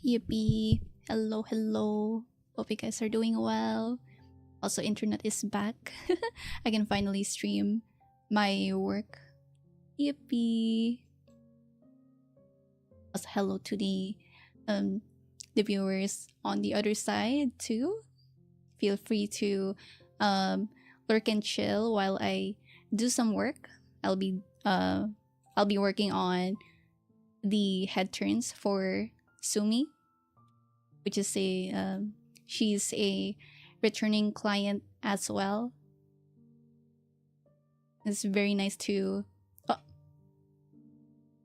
Yippee. Hello, hello. Hope you guys are doing well. Also, internet is back. I can finally stream my work. Yippee. Also, hello to the viewers on the other side too. Feel free to lurk and chill while I do some work. I'll be working on the head turns for Sumi, which is she's a returning client as well. It's very nice to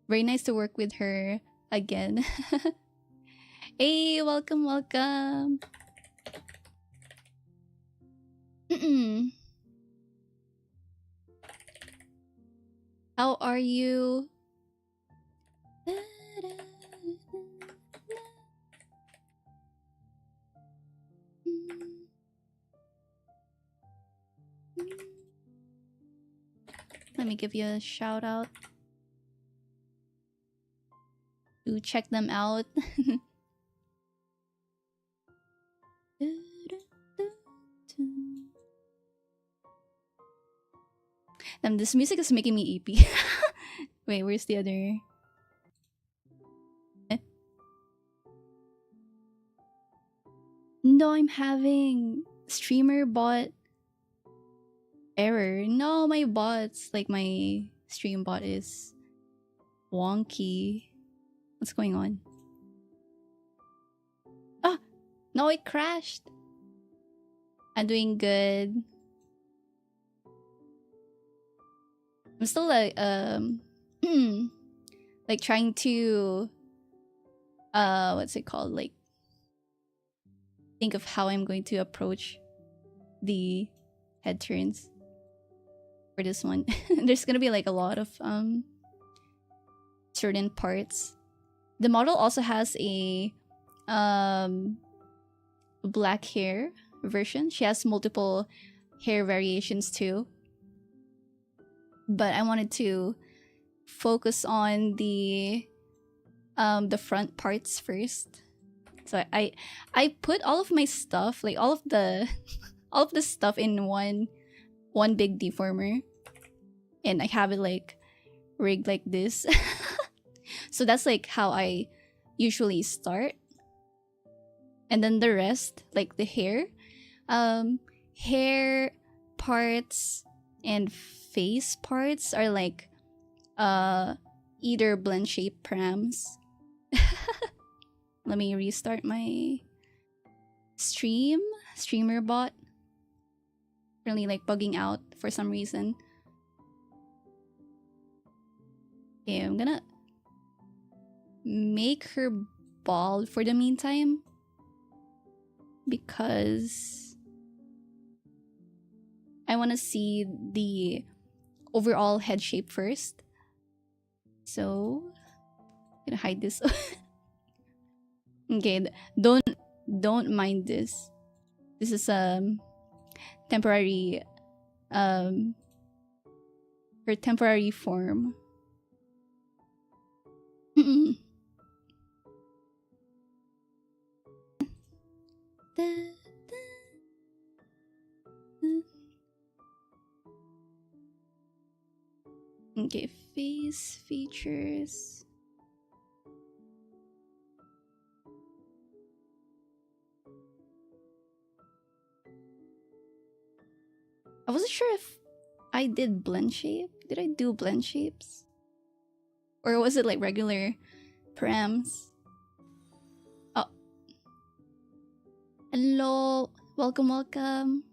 work with her again. Hey, welcome. How are you? Let me give you a shout out to check them out. This music is making me eepy. Wait, where's the other? No, I'm having streamer bot error. No, my bots, like my stream bot is wonky. What's going on? Ah, no, it crashed. I'm doing good. I'm still like like trying to what's it called, like think of how I'm going to approach the head turns for this one. There's gonna be like a lot of certain parts. The model also has a black hair version. She has multiple hair variations too, but I wanted to focus on the front parts first. So I put all of my stuff, like all of the stuff in one big deformer, and I have it like rigged like this. So that's like how I usually start, and then the rest, like the hair parts and face parts, are like either blend shape params. Let me restart my streamer bot. Really like bugging out for some reason. Okay, I'm gonna make her bald for the meantime, because I want to see the overall head shape first. So I'm gonna hide this. Okay, don't mind this. This is temporary her temporary form. Okay, face features. I wasn't sure if I did blend shape. Did I do blend shapes? Or was it like regular params? Oh. Hello. Welcome.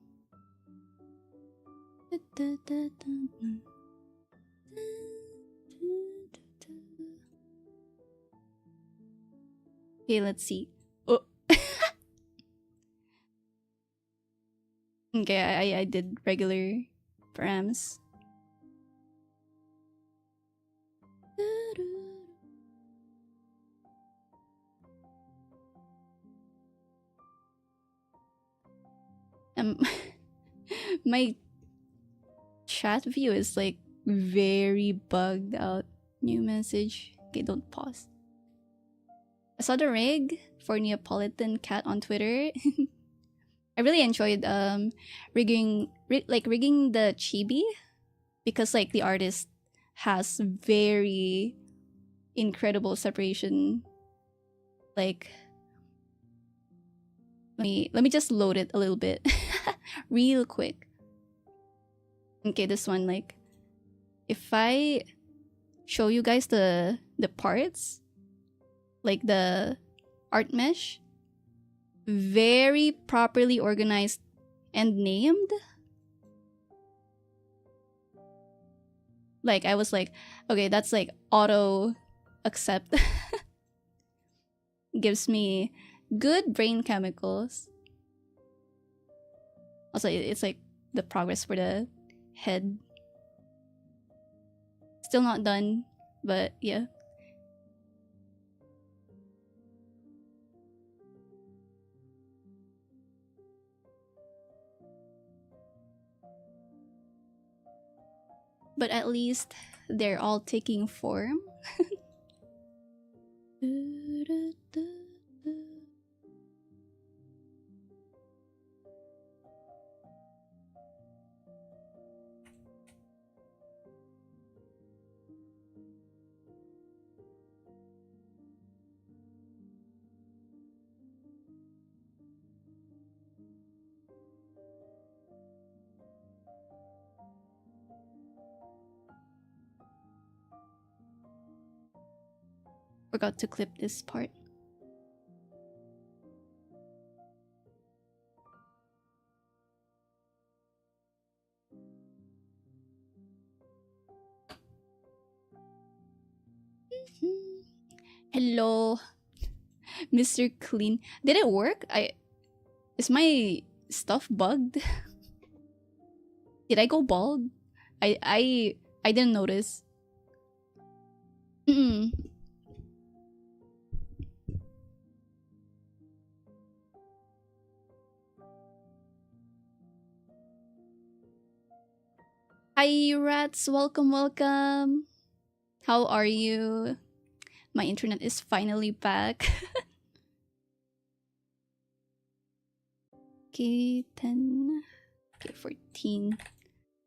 Okay, let's see. Oh. Okay, I did regular params. My chat view is like very bugged out. New message. Okay, don't pause. I saw the rig for Neapolitan Cat on Twitter. I really enjoyed rigging the chibi, because like the artist has very incredible separation. Like, let me just load it a little bit real quick. Okay, this one, like, if I show you guys the parts, like the art mesh, very properly organized and named. Like, I was like, okay, that's like auto accept. Gives me good brain chemicals. Also, it's like the progress for the head. Still not done, but yeah. But at least they're all taking form. Forgot to clip this part. Hello, Mr. Clean. Did it work? Is my stuff bugged? Did I go bald? I didn't notice. Mm-mm. Hi rats, welcome, welcome. How are you? My internet is finally back. Okay, 10. Okay, 14.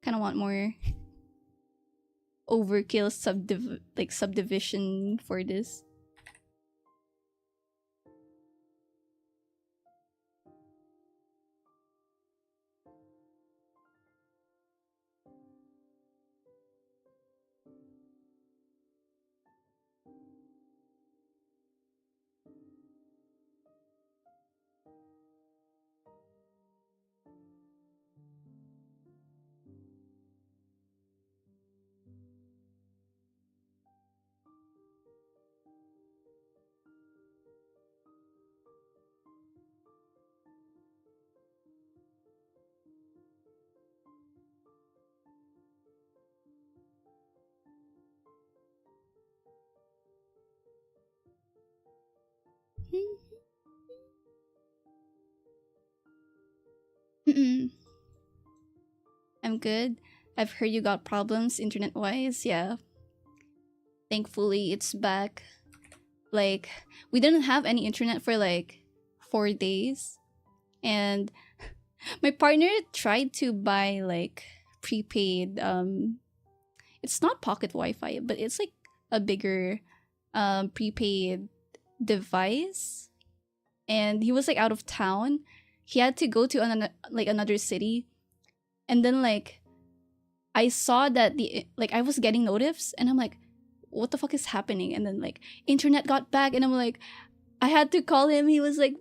Kind of want more overkill subdivision for this. Mm-mm. I'm good. I've heard you got problems internet-wise. Yeah. Thankfully, it's back. Like, we didn't have any internet for like 4 days. And my partner tried to buy like prepaid it's not pocket Wi-Fi, but it's like a bigger prepaid device. And he was like out of town. He had to go to another city. And then like I saw that I was getting notifs and I'm like, what the fuck is happening? And then like internet got back and I'm like, I had to call him. He was like,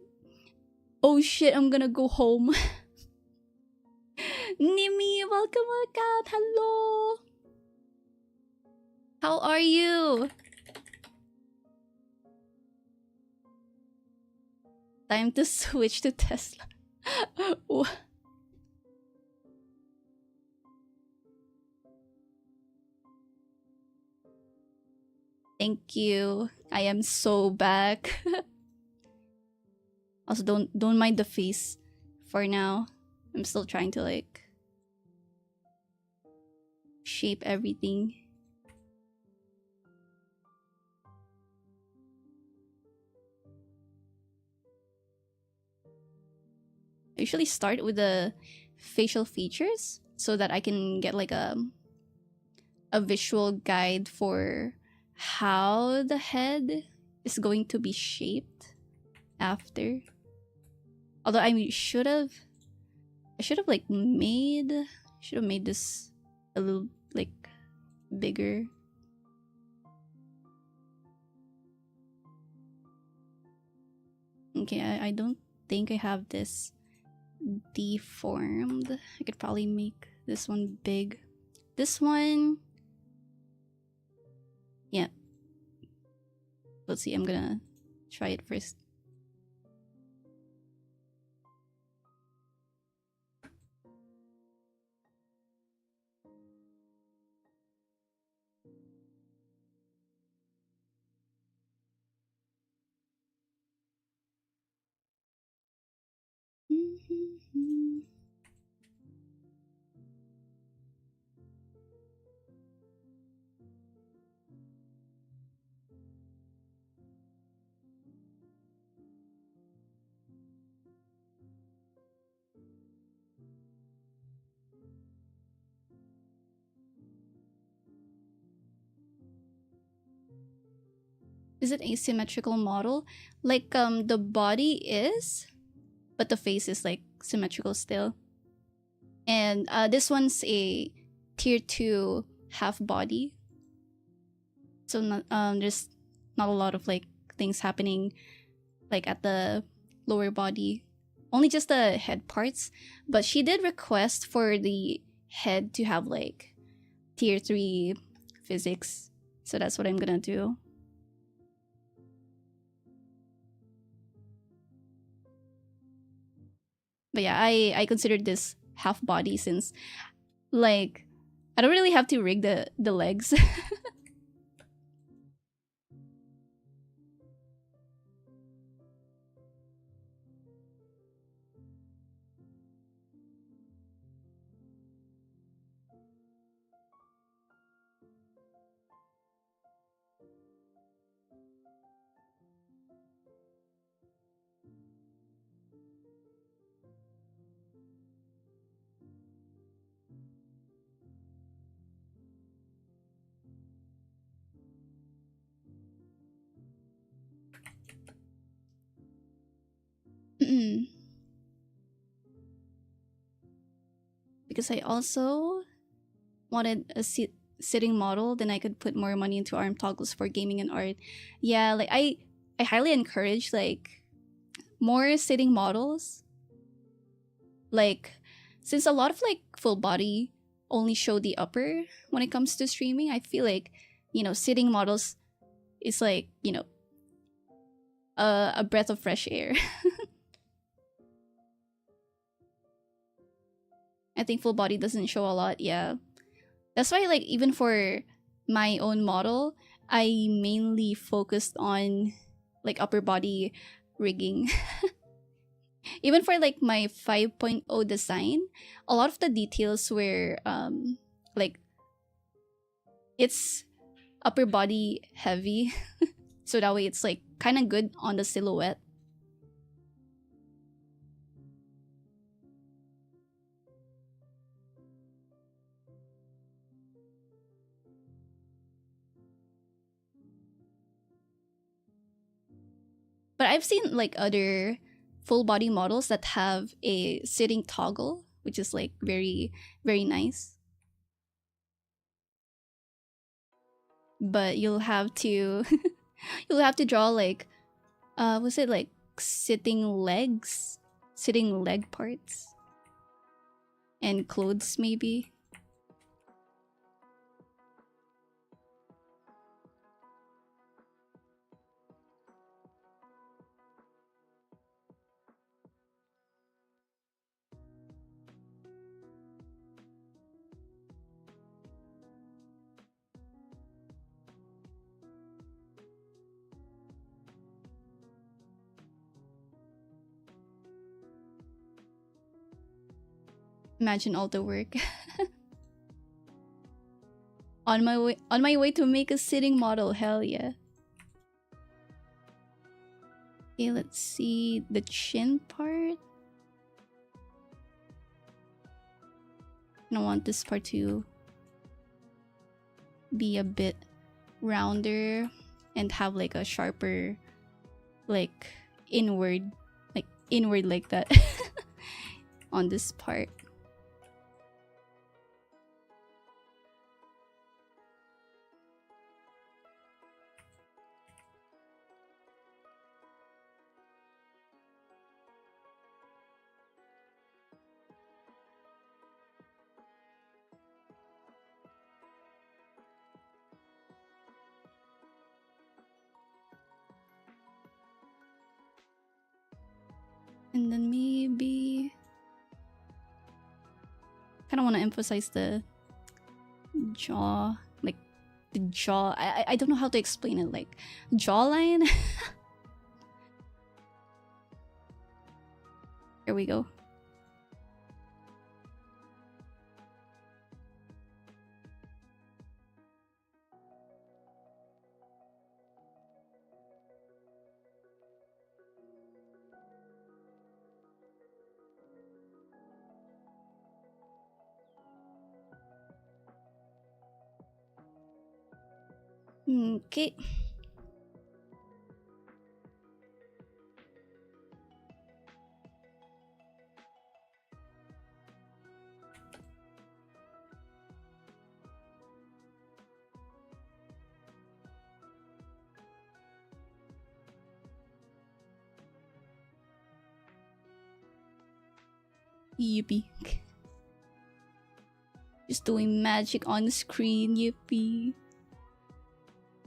oh shit, I'm gonna go home. Nimi, welcome, welcome. Hello. How are you? Time to switch to Tesla. Thank you. I am so back. Also, don't mind the face for now. I'm still trying to like shape everything. I usually start with the facial features so that I can get like a visual guide for how the head is going to be shaped after. Although I should have like made this a little like bigger. Okay, I don't think I have this deformed. I could probably make this one big. This one, yeah. Let's see, I'm gonna try it first. Is it asymmetrical model? Like the body is, but the face is like symmetrical still. And this one's a tier 2 half body. So there's not a lot of like things happening like at the lower body. Only just the head parts. But she did request for the head to have like tier 3 physics. So that's what I'm gonna do. But yeah, I considered this half body since like I don't really have to rig the legs. Because I also wanted a sitting model, then I could put more money into arm toggles for gaming and art. Yeah, like I highly encourage like more sitting models. Like since a lot of like full body only show the upper when it comes to streaming, I feel like, you know, sitting models is like, you know, a breath of fresh air. I think full body doesn't show a lot, yeah. That's why like even for my own model, I mainly focused on like upper body rigging. Even for like my 5.0 design, a lot of the details were like it's upper body heavy. So that way it's like kind of good on the silhouette. But I've seen like other full body models that have a sitting toggle, which is like very, very nice. But you'll have to you'll have to draw like was it like sitting legs? Sitting leg parts? And clothes maybe? Imagine all the work. On my way to make a sitting model, hell yeah. Okay, let's see the chin part. I want this part to be a bit rounder and have like a sharper, like inward like that on this part. And then maybe kind of want to emphasize the jaw, like the jaw. I don't know how to explain it, like jawline. Here we go. Okay. Yippee. Just doing magic on the screen, yippee.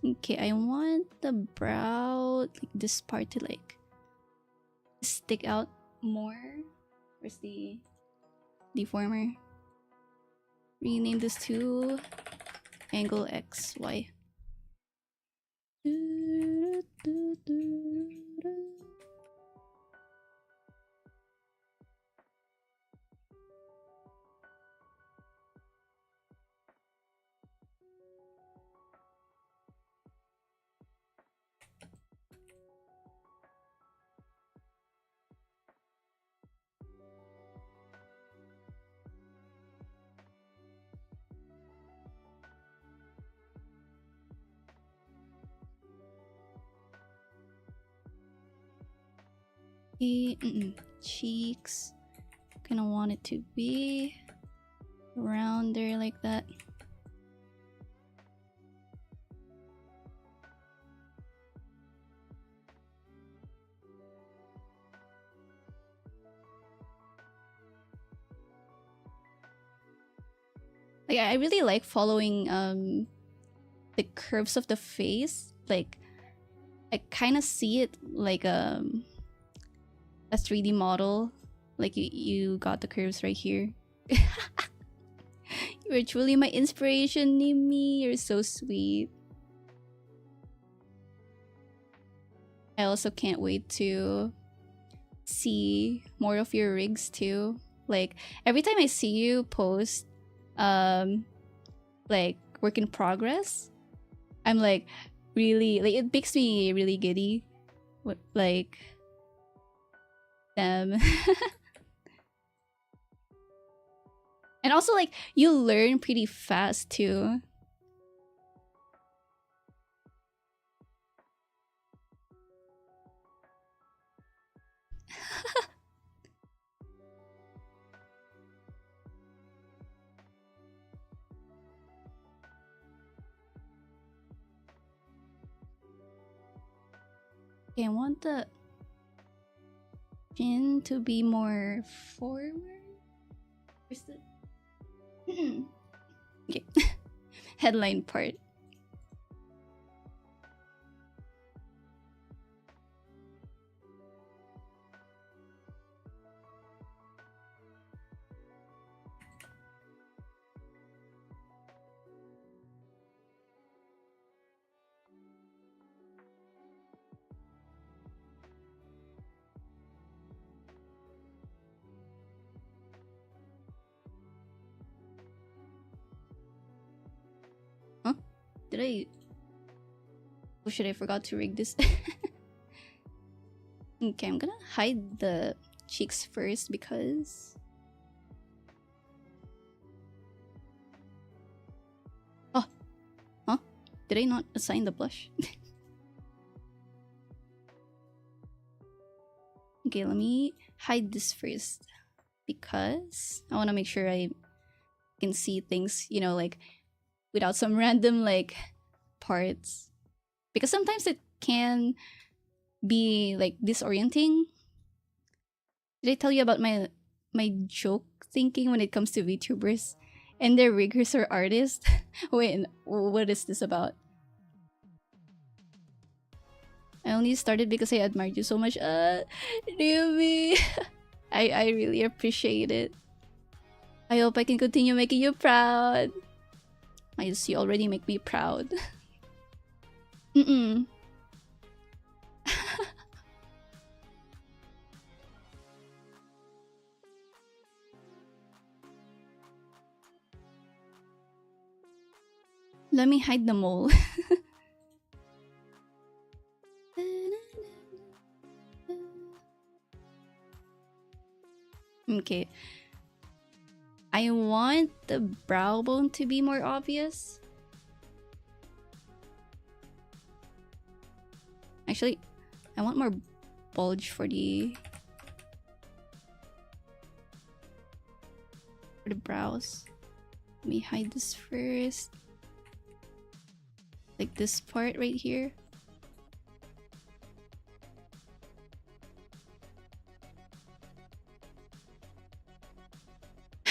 Okay, I want the brow, like this part to like stick out more. Where's the deformer? Rename this to angle XY. Cheeks. Kinda want it to be rounder like that. Like I really like following the curves of the face. Like I kind of see it like a 3D model. Like you got the curves right here. You were truly my inspiration, Nimi. You're so sweet. I also can't wait to see more of your rigs too. Like every time I see you post like work in progress, I'm like really, like it makes me really giddy. Like them. And also like you learn pretty fast too. Okay, I want the chin to be more forward. Where's the okay. Headline part. Huh? Did I? Oh shit, I forgot to rig this. Okay, I'm gonna hide the cheeks first because Did I not assign the blush? Okay, let me hide this first because I want to make sure I can see things, you know, like without some random like parts. Because sometimes it can be like disorienting. Did I tell you about my joke thinking when it comes to VTubers and their riggers or artists? Wait, what is this about? I only started because I admired you so much. Ryumi. I really appreciate it. I hope I can continue making you proud. I just, you already make me proud. Mm-mm. Let me hide the mole. Okay. I want the brow bone to be more obvious. Actually, I want more bulge for the brows. Let me hide this first. Like this part right here.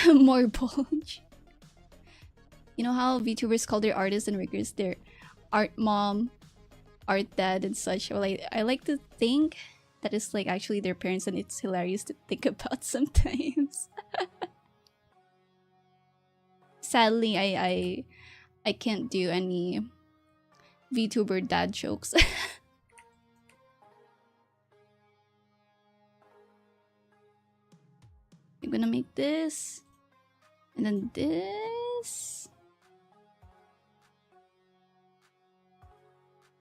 More bulge. You know how VTubers call their artists and riggers their art mom, art dad, and such? Well, I like to think that it's like actually their parents, and it's hilarious to think about sometimes. Sadly, I can't do any VTuber dad jokes. I'm gonna make this. And then this.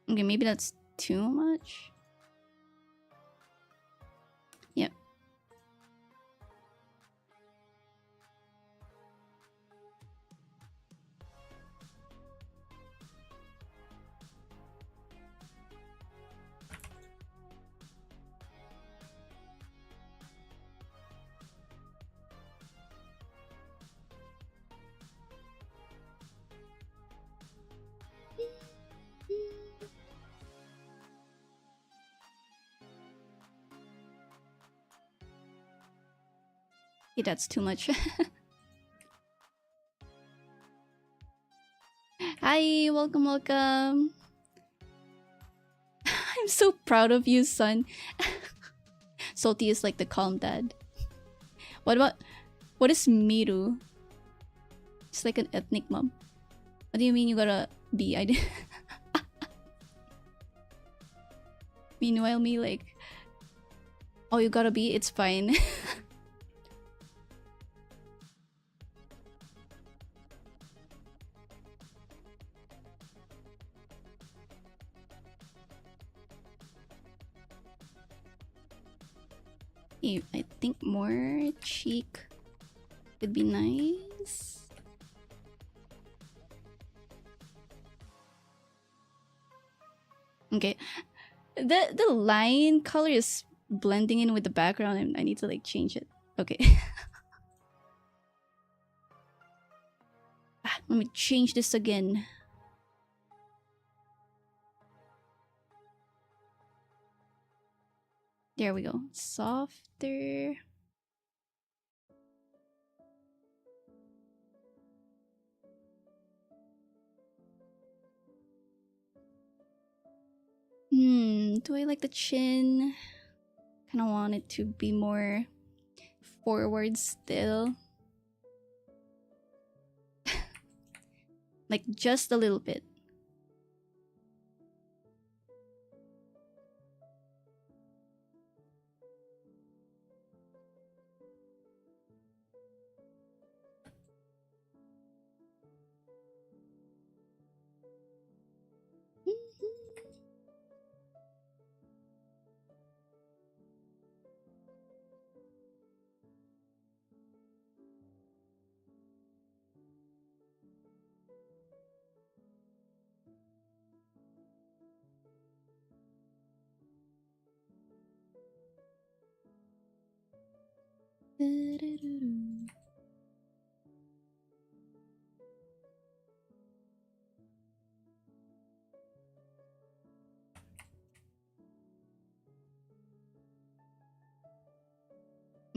Okay, maybe that's too much. Yep. Okay, that's too much. Hi, welcome, welcome. I'm so proud of you, son. Salty is like the calm dad. What is Miru? It's like an ethnic mom. What do you mean you gotta be? I did. Meanwhile, me like, oh, you gotta be. It's fine. I think more cheek would be nice. Okay, the line color is blending in with the background, and I need to like change it. Okay. Let me change this again. There we go. Softer. Do I like the chin? Kind of want it to be more forward still. Like just a little bit.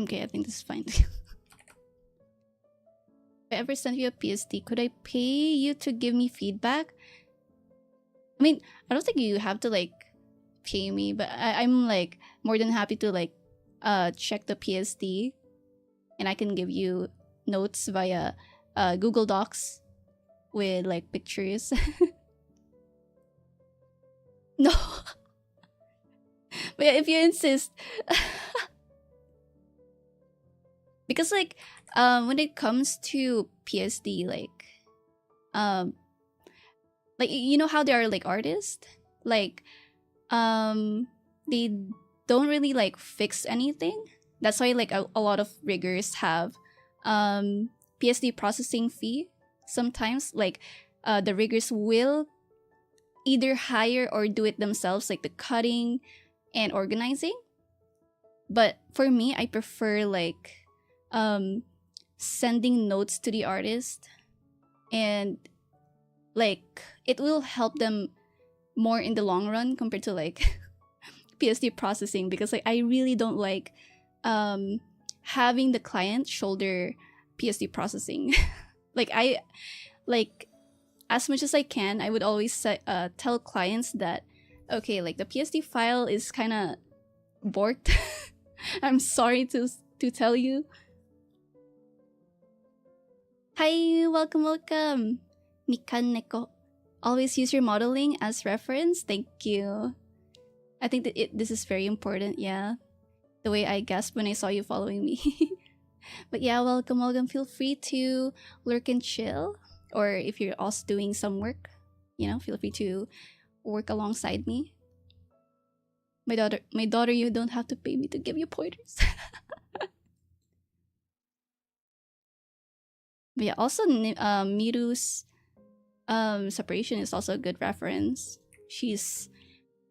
Okay, I think this is fine. If I ever send you a PSD, could I pay you to give me feedback? I mean, I don't think you have to like pay me, but I'm like more than happy to like check the PSD, and I can give you notes via Google Docs with like pictures. No. But yeah, if you insist. Because like when it comes to PSD, like you know how they are like artists, like they don't really like fix anything. That's why like a lot of riggers have PSD processing fee. Sometimes like the riggers will either hire or do it themselves, like the cutting and organizing. But for me, I prefer like sending notes to the artist, and like it will help them more in the long run compared to like PSD processing, because like I really don't like having the client shoulder PSD processing. Like I like, as much as I can, I would always tell clients that okay, like the PSD file is kind of borked. I'm sorry to tell you. Hi, welcome. Mikan Neko. Always use your modeling as reference. Thank you. I think that this is very important, yeah. The way I gasped when I saw you following me. But yeah, welcome. Feel free to lurk and chill. Or if you're also doing some work, you know, feel free to work alongside me. My daughter, you don't have to pay me to give you pointers. But yeah, also Miru's separation is also a good reference. She's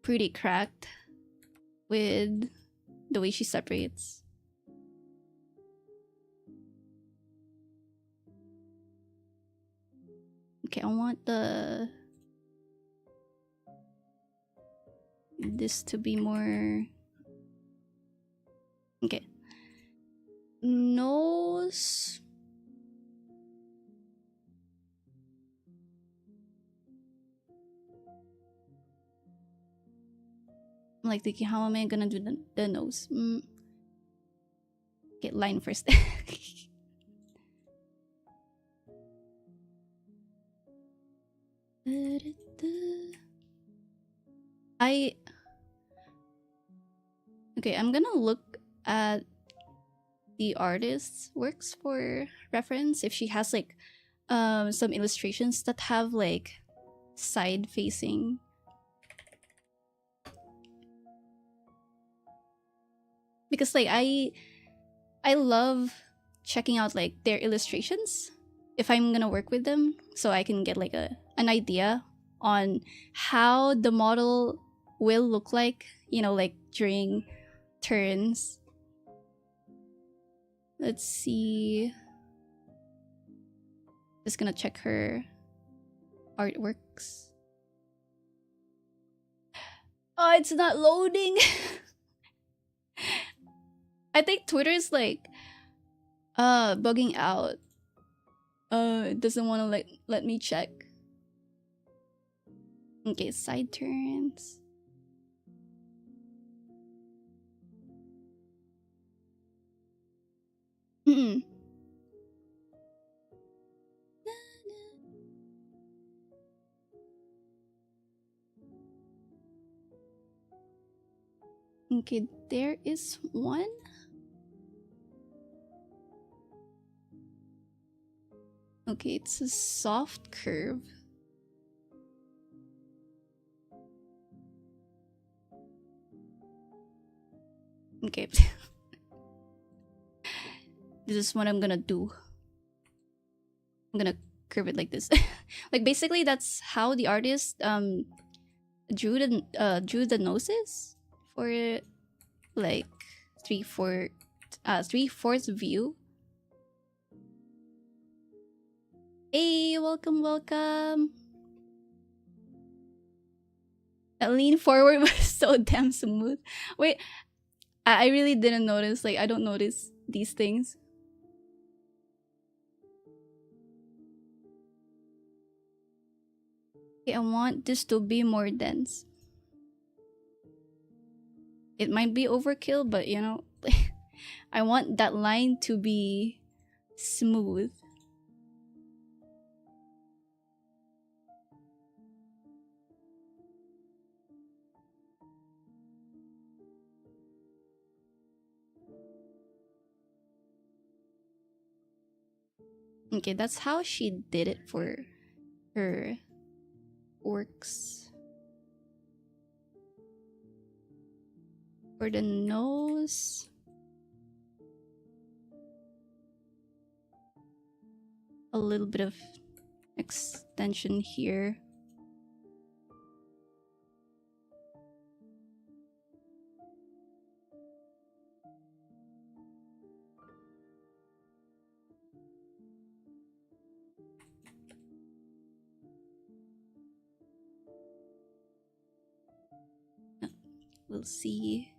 pretty cracked with the way she separates. Okay, I want this to be more okay. Nose. I'm like thinking, how am I gonna do the nose? Okay, line first. Okay, I'm gonna look at the artist's works for reference if she has like some illustrations that have like side facing. Because like I love checking out like their illustrations if I'm gonna work with them, so I can get like an idea on how the model will look like, you know, like during turns. Let's see. Just gonna check her artworks. Oh, it's not loading. I think Twitter's like bugging out. It doesn't want to like let me check. Okay, side turns. Okay, there is one. Okay, it's a soft curve. Okay. This is what I'm gonna do. I'm gonna curve it like this. Like basically that's how the artist drew the noses for like 3/4 view. Hey, welcome, welcome. That lean forward was so damn smooth. Wait, I really didn't notice. Like, I don't notice these things. Okay, I want this to be more dense. It might be overkill, but you know, I want that line to be smooth. Okay, that's how she did it for her works. For the nose, a little bit of extension here. We'll see.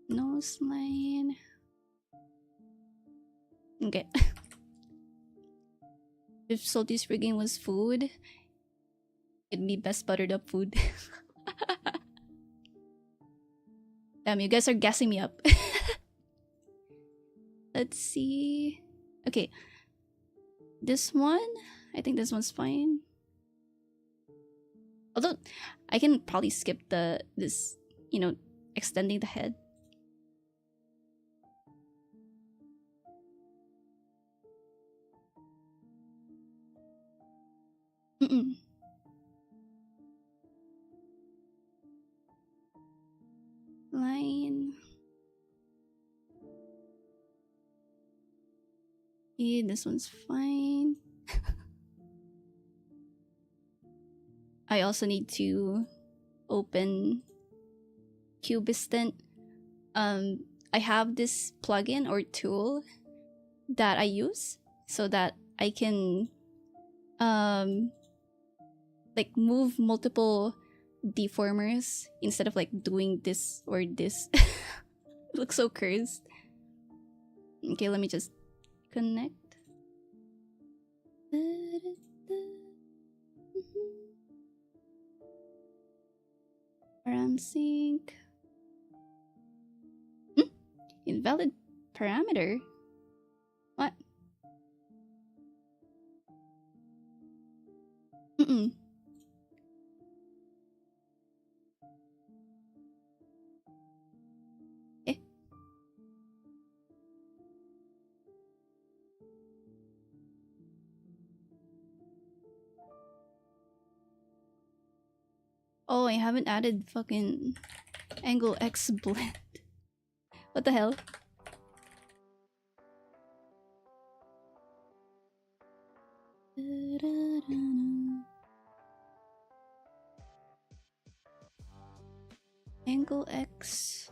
Nose line. Okay. If salty sprigging was food, it'd be best buttered up food. Damn, you guys are gassing me up. Let's see. Okay. This one, I think this one's fine. Although, I can probably skip this, you know, extending the head. Mm-mm. Line. Okay, this one's fine. I also need to open Cubistant. I have this plugin or tool that I use so that I can like move multiple deformers instead of like doing this or this. It looks so cursed. Okay, let me just connect. Param sync. Invalid parameter? What? Mm-mm. Eh. Oh, I haven't added fucking angle X blend. What the hell? Angle X.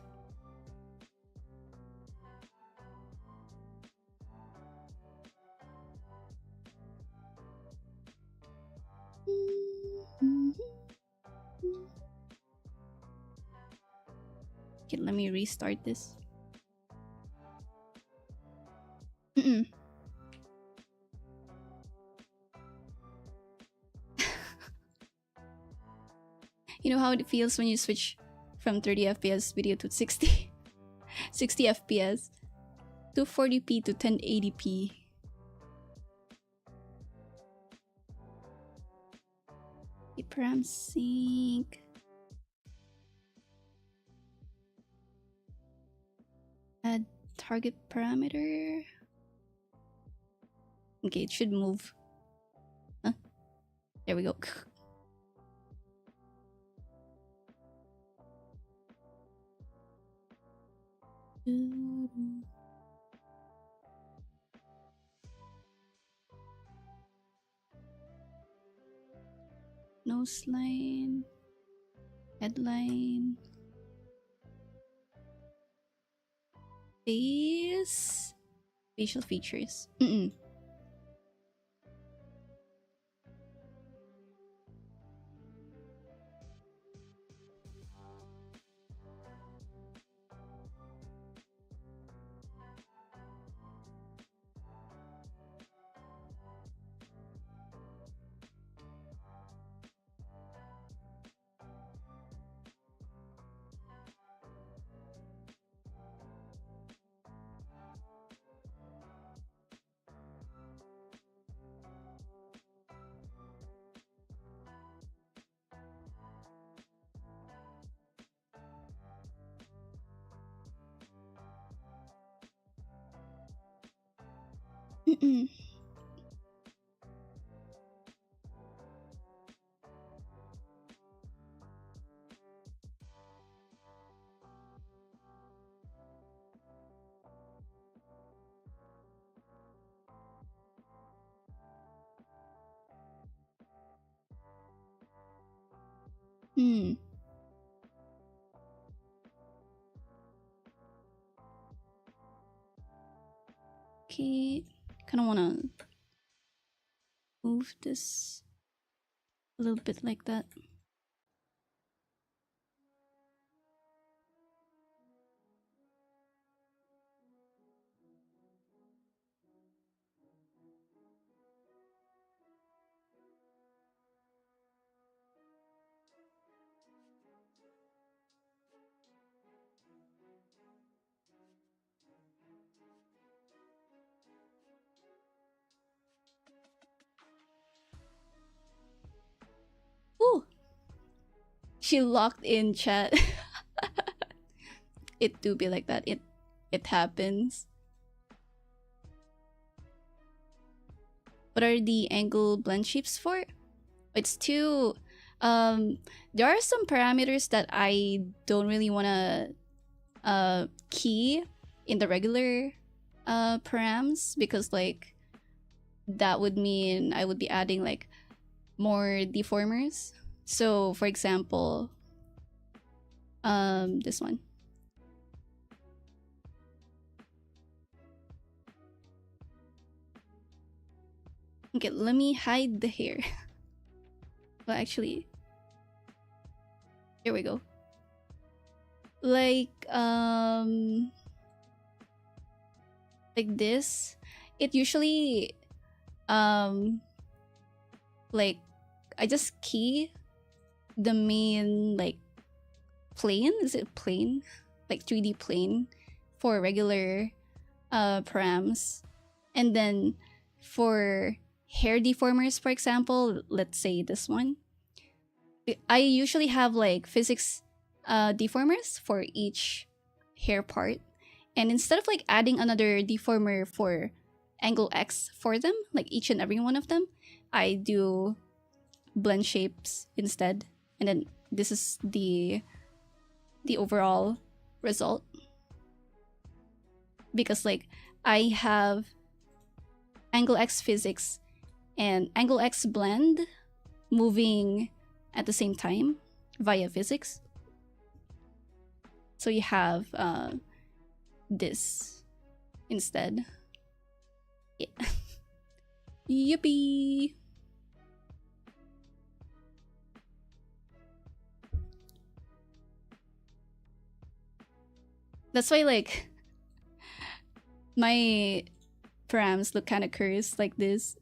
Okay, let me restart this. Mm-mm. You know how it feels when you switch from 30 FPS video to 60 FPS to 40p to 1080p. Param sync. Add target parameter. Okay, it should move. Huh? There we go. Nose line. Headline. Face. Facial features. Mm-mm. Mm-mm. Mm. Okay. Kind of want to move this a little bit like that. Ooh. She locked in chat. It do be like that. It happens. What are the angle blend shapes for? It's to there are some parameters that I don't really want to key in the regular params, because like that would mean I would be adding like more deformers. So for example, this one. Okay, let me hide the hair. Well, actually, here we go. Like this, it usually like I just key the main like plane. Is it plane? Like 3D plane for regular params, and then for hair deformers, for example, let's say this one, I usually have like physics deformers for each hair part, and instead of like adding another deformer for angle X for them, like each and every one of them, I do blend shapes instead, and then this is the overall result, because like I have angle X physics and angle X blend moving at the same time via physics. So you have this instead. Yeah. Yippee! That's why like my params look kind of cursed like this.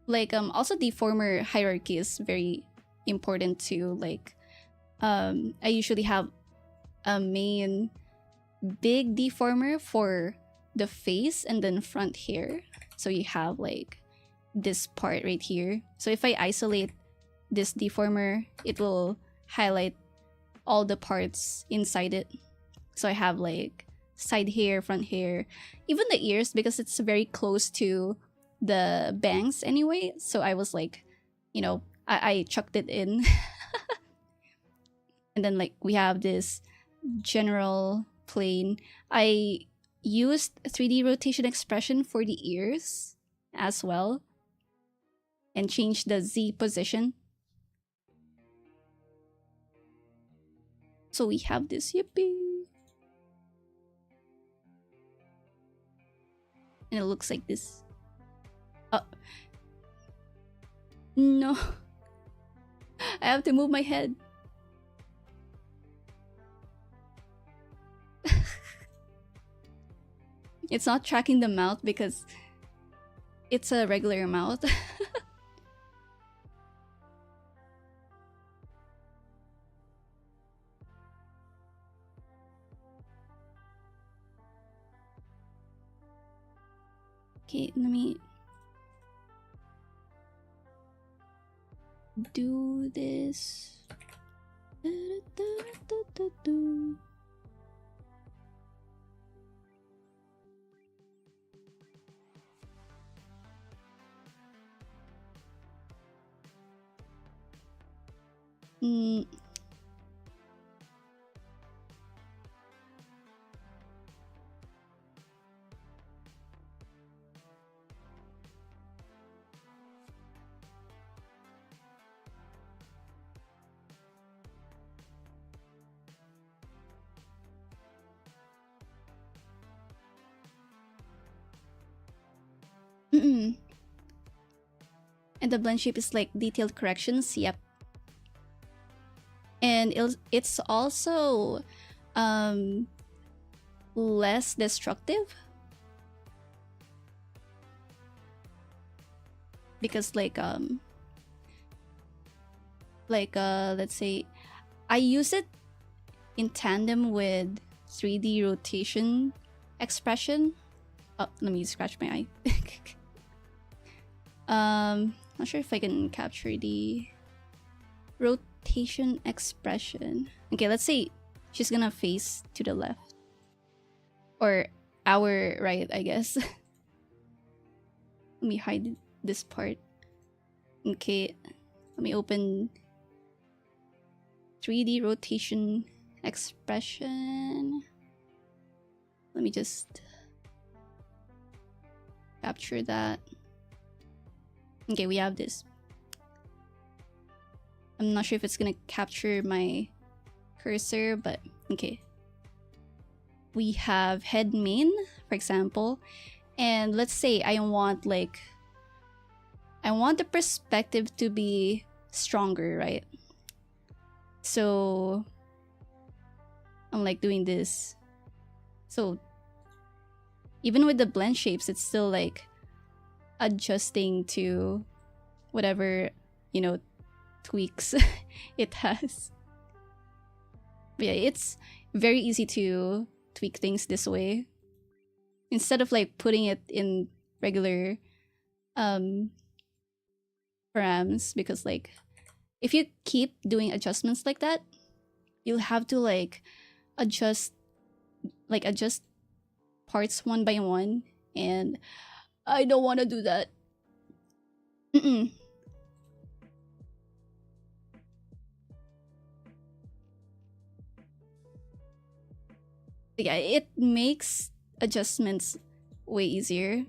Like also deformer hierarchy is very important too. Like I usually have a main big deformer for the face and then front hair. So you have like this part right here. So if I isolate this deformer, it will highlight all the parts inside it. So I have like side hair, front hair, even the ears, because it's very close to the bangs anyway. So I was like, you know, I chucked it in. And then like we have this general plane. I used 3D rotation expression for the ears as well, and changed the Z position. So we have this, yippee. And it looks like this. No. I have to move my head. It's not tracking the mouth because it's a regular mouth. Okay, let me do this. Mm. Mm-mm. And the blend shape is like detailed corrections. Yep. And it's also less destructive because let's say I use it in tandem with 3D rotation expression. Oh, let me scratch my eye. Not sure if I can capture the rotation expression. Okay, let's say she's gonna face to the left or our right, I guess. Let me hide this part. Okay, let me open 3D rotation expression. Let me just capture that. Okay, we have this. I'm not sure if it's gonna capture my cursor, but okay. We have head main, for example, and let's say I want the perspective to be stronger, right? So I'm like doing this. So even with the blend shapes, it's still like adjusting to whatever, you know, tweaks it has. But yeah, it's very easy to tweak things this way instead of like putting it in regular params, because like if you keep doing adjustments like that, you'll have to like adjust parts one by one, and I don't want to do that. Mm-mm. Yeah, it makes adjustments way easier.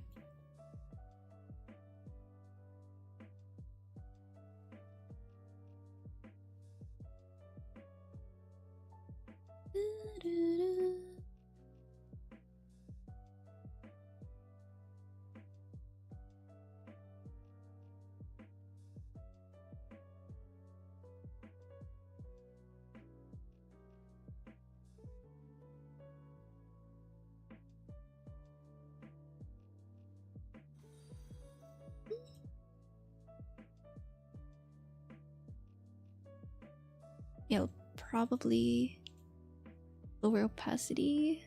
Yeah, probably lower opacity.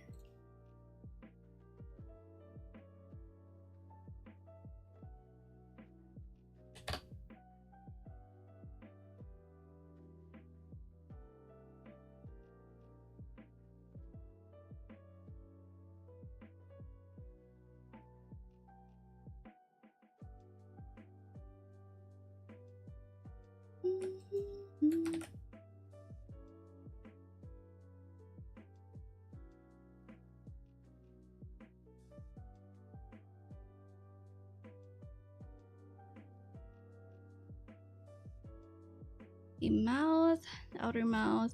The mouth, the outer mouth,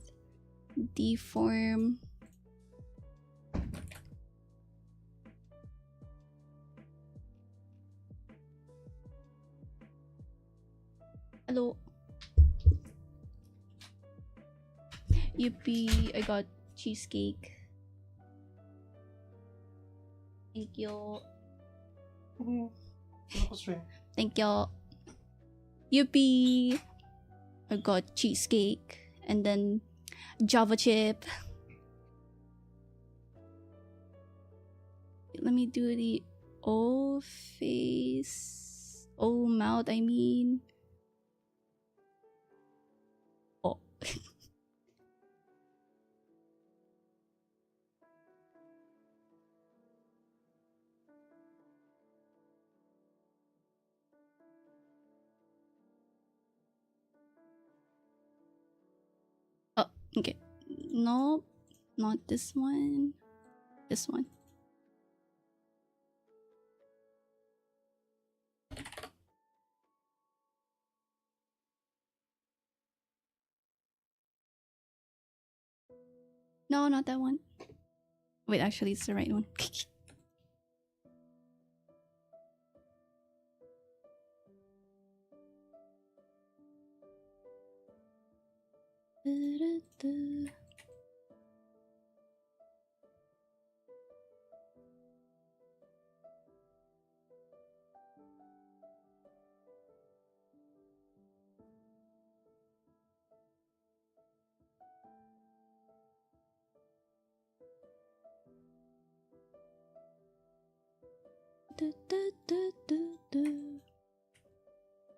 deform. Hello. Yippee, I got cheesecake. Thank you. Thank you. Yippee! I got cheesecake and then Java chip. Let me do the O face. O mouth, I mean. Oh. Oh, okay. No, not this one. This one. No, not that one. Wait, actually, it's the right one.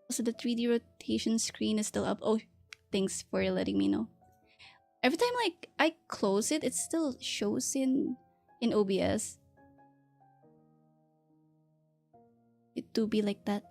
Also, the 3D rotation screen is still up. Oh, thanks for letting me know. Every time like I close it, it still shows in OBS. It do be like that.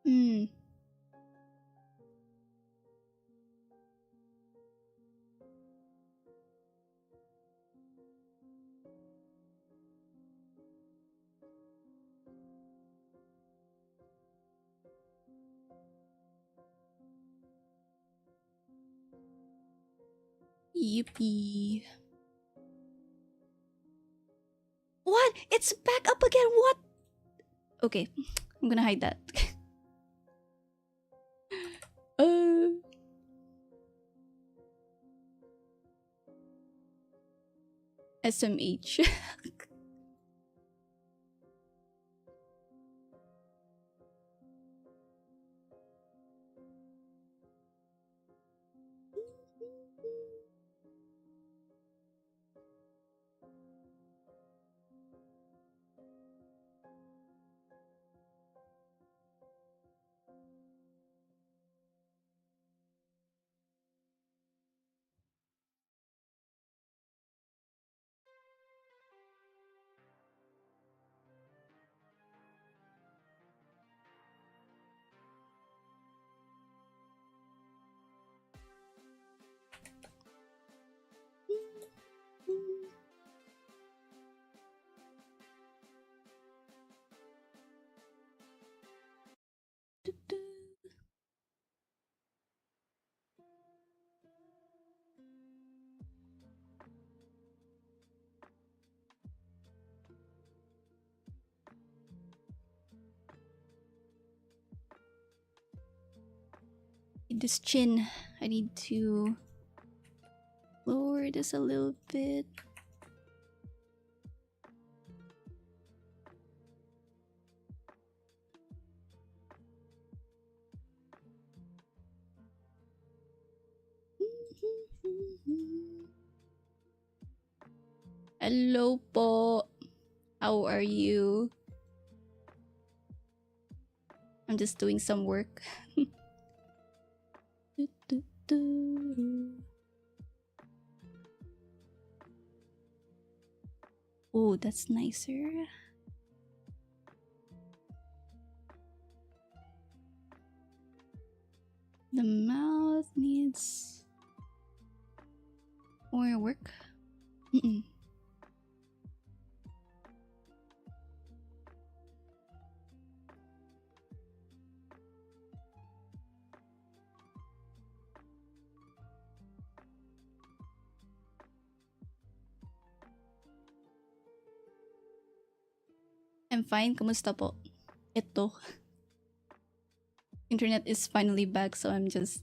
Hmm. Yippee. What? It's back up again. What? Okay, I'm gonna hide that. SMH. This chin, I need to lower this a little bit. Hello po. How are you? I'm just doing some work. Oh, that's nicer. The mouth needs more work. I'm fine. Kumusta po? Ito. Internet is finally back, so I'm just,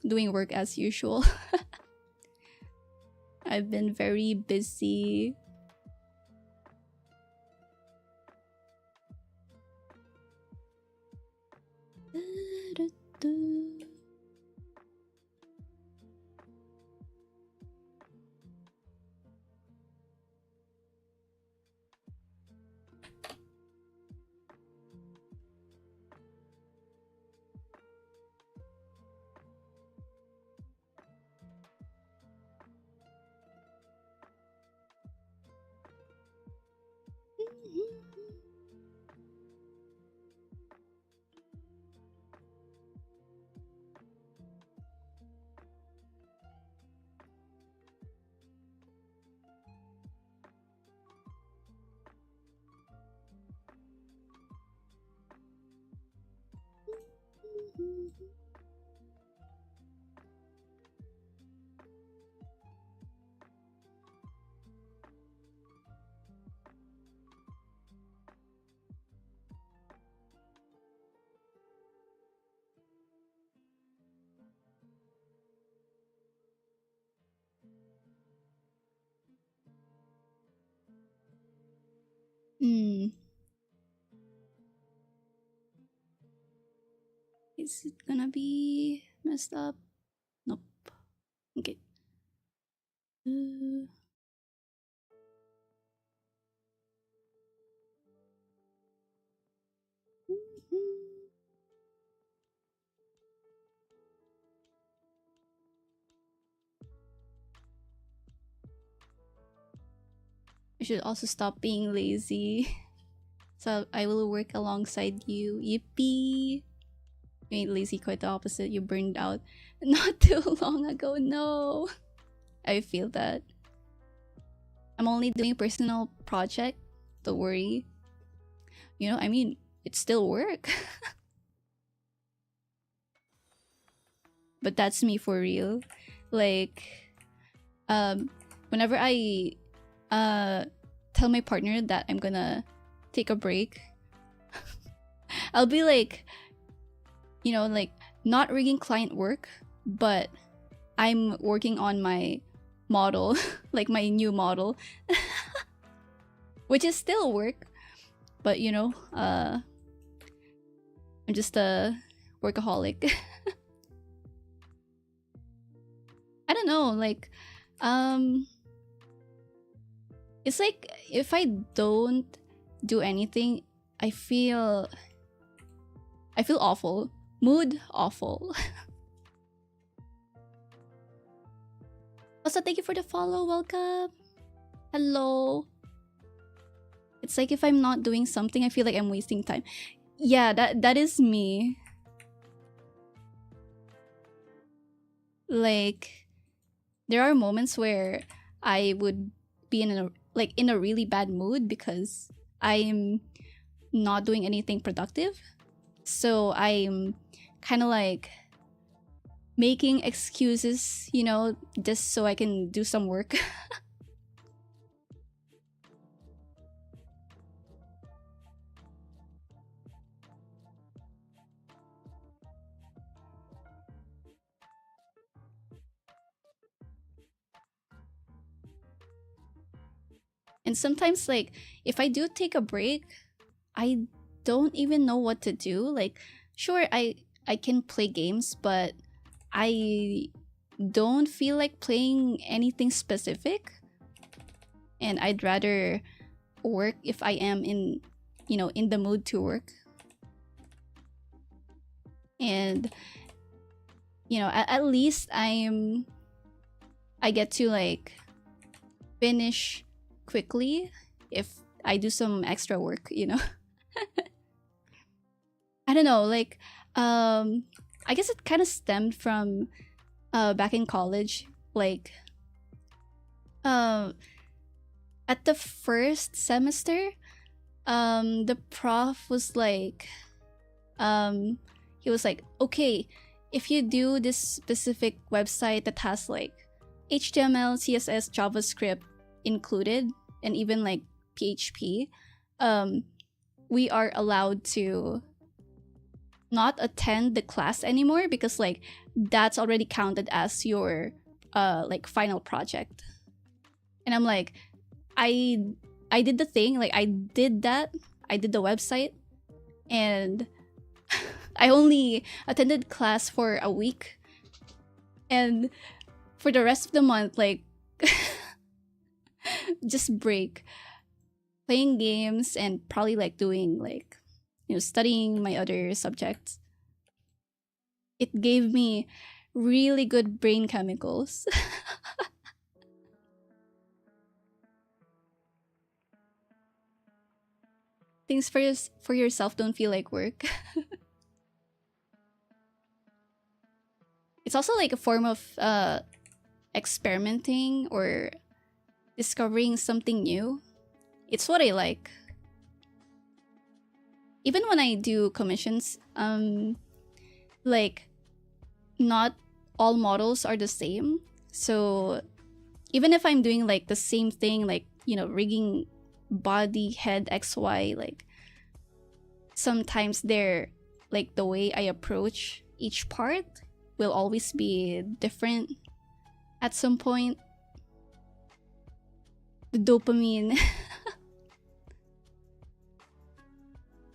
doing work as usual. I've been very busy. Is it gonna be messed up? Nope. Okay. I should also stop being lazy. So I will work alongside you. Yippee! You ain't lazy, quite the opposite. You burned out not too long ago. No! I feel that. I'm only doing a personal project. Don't worry. It's still work. But that's me for real. Like, whenever I tell my partner that I'm gonna take a break, I'll be like, not rigging client work, but I'm working on my model, like my new model, which is still work, but I'm just a workaholic. I don't know, like, it's like if I don't do anything, I feel awful. Mood awful. Also, thank you for the follow. Welcome. Hello. It's like if I'm not doing something, I feel like I'm wasting time. Yeah, that is me. Like, there are moments where I would be in a really bad mood because I'm not doing anything productive. So I'm kind of like making excuses, just so I can do some work. And sometimes, like, if I do take a break, I don't even know what to do. Like, sure, I can play games, but I don't feel like playing anything specific, and I'd rather work if I am in, you know, in the mood to work. And you know, at least I get to like finish quickly if I do some extra work, you know. I don't know, like I guess it kind of stemmed from back in college, like at the first semester, the prof was like, he was like, okay, if you do this specific website that has like HTML, CSS, JavaScript included, and even like PHP, we are allowed to not attend the class anymore because like that's already counted as your like final project. And I'm like, I did the thing, like I did that, I did the website, and I only attended class for a week, and for the rest of the month, like just break, playing games and probably like doing like, you know, studying my other subjects. It gave me really good brain chemicals. Things for yourself don't feel like work. It's also like a form of experimenting or discovering something new. It's what I like. Even when I do commissions, like not all models are the same. So even if I'm doing like the same thing, like, you know, rigging body, head, XY, like sometimes they're like the way I approach each part will always be different at some point. The dopamine.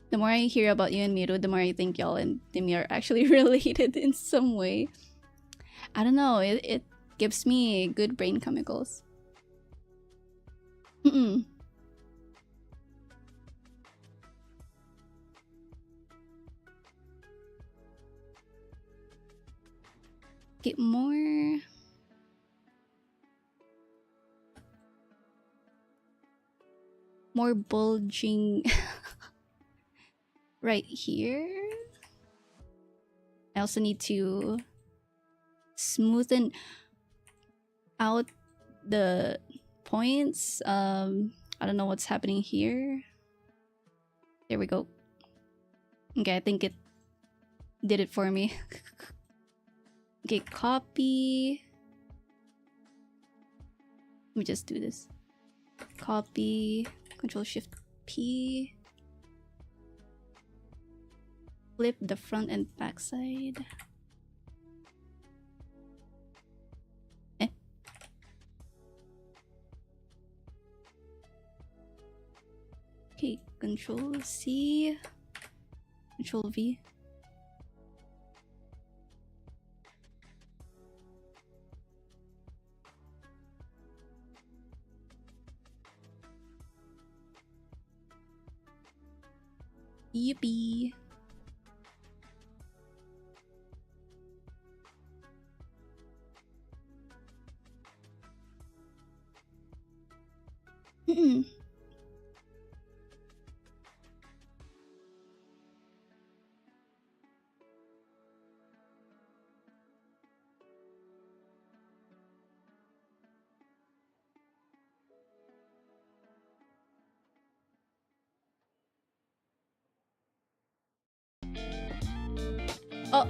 The more I hear about you and Miru, the more I think y'all and Demi are actually related in some way. I don't know, it gives me good brain chemicals. Get more bulging right here. I also need to smoothen out the points. I don't know what's happening here. There we go. Okay, I think it did it for me. Okay, copy. Let me just do this. Copy, Control Shift P. Flip the front and back side. Okay, Control C, Control V. Yippee. Oh,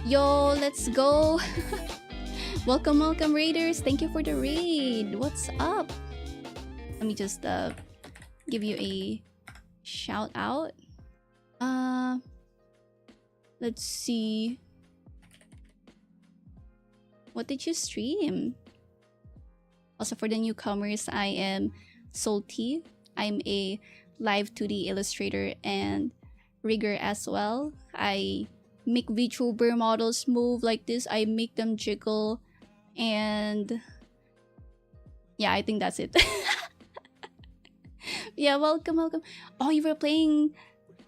yo, let's go. Welcome raiders, thank you for the raid. What's up? Let me just give you a shout out. Let's see, what did you stream? Also, for the newcomers, I am Salty. I'm a Live2D illustrator and rigger as well. I make VTuber models move like this. I make them jiggle, and yeah, I think that's it. Yeah, welcome, welcome. Oh, you were playing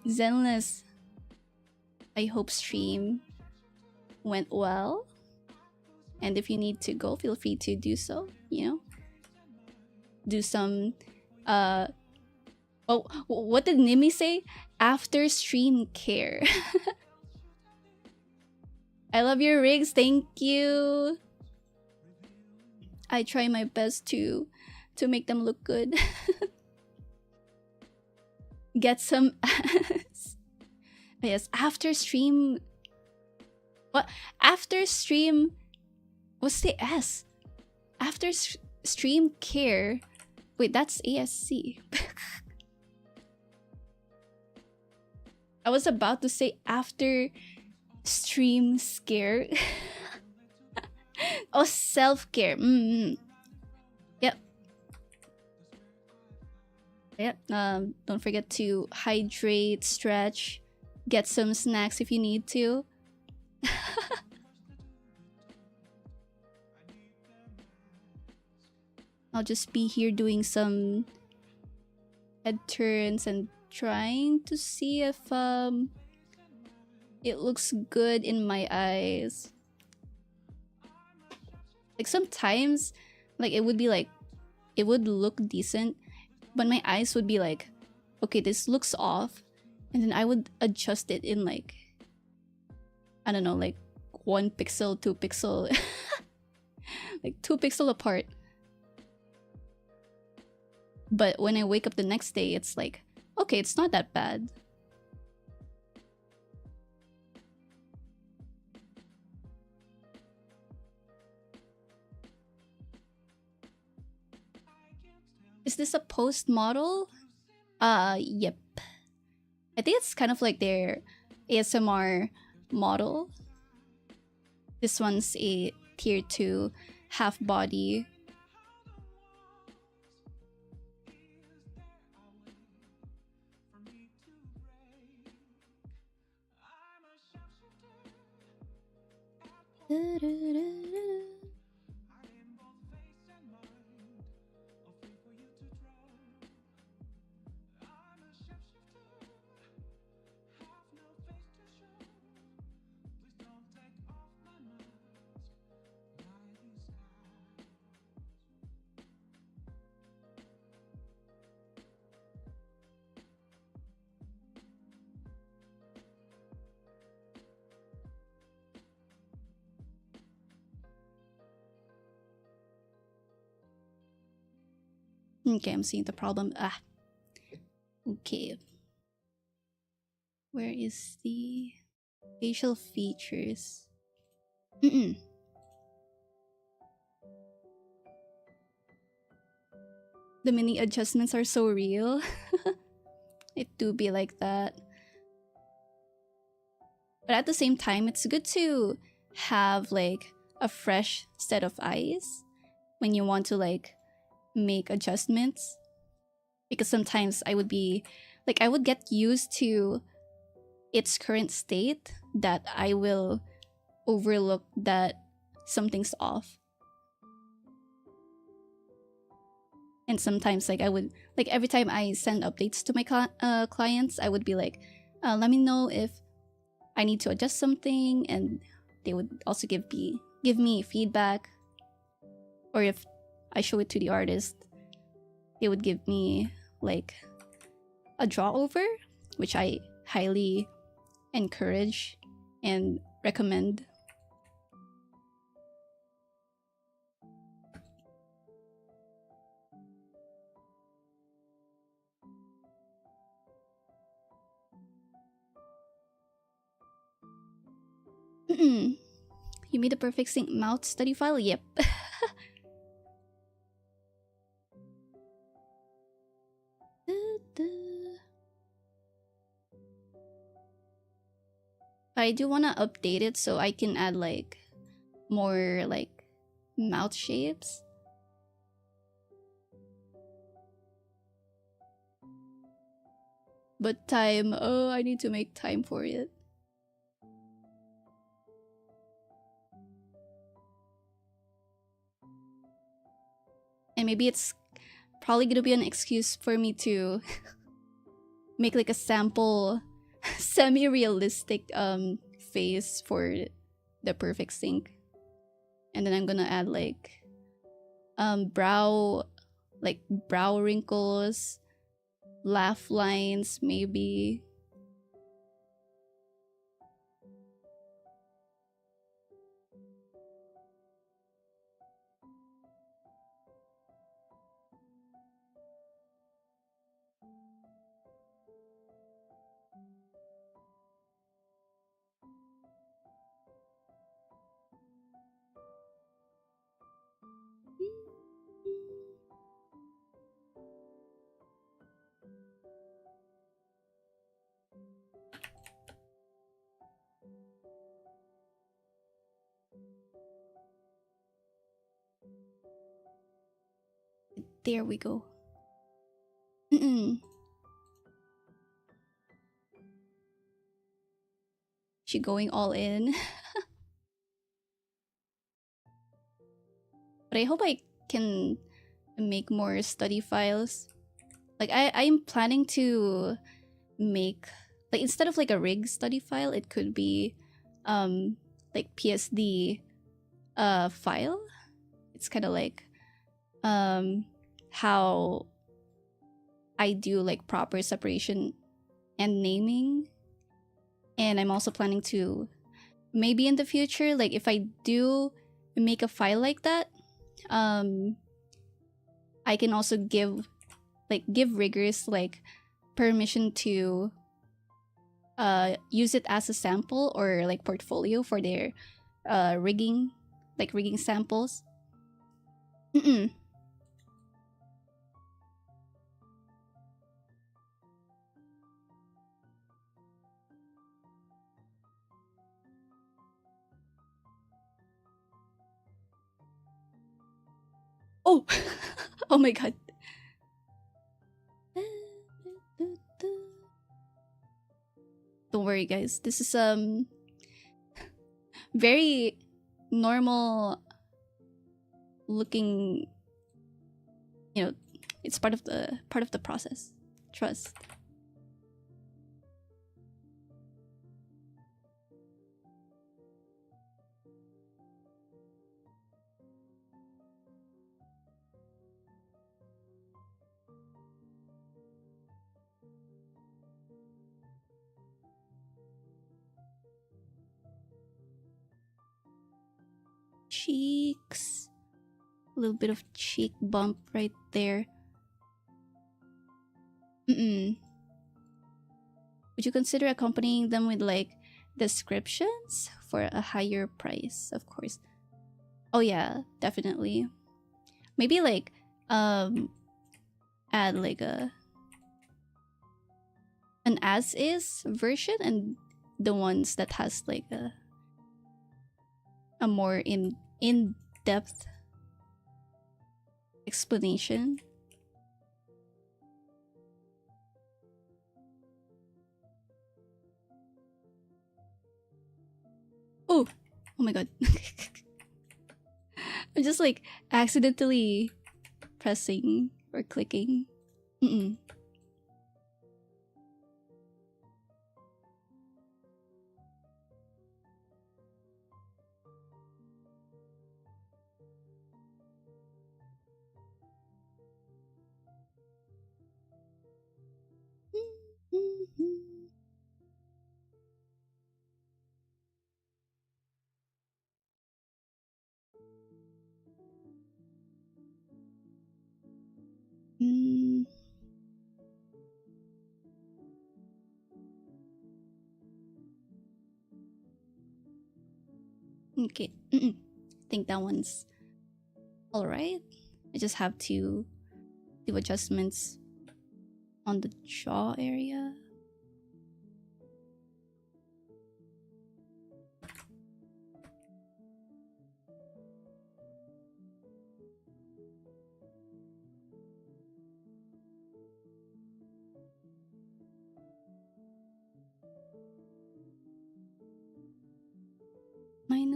Zenless. I hope stream went well. And if you need to go, feel free to do so, you know? Do some, oh, what did Nimi say? After stream care. I love your rigs, thank you. I try my best to make them look good. Get some ass. Yes, after stream. What? After stream. What's the S? After stream care. Wait, that's ASC. I was about to say after stream scare. Oh, self-care. Yep. Yep. Don't forget to hydrate, stretch, get some snacks if you need to. I'll just be here doing some head turns and trying to see if it looks good in my eyes. Like sometimes, like it would be like, it would look decent, but my eyes would be like, okay, this looks off, and then I would adjust it in like, I don't know, like 1 pixel, 2 pixel, like 2 pixel apart. But when I wake up the next day, it's like, okay, it's not that bad. Is this a post model? Yep. I think it's kind of like their ASMR model. This one's a tier 2 half body. Okay, I'm seeing the problem. Ah. Okay. Where is the facial features? The mini adjustments are so real. It do be like that. But at the same time, it's good to have like a fresh set of eyes when you want to like make adjustments, because sometimes I would be like, I would get used to its current state that I will overlook that something's off. And sometimes like I would, like every time I send updates to my clients, I would be like, let me know if I need to adjust something, and they would also give me feedback. Or if I show it to the artist, they would give me like a draw over, which I highly encourage and recommend. You made the perfect sync mouth study file? Yep. I do want to update it so I can add like more like mouth shapes. But time, oh, I need to make time for it. And maybe it's probably gonna be an excuse for me to make like a sample semi-realistic face for the perfect sync. And then I'm gonna add like brow wrinkles, laugh lines maybe. There we go. She going all in. But I hope I can make more study files. Like I'm planning to make like instead of like a rig study file, it could be like PSD file. It's kind of like how I do like proper separation and naming. And I'm also planning to maybe in the future, like if I do make a file like that, I can also give riggers like permission to use it as a sample or like portfolio for their rigging samples. Oh, oh my god. Don't worry, guys. This is very normal looking. You know, it's part of the process. Trust. Cheeks. A little bit of cheek bump right there. Would you consider accompanying them with like descriptions for a higher price? Of course. Oh yeah, definitely. Maybe like add like an as is version and the ones that has like a more in depth explanation. Oh my god. I'm just like accidentally pressing or clicking. Okay. I think that one's all right. I just have to do adjustments on the jaw area.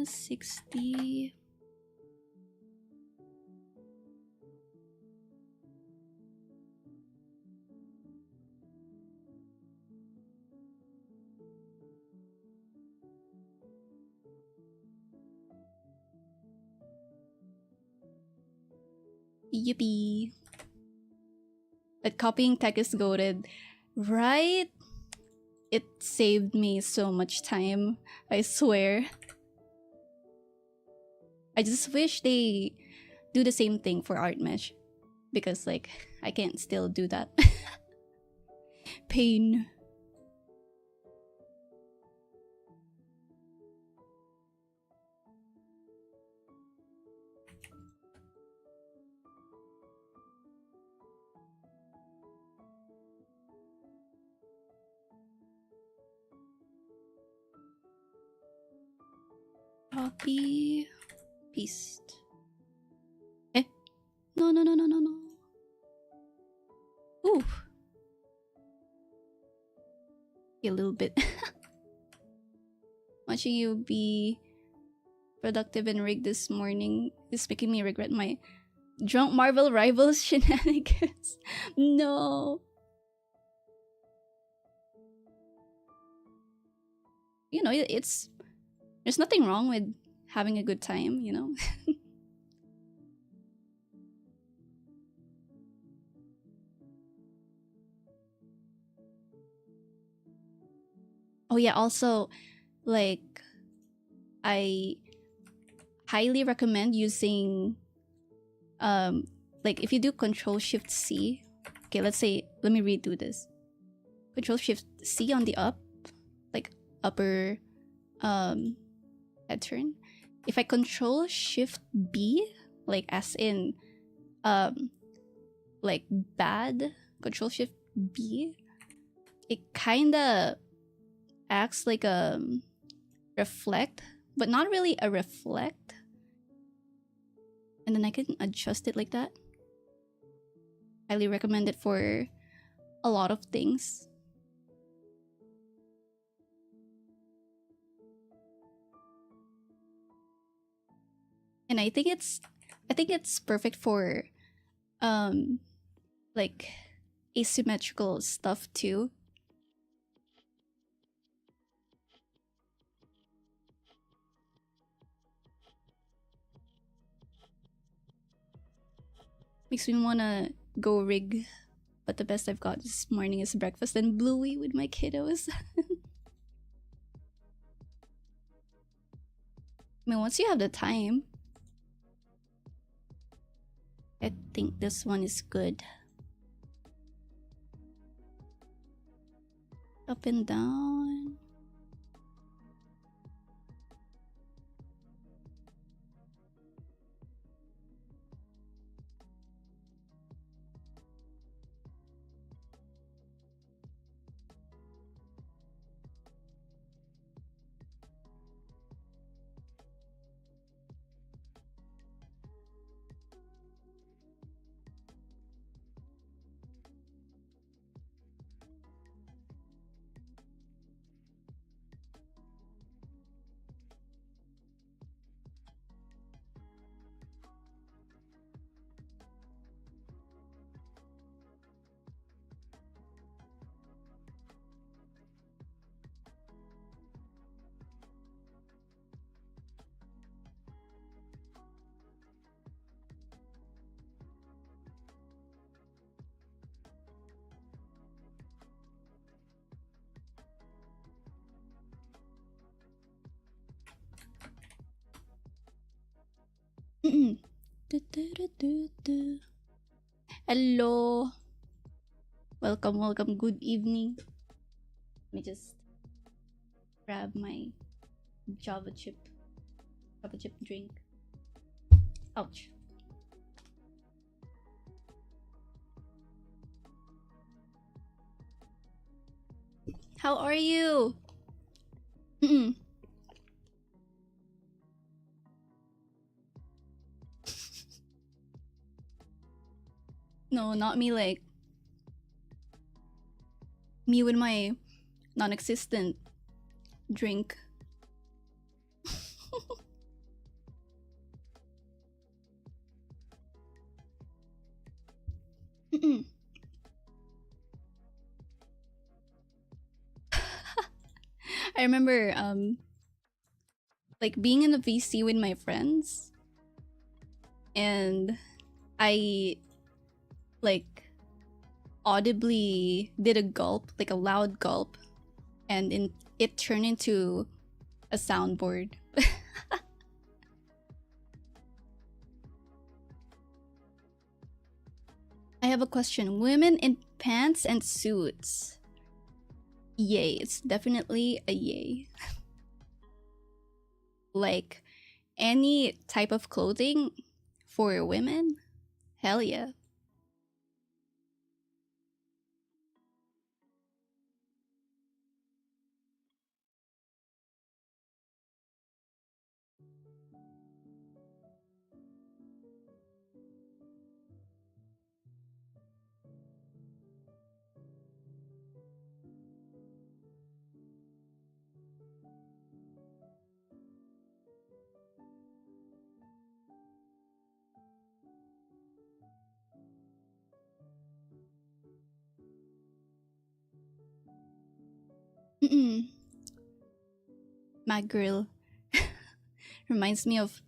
-60. Yippee. That copying tech is goated. Right? It saved me so much time. I swear. I just wish they do the same thing for art mesh. Because like, I can't still do that. Pain. Copy. Paste. Eh? No, no, no, no, no, no. Ooh. A little bit. Watching you be productive and rigged this morning is making me regret my drunk Marvel Rivals shenanigans. No. You know, it's... There's nothing wrong with having a good time, you know? Oh yeah, also, like, I highly recommend using, like, if you do Control-Shift-C, okay, let's say, let me redo this. Control-Shift-C on the up, like, upper, head turn. If I Control-Shift-B, like, as in, like, bad, Control-Shift-B, it kinda acts like a reflect, but not really a reflect. And then I can adjust it like that. Highly recommend it for a lot of things. And I think it's perfect for like asymmetrical stuff too. Makes me wanna go rig, but the best I've got this morning is breakfast and Bluey with my kiddos. I mean, once you have the time, I think this one is good. Up and down. Hello. Welcome, welcome. Good evening. Let me just grab my Java chip drink. Ouch. How are you? No, not me, like me with my non-existent drink. I remember like being in the VC with my friends, and I like audibly did a gulp, like a loud gulp, and it turned into a soundboard. I have a question. Women in pants and suits. Yay, it's definitely a yay. Like any type of clothing for women? Hell yeah. Mm-mm. My girl. Reminds me of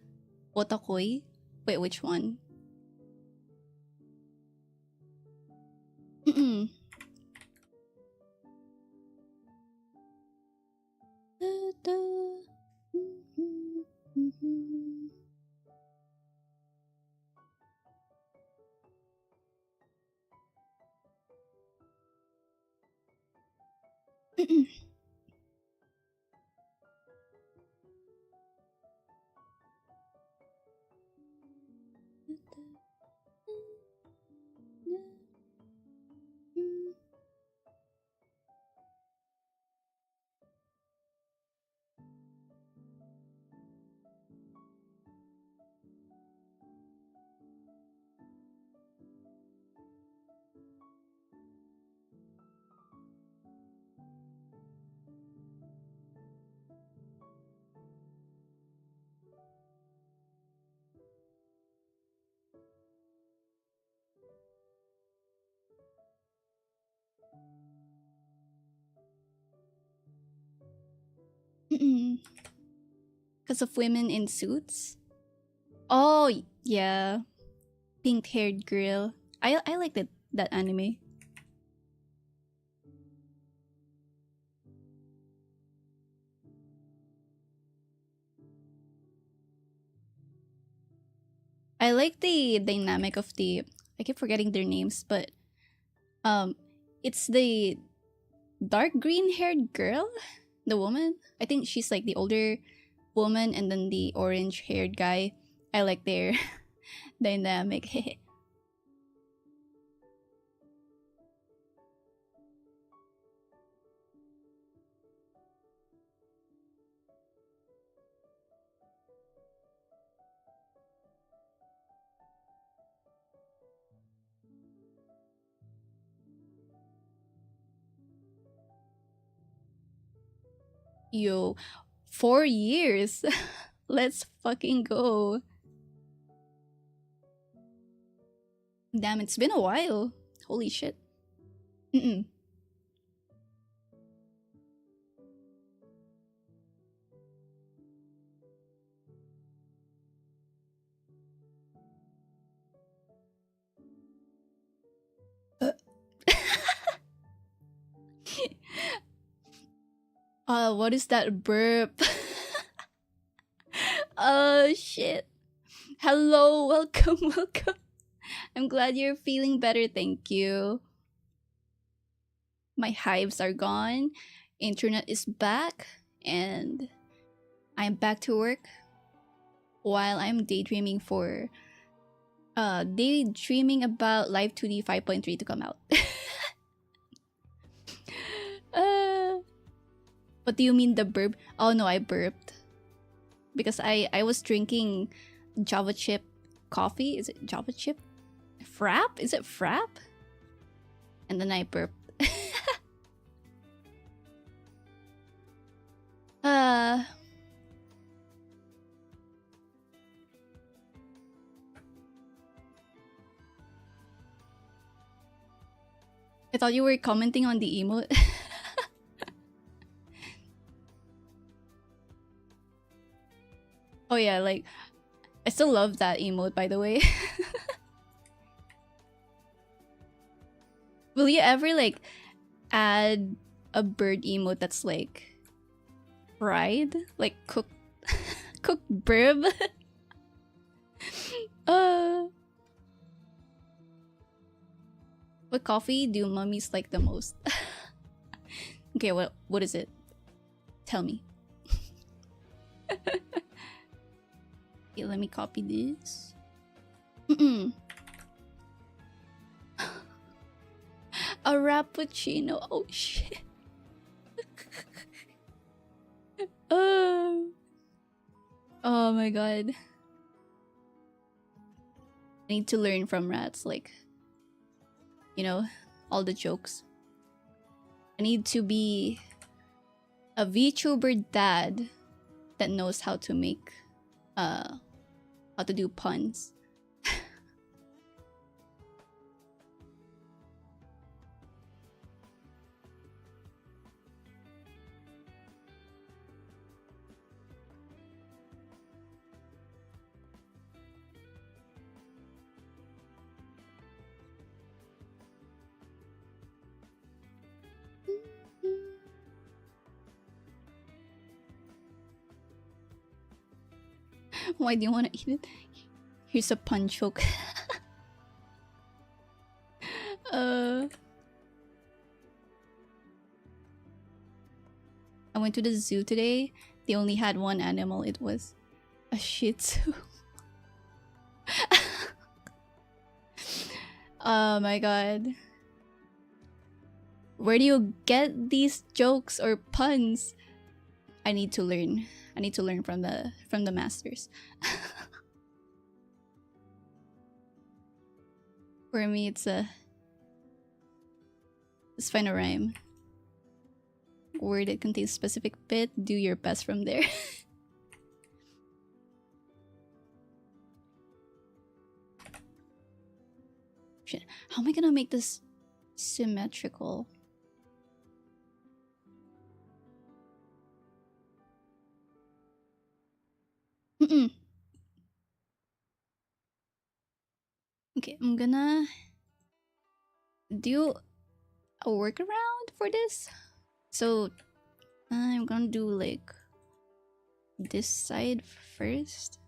Otakoi. Wait, which one? Mm-mm. Da-da. Mhm, mhm. Mm-mm. Mm-mm. Because of women in suits? Oh, yeah. Pink haired girl. I like that anime. I like the dynamic of the, I keep forgetting their names, but um it's the dark green haired girl, the woman. I think she's like the older woman, and then the orange haired guy. I like their dynamic. Yo, 4 years. Let's fucking go. Damn, it's been a while. Holy shit. Mm-mm. Uh, what is that burp? Oh shit. Hello, welcome, welcome. I'm glad you're feeling better, thank you. My hives are gone, internet is back, and I'm back to work while I'm daydreaming about Live2D 5.3 to come out. uh, what do you mean the burp? Oh no, I burped because I was drinking Java chip coffee. Is it Java chip? Frap? Is it frap? And then I burped. uh I thought you were commenting on the emote. Oh yeah, like I still love that emote, by the way. Will you ever like add a bird emote that's like fried, like cooked, cooked bird? What coffee do mummies like the most? Okay, what is it? Tell me. Okay, let me copy this. A rappuccino. Oh shit. Oh my god. I need to learn from rats, like, you know, all the jokes. I need to be a VTuber dad that knows how to make, how to do puns. Why do you want to eat it? Here's a pun joke. I went to the zoo today. They only had one animal. It was a Shih Tzu. Oh my god. Where do you get these jokes or puns? I need to learn. I need to learn from the masters. For me, it's find a rhyme. Word that contains specific bit. Do your best from there. Shit. How am I gonna make this symmetrical? Okay, I'm gonna do a workaround for this. So I'm gonna do like this side first.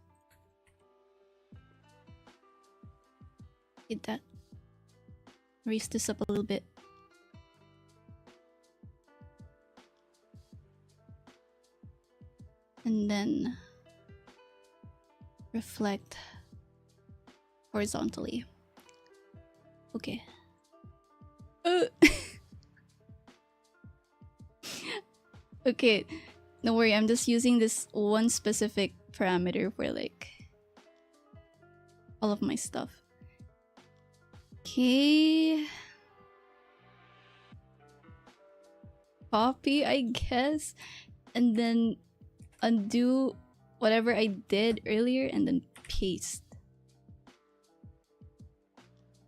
Get that. Raise this up a little bit. And then reflect horizontally. Okay. Okay, don't worry, I'm just using this one specific parameter for like all of my stuff. Okay. Copy, I guess, and then undo whatever I did earlier and then paste.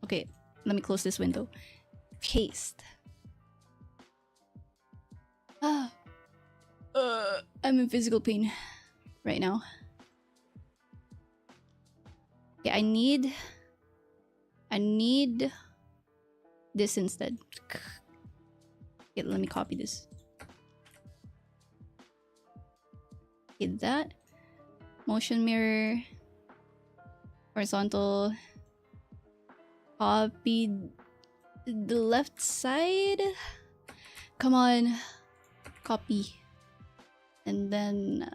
Okay, let me close this window. Paste. I'm in physical pain right now. Okay, I need this instead. Okay, let me copy this. Okay, that. Motion mirror. Horizontal. Copy the left side. Come on. Copy. And then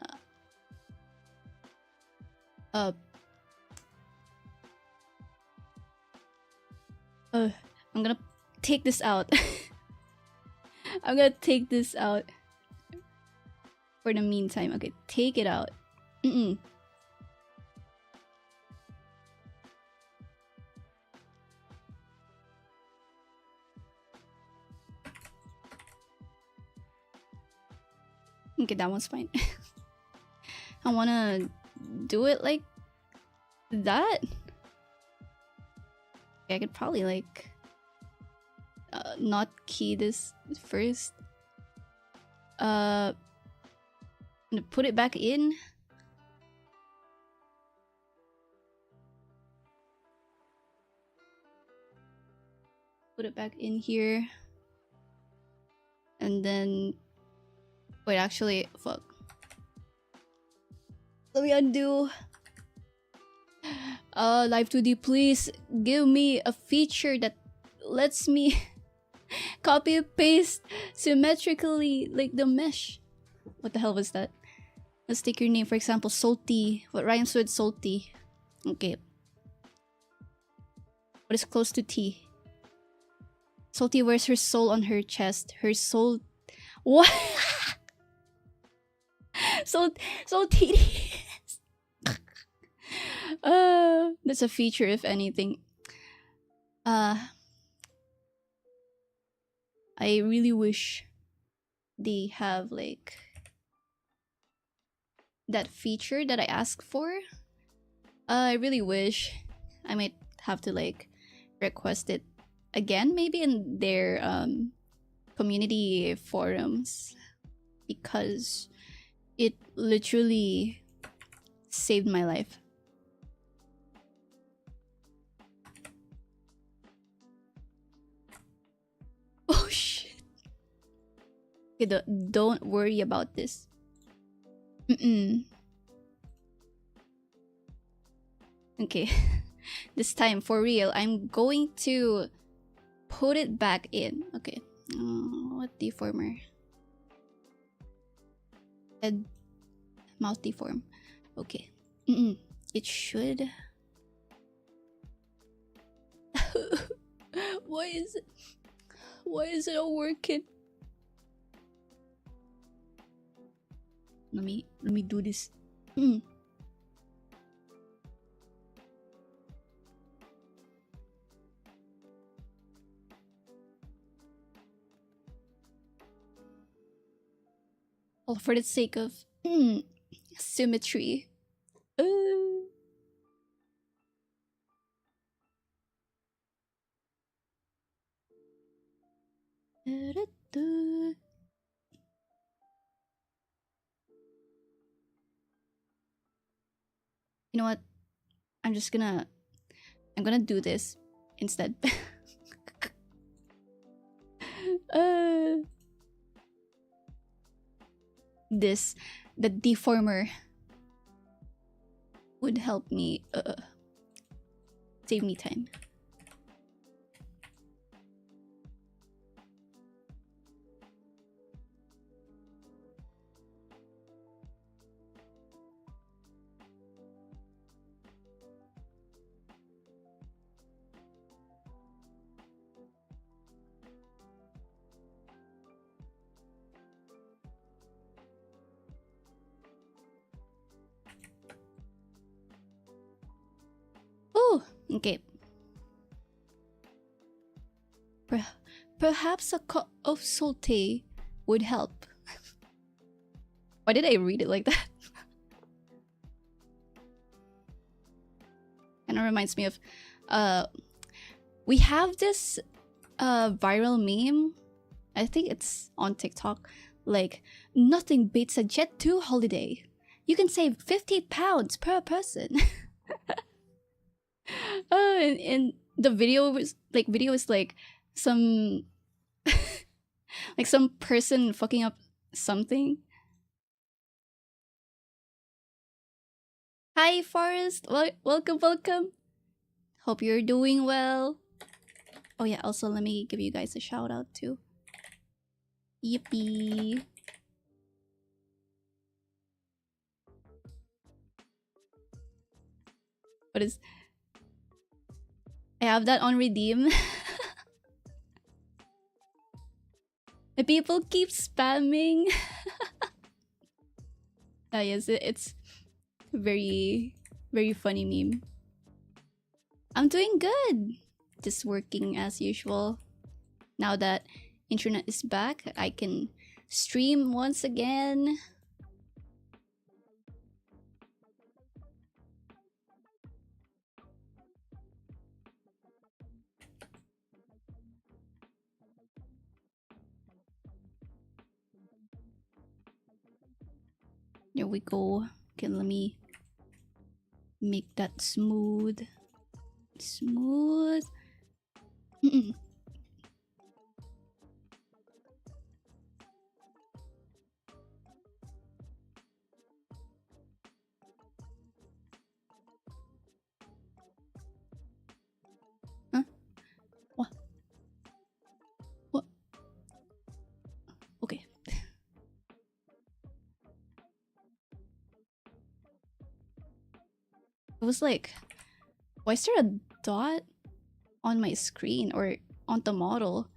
I'm gonna take this out. I'm gonna take this out for the meantime. Okay, take it out. Okay, that one's fine. I wanna do it like that. Okay, I could probably like not key this first. I'm gonna put it back in. put it back in here. And then wait, actually, fuck. Let me undo. Live2D, please give me a feature that lets me copy and paste symmetrically like the mesh. What the hell was that? Let's take your name, for example, Salty. What rhymes with salty? Okay. What is close to T? Salty wears her soul on her chest. Her soul... What? so tedious. That's a feature, if anything. I really wish they have like that feature that I asked for. I really wish. I might have to like request it again, maybe in their community forums, because it literally saved my life. Oh shit. Okay, don't worry about this. Okay. This time, for real, I'm going to put it back in. Okay. What deformer? Head, mouth deform. Okay. It should. Why is it not working? Let me do this. All for the sake of symmetry. You know what? I'm gonna do this instead. The deformer would help me save me time. Oh, okay. Perhaps a cup of saute would help. Why did I read it like that? Kind of reminds me of we have this viral meme. I think it's on TikTok. Like, nothing beats a Jet 2 holiday. You can save 50 pounds per person. And the video is like some like some person fucking up something. Hi Forrest, welcome. Hope you're doing well. Oh yeah, also let me give you guys a shout out too. Yippee. What is... I have that on redeem. The people keep spamming. Yes, it's very funny meme. I'm doing good. Just working as usual. Now that internet is back, I can stream once again. There we go. Okay, let me make that smooth. was like, why is there a dot on my screen or on the model?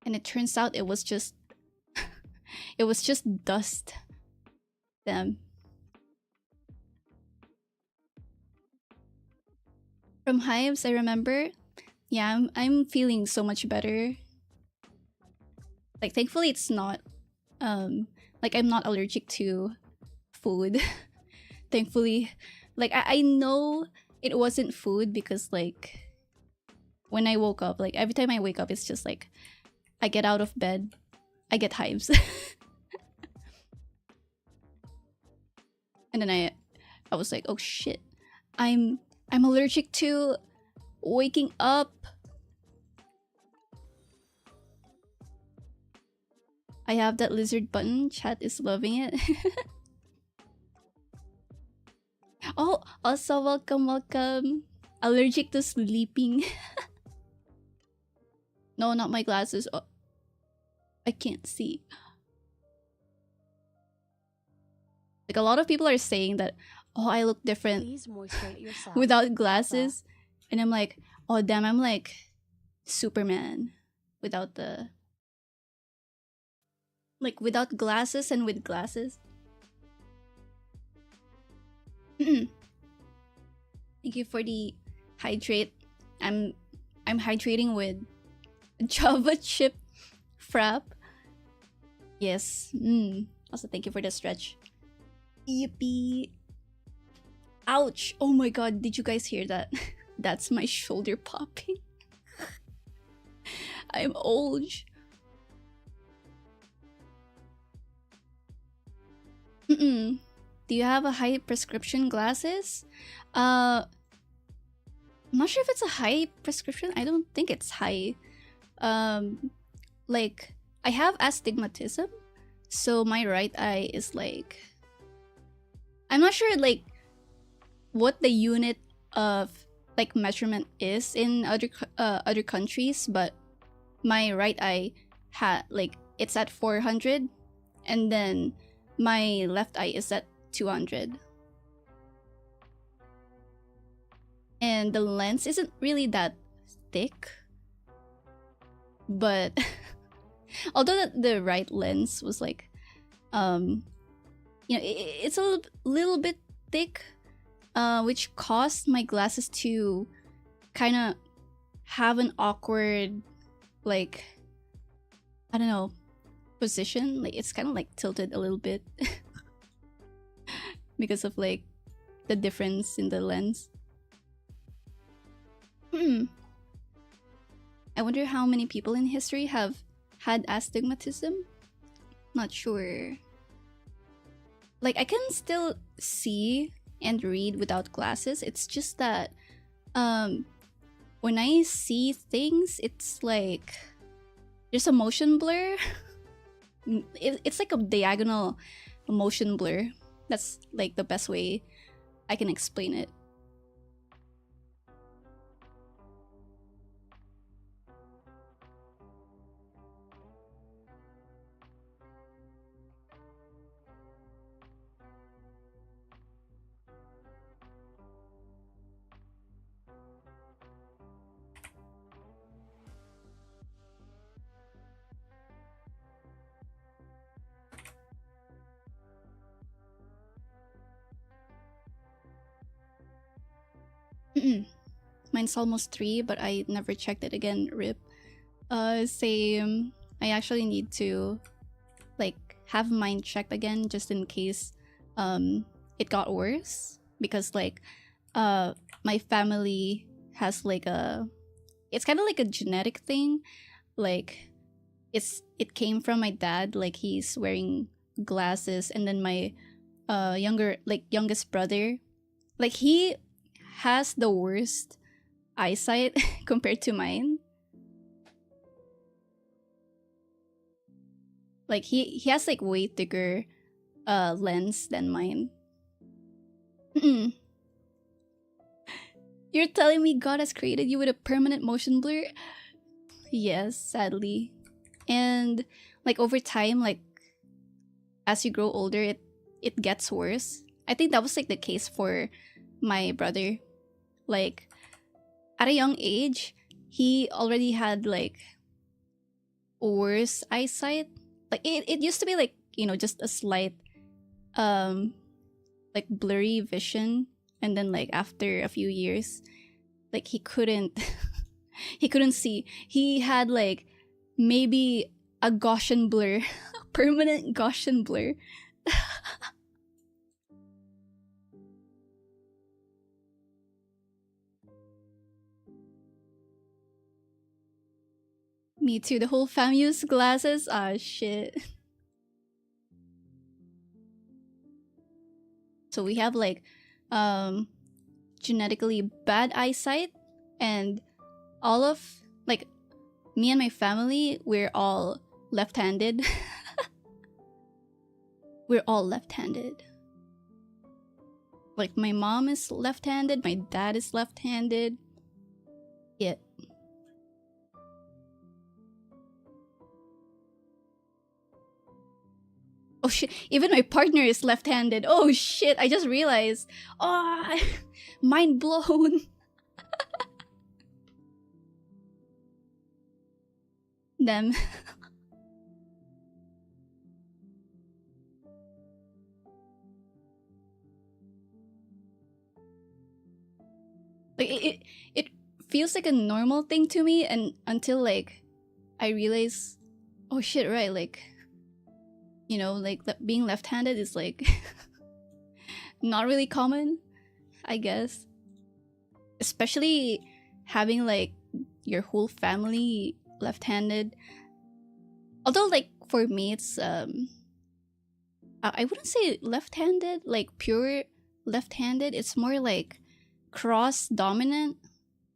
And it turns out it was just it was just dust. Damn. From hives, I remember. Yeah, I'm feeling so much better. Like, thankfully it's not like I'm not allergic to food. Thankfully. Like I know it wasn't food because like when I woke up, like every time I wake up it's just like I get out of bed, I get hives. And then I was like, oh shit. I'm allergic to waking up. I have that lizard button. Chat is loving it. Oh, also welcome. Allergic to sleeping. No, not my glasses. Oh, I can't see. Like a lot of people are saying that, oh, I look different without glasses. And I'm like, oh damn, I'm like Superman without the... Like without glasses and with glasses. Thank you for the hydrate. I'm hydrating with Java chip frap. Yes. Also thank you for the stretch. Yippee. Ouch. Oh my god, did you guys hear that? That's my shoulder popping. I'm old. Do you have a high prescription glasses? I'm not sure if it's a high prescription. I don't think it's high. Like I have astigmatism, so my right eye is like, I'm not sure like what the unit of like measurement is in other countries, but my right eye like it's at 400, and then my left eye is at 200. And the lens isn't really that thick, but although the right lens was like you know, it's a little bit thick, which caused my glasses to kind of have an awkward, like, I don't know, position. Like it's kind of like tilted a little bit because of like the difference in the lens. I wonder how many people in history have had astigmatism. Not sure. Like I can still see and read without glasses. It's just that when I see things, it's like there's a motion blur. It's like a diagonal motion blur. That's like the best way I can explain it. Mine's almost 3, but I never checked it again. RIP. Same. I actually need to like have mine checked again just in case it got worse, because like my family has like it's kind of like a genetic thing. Like it came from my dad, like he's wearing glasses, and then my youngest brother, like he has the worst eyesight compared to mine. Like he has like way thicker lens than mine. You're telling me God has created you with a permanent motion blur? Yes, sadly. And like over time, like as you grow older, it gets worse. I think that was like the case for my brother. Like, at a young age, he already had like worse eyesight. Like it used to be like, you know, just a slight like blurry vision, and then like after a few years, like he couldn't he couldn't see. He had like maybe a Gaussian blur, permanent Gaussian blur. Me too. The whole fam used glasses. Ah, shit. So we have like genetically bad eyesight, and all of like me and my family, we're all left-handed. We're all left-handed. Like my mom is left-handed, my dad is left-handed. Yeah. Oh shit, even my partner is left-handed. Oh shit, I just realized. Oh, mind blown. Them. Like it feels like a normal thing to me, and until like I realize, oh shit, right, like, you know, like being left-handed is like not really common, I guess. Especially having like your whole family left-handed. Although like for me it's I wouldn't say left-handed, like pure left-handed. It's more like cross dominant.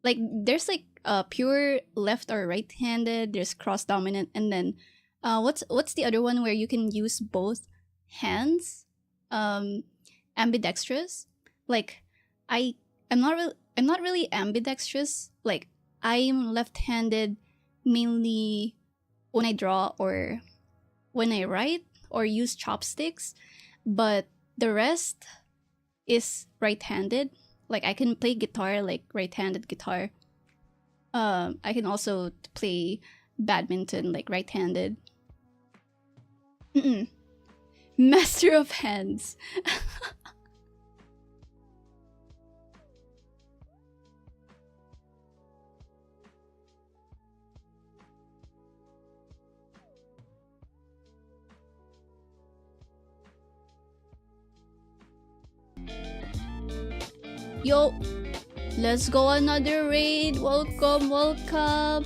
Like there's like pure left or right-handed, there's cross dominant, and then what's the other one where you can use both hands? Ambidextrous. Like I I'm not really ambidextrous. Like I'm left-handed mainly when I draw or when I write or use chopsticks, but the rest is right-handed. Like I can play guitar, like right-handed guitar. I can also play badminton, like right-handed. Mm-mm. Master of hands. Yo, let's go another raid. Welcome, welcome.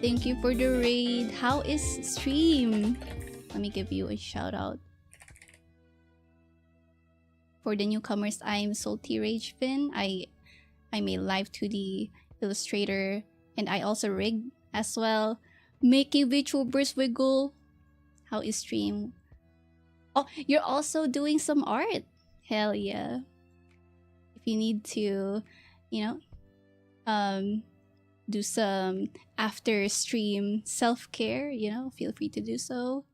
Thank you for the raid. How is stream? Let me give you a shout out. For the newcomers, I'm Salty Rage Fin. I'm a Live2D illustrator, and I also rig as well. Making VTubers wiggle. How is stream? Oh, you're also doing some art. Hell yeah. If you need to, you know, do some after stream self-care, you know, feel free to do so.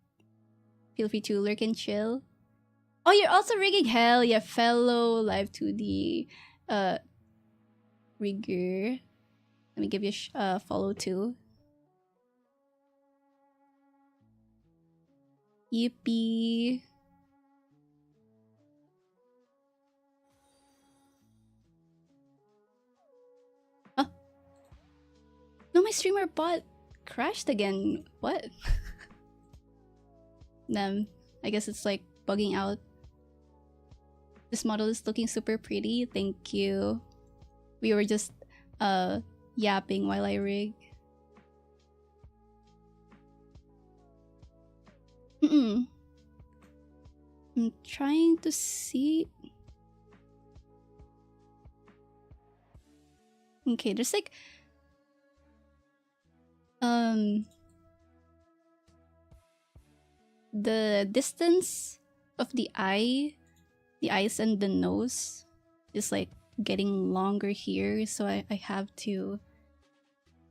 Feel free to lurk and chill. Oh, you're also rigging. Hell yeah, fellow Live2D rigger. Let me give you a follow too. Yippee. Oh. No, my streamer bot crashed again. What? I guess it's like bugging out. This model is looking super pretty. Thank you. We were just yapping while I rig. I'm trying to see. Okay, there's like the distance of the eyes and the nose is like getting longer here, so I have to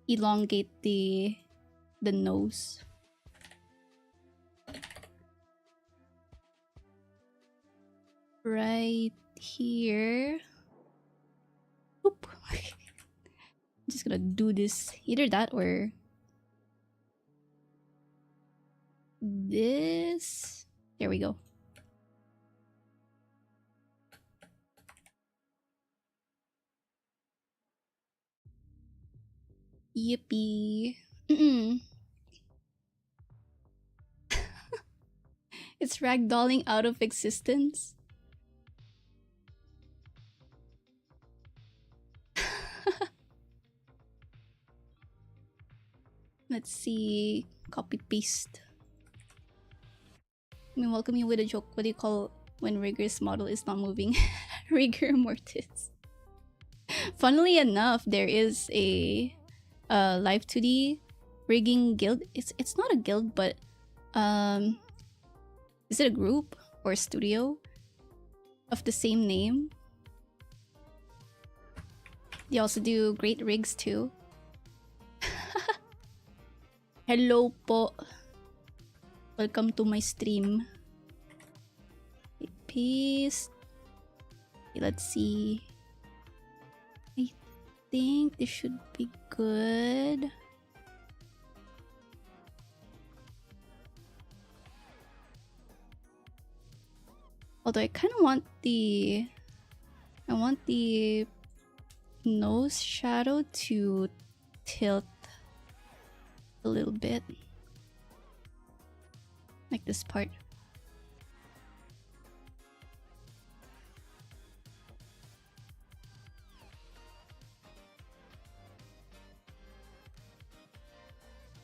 elongate the nose. Right here. Oop. I'm just gonna do this. Either that or this. There we go. Yippee. It's ragdolling out of existence. Let's see. Copy paste. I mean, welcome you with a joke. What do you call when rigor's model is not moving? Rigor mortis. Funnily enough, there is a Live2D rigging guild. It's not a guild, but is it a group or a studio of the same name? They also do great rigs too. Hello po. Welcome to my stream. Peace. Okay, let's see. I think this should be good. Although I kind of want the... I want the nose shadow to tilt a little bit. Like this part.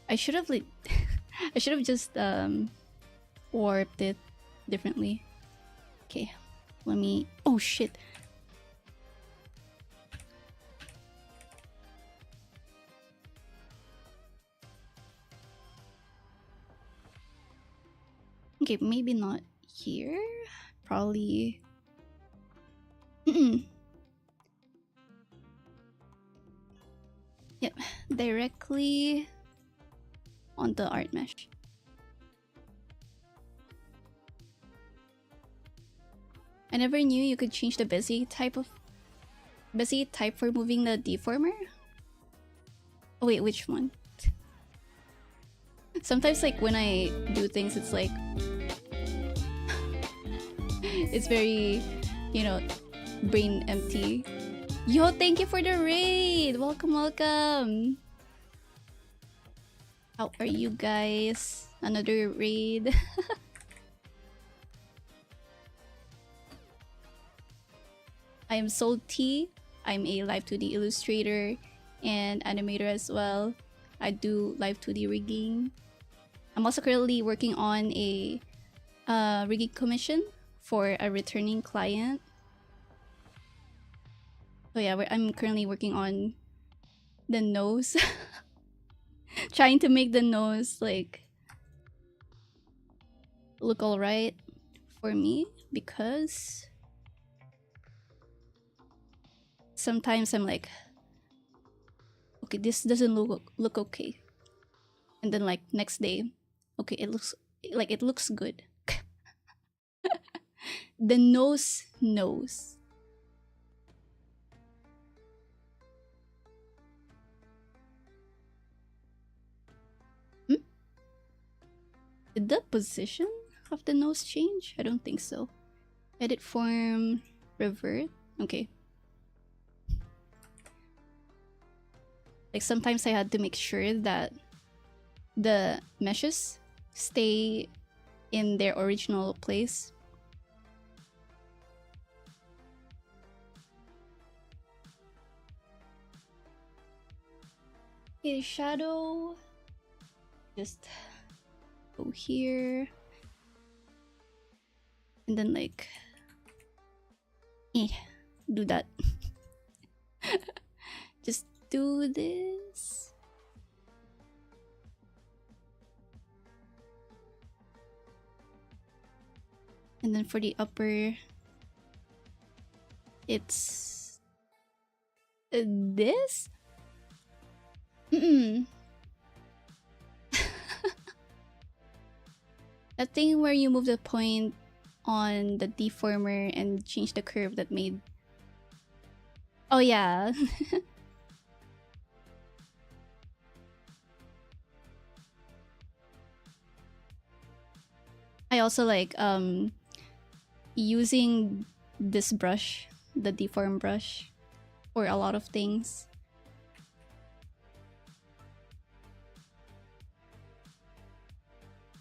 I should have like I should have just warped it differently. Okay, let me... Oh shit. Okay, maybe not here. Probably... Yep, directly on the art mesh. I never knew you could change the busy type for moving the deformer. Oh wait, which one? Sometimes like when I do things, it's like it's very, you know, brain empty. Yo, thank you for the raid. Welcome, welcome. How are you guys? Another raid. I am Salty. I'm a Live2D illustrator and animator as well. I do Live2D rigging. I'm also currently working on a rigging commission for a returning client. So yeah, I'm currently working on the nose. Trying to make the nose like look alright for me, because sometimes I'm like, okay, this doesn't look okay, and then like next day, okay, it looks good. The nose knows. Did the position of the nose change? I don't think so. Edit form, revert. Okay. Like sometimes I had to make sure that the meshes stay in their original place. Okay, shadow. Just go here. And then like do that. Just do this. And then for the upper, it's this. That thing where you move the point on the deformer and change the curve that made Oh yeah. I also like using this brush, the deform brush, for a lot of things.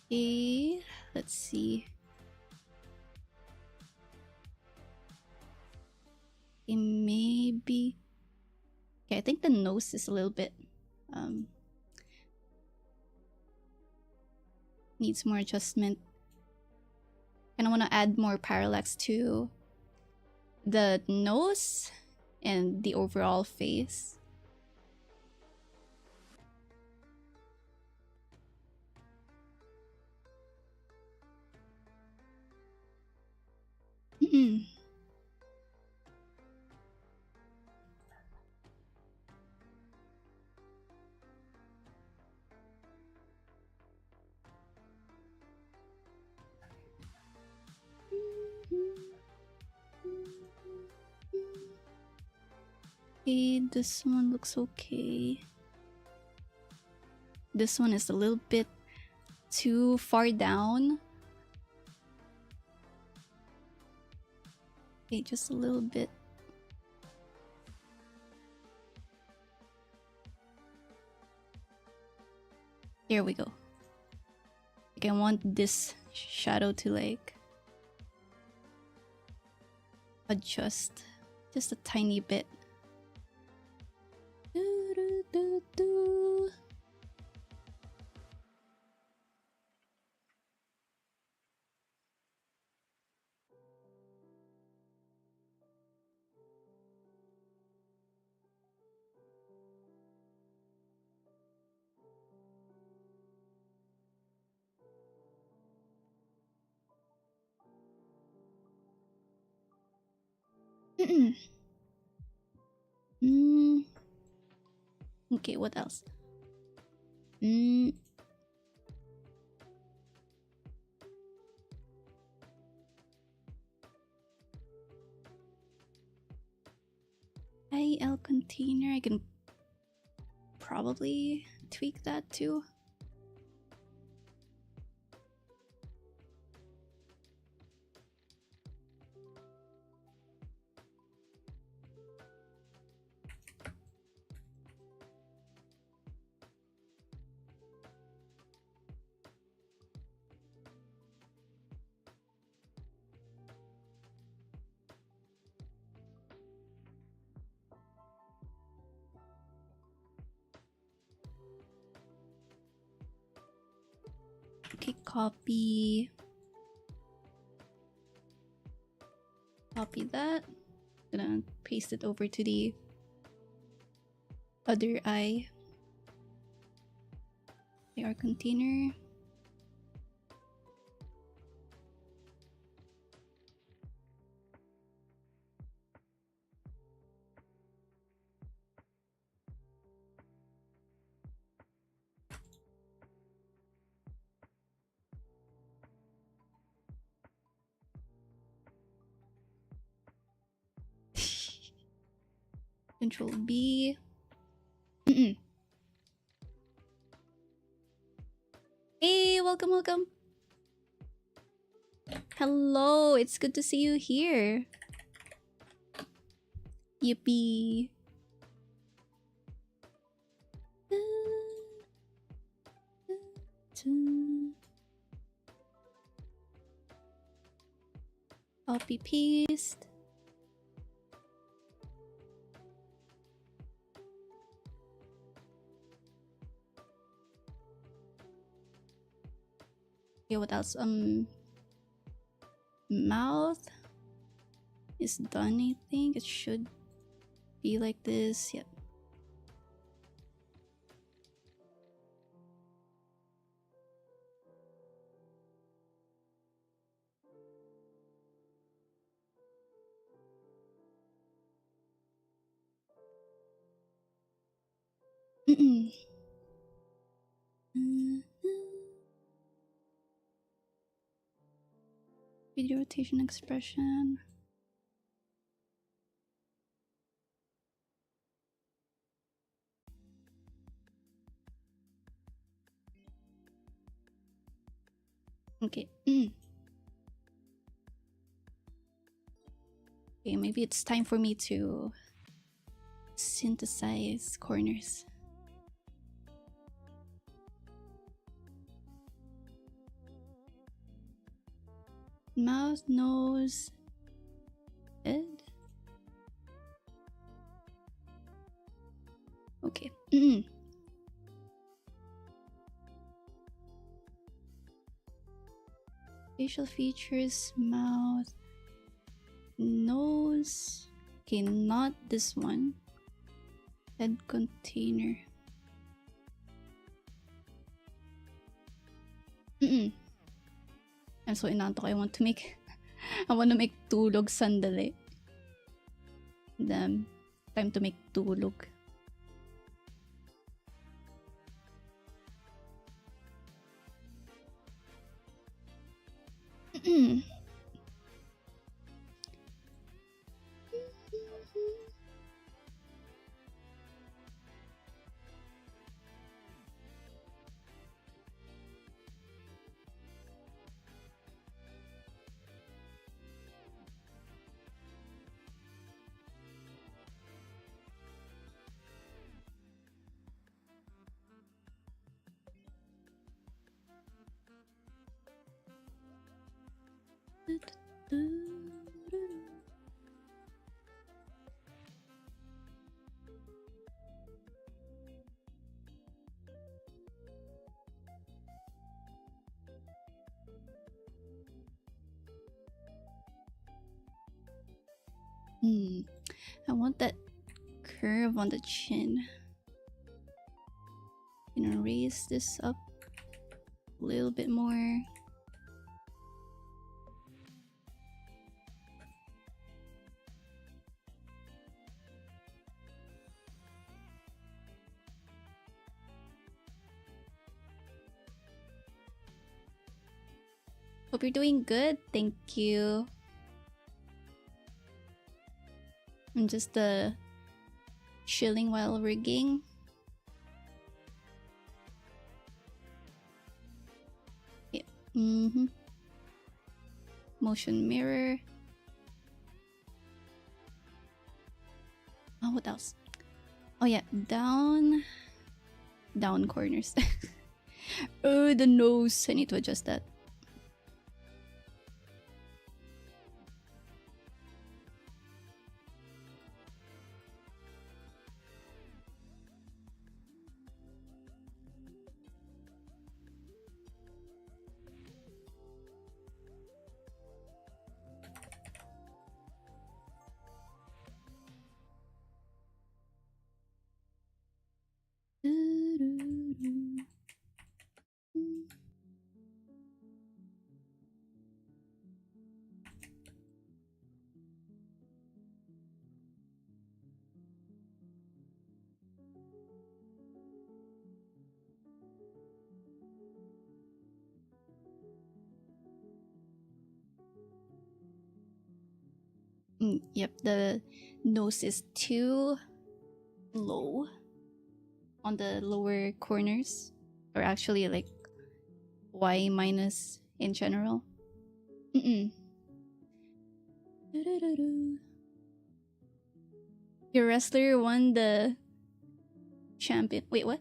Okay, let's see. Okay, maybe. Okay, I think the nose is a little bit needs more adjustment. And I want to add more parallax to the nose and the overall face. Okay, this one looks okay. This one is a little bit too far down. Okay, just a little bit. Here we go. Like I want this shadow to like adjust just a tiny bit. Okay, what else? IL container, I can probably tweak that too. Okay, copy that. Gonna paste it over to the other eye. AR container. Control B. Hey, welcome, welcome. Hello, it's good to see you here. Yippee. Copy paste. Okay, what else? Mouth is done, I think. It should be like this. Yep. Video rotation expression. Okay. Okay, maybe it's time for me to synthesize corners. Mouth, nose, head. Okay. Facial features, mouth, nose. Okay, not this one. Head container. I'm so inantok. I want to make tulog sandali. Damn. Time to make tulog. I want that curve on the chin. Gonna raise this up a little bit more. Hope you're doing good. Thank you. I'm just chilling while rigging. Yeah. Motion mirror. Oh, what else? Oh yeah, down corners. Oh, the nose. I need to adjust that. Yep, the nose is too low on the lower corners, or actually like Y minus in general. Your wrestler won the champion. Wait, what?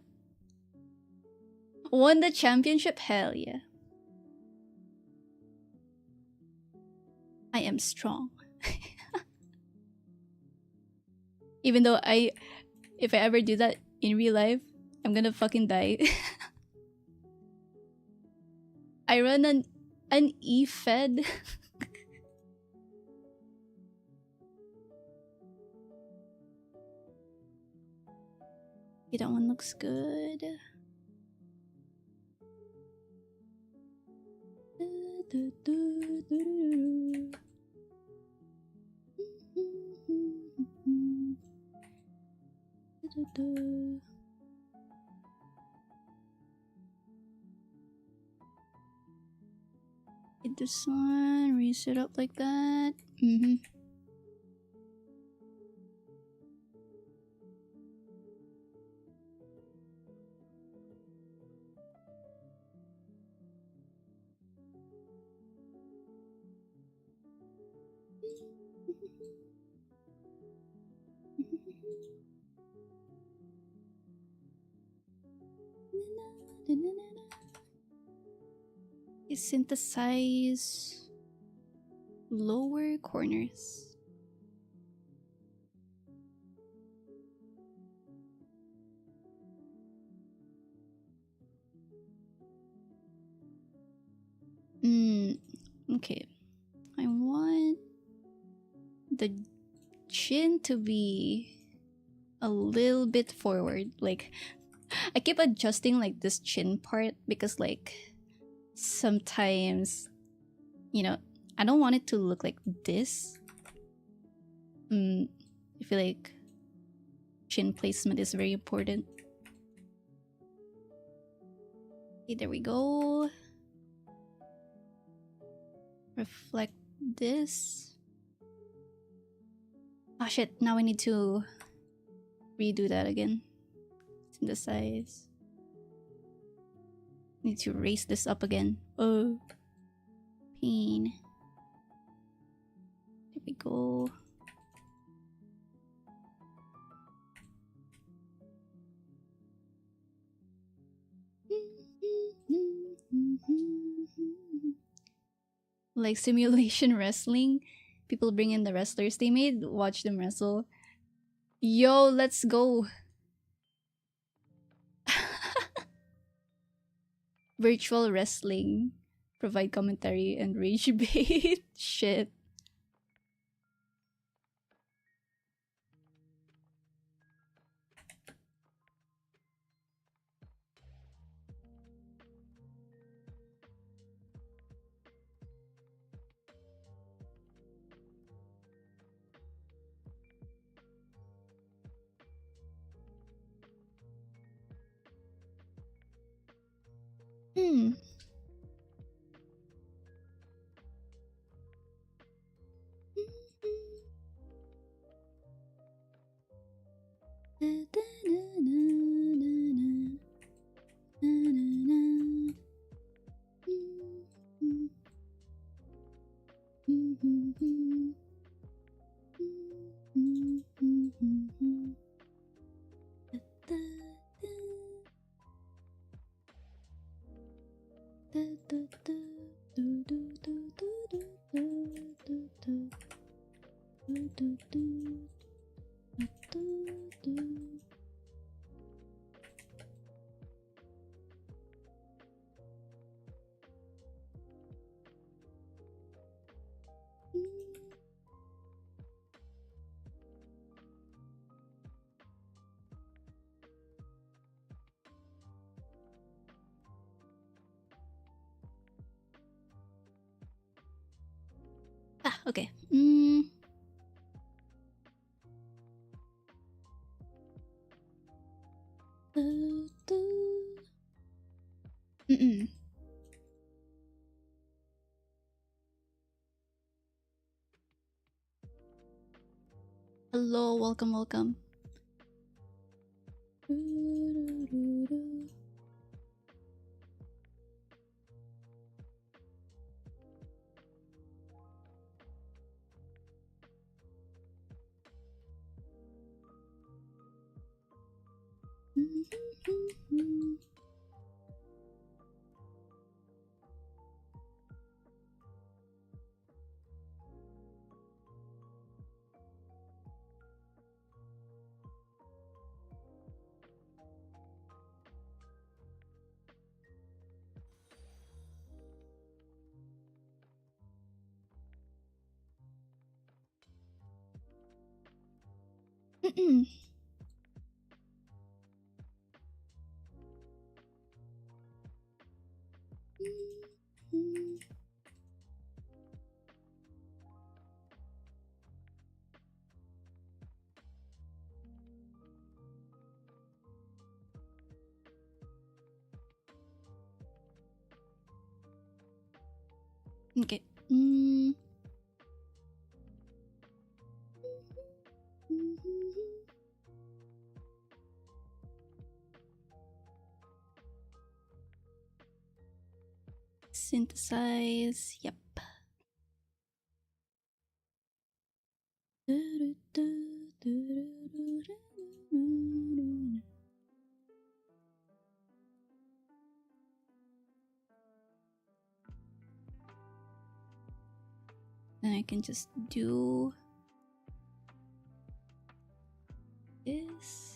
Won the championship? Hell yeah. I am strong. Even though if I ever do that in real life, I'm gonna fucking die. I run an E-Fed. Okay, that one looks good. Get this one, raise it up like that. Synthesize lower corners. Okay. I want the chin to be a little bit forward. Like, I keep adjusting like this chin part because like sometimes, you know, I don't want it to look like this. I feel like chin placement is very important. Okay, there we go. Reflect this. Oh shit, now I need to redo that again. Synthesize. Need to raise this up again. Oh. Pain. There we go. Like simulation wrestling. People bring in the wrestlers they made, watch them wrestle. Yo, let's go. Virtual wrestling. Provide commentary and rage bait. Shit. Ah, okay. Hello, welcome, welcome. Okay. Synthesize. Yep. Then I can just do this.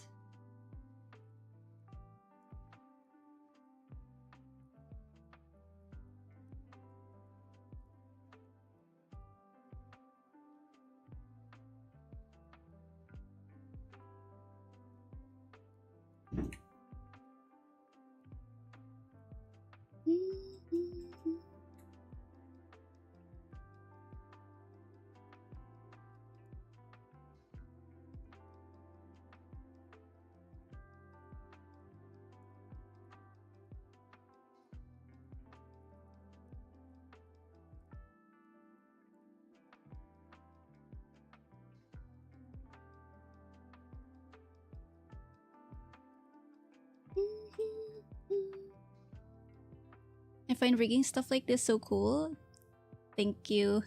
I find rigging stuff like this so cool. Thank you.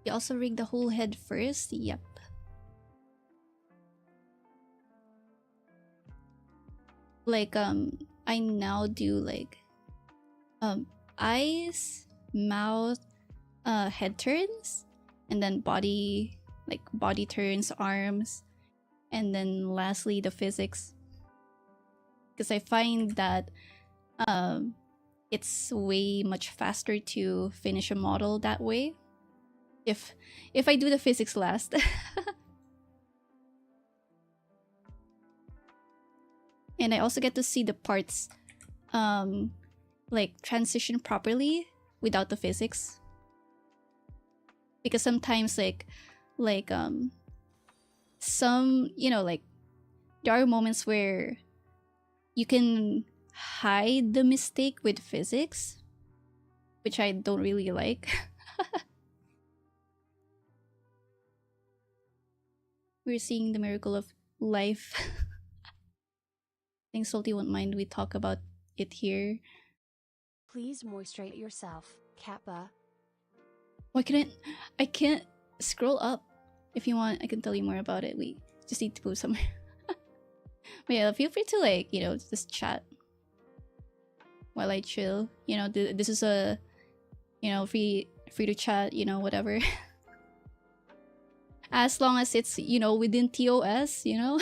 You also rig the whole head first? Yep. Like, I now do like eyes, mouth, head turns, and then body, like body turns, arms, and then lastly the physics. Because I find that it's way much faster to finish a model that way. If I do the physics last. And I also get to see the parts like transition properly without the physics. Because sometimes like some, you know, like there are moments where you can hide the mistake with physics, which I don't really like. We're seeing the miracle of life. I think Salty won't mind we talk about it here. Please moisturize yourself, Kappa. Why can't I can't scroll up? If you want, I can tell you more about it. We just need to go somewhere. But yeah, feel free to like, you know, just chat while I chill. You know, this is a, you know, free to chat, you know, whatever. As long as it's, you know, within TOS, you know.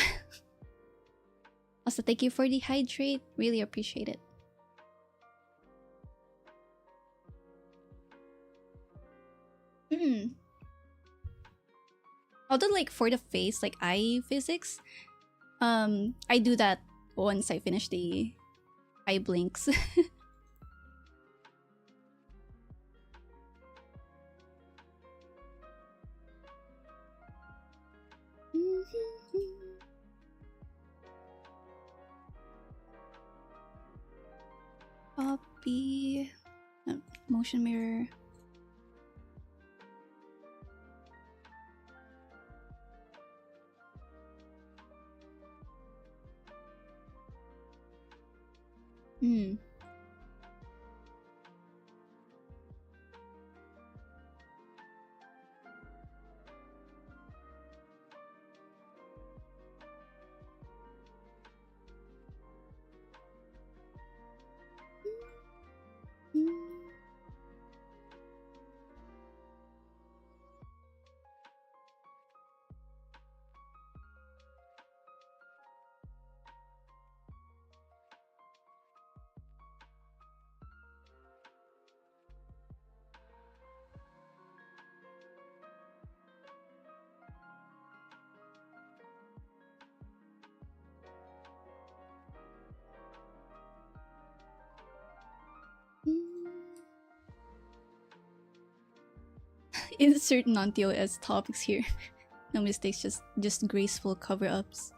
Also, thank you for the hydrate. Really appreciate it. Although, like, for the face, like, eye physics, I do that once I finish the eye blinks. Copy. Motion mirror. Insert non-TOS topics here. No mistakes, just graceful cover-ups.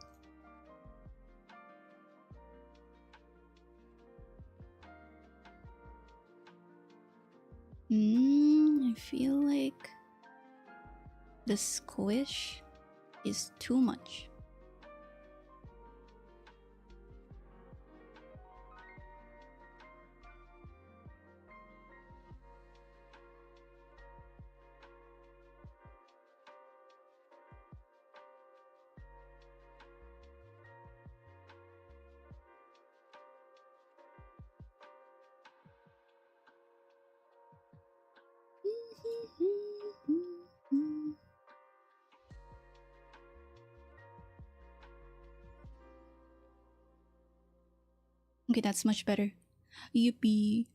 I feel like the squish is too much. Okay, that's much better. Yippee.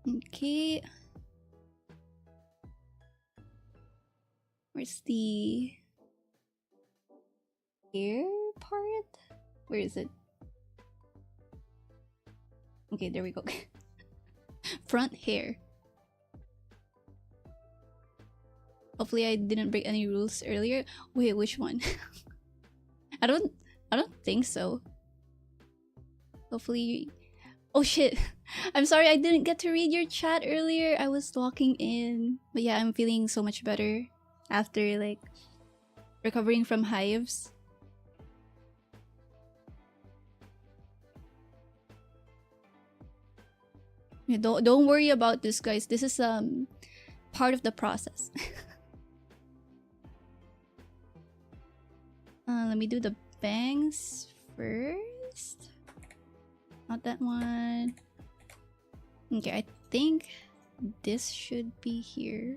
Okay. Where's the hair part? Where is it? Okay, there we go. Front hair. Hopefully I didn't break any rules earlier. Wait, which one? I don't think so. Hopefully. Oh shit. I'm sorry I didn't get to read your chat earlier. I was walking in. But yeah, I'm feeling so much better after like recovering from hives. Yeah, don't worry about this, guys. This is part of the process. Let me do the bangs first. Not that one. Okay, I think this should be here.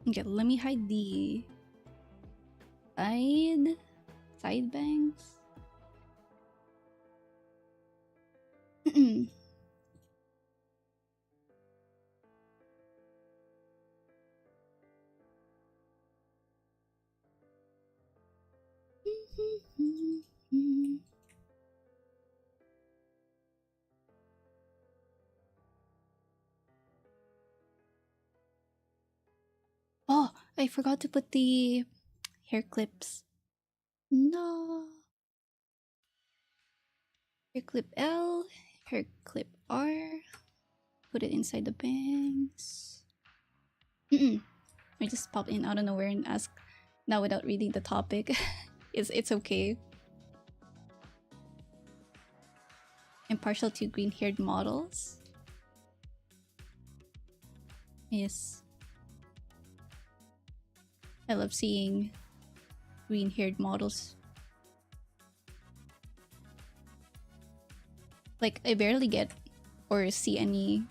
Okay, let me hide the side bangs. Oh, I forgot to put the hair clips. No. Hair clip L, hair clip R. Put it inside the bangs. I just popped in out of nowhere and asked now without reading the topic. It's okay. I'm partial to green-haired models. Yes. I love seeing green-haired models. Like, I barely get or see any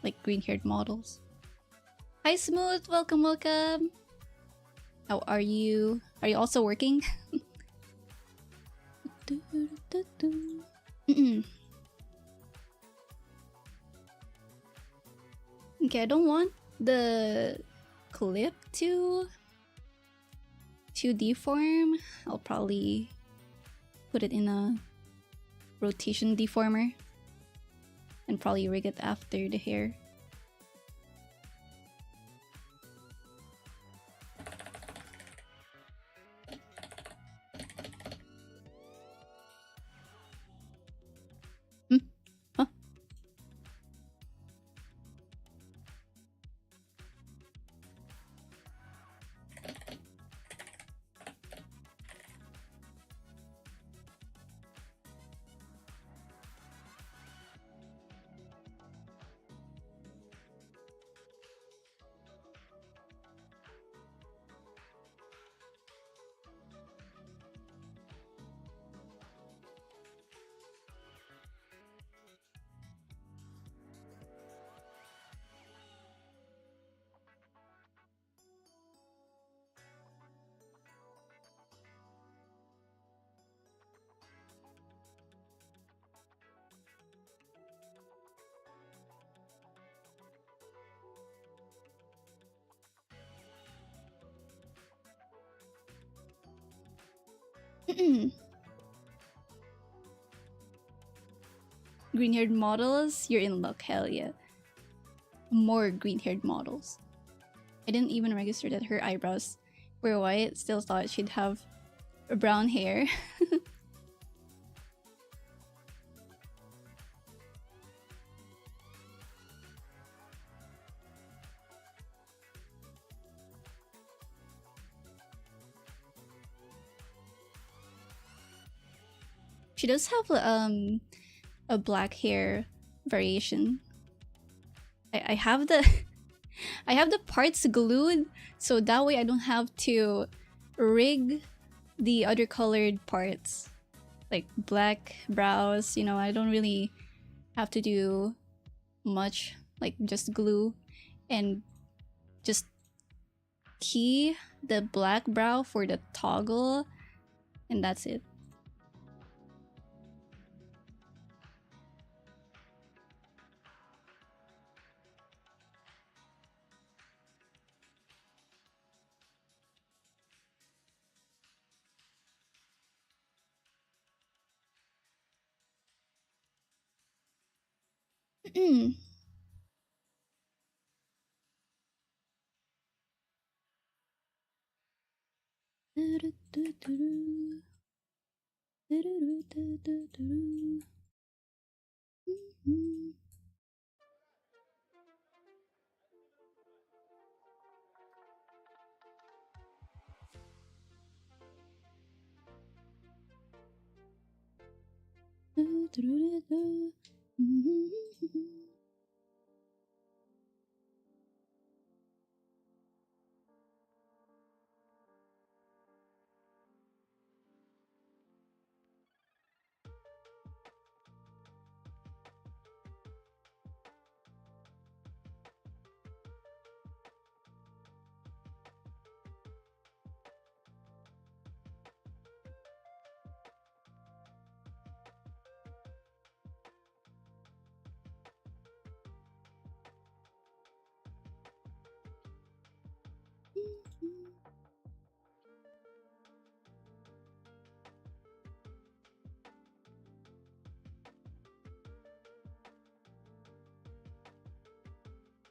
like green-haired models. Hi Smooth, welcome, welcome. How are you? Are you also working? Okay, I don't want the clip to deform. I'll probably put it in a rotation deformer and probably rig it after the hair. Huh? Green-haired models, you're in luck, hell yeah. More green-haired models. I didn't even register that her eyebrows were white, still thought she'd have brown hair. She does have a black hair variation. I have the I have the parts glued, so that way I don't have to rig the other colored parts, like black brows. You know, I don't really have to do much, like just glue and just key the black brow for the toggle, and that's it.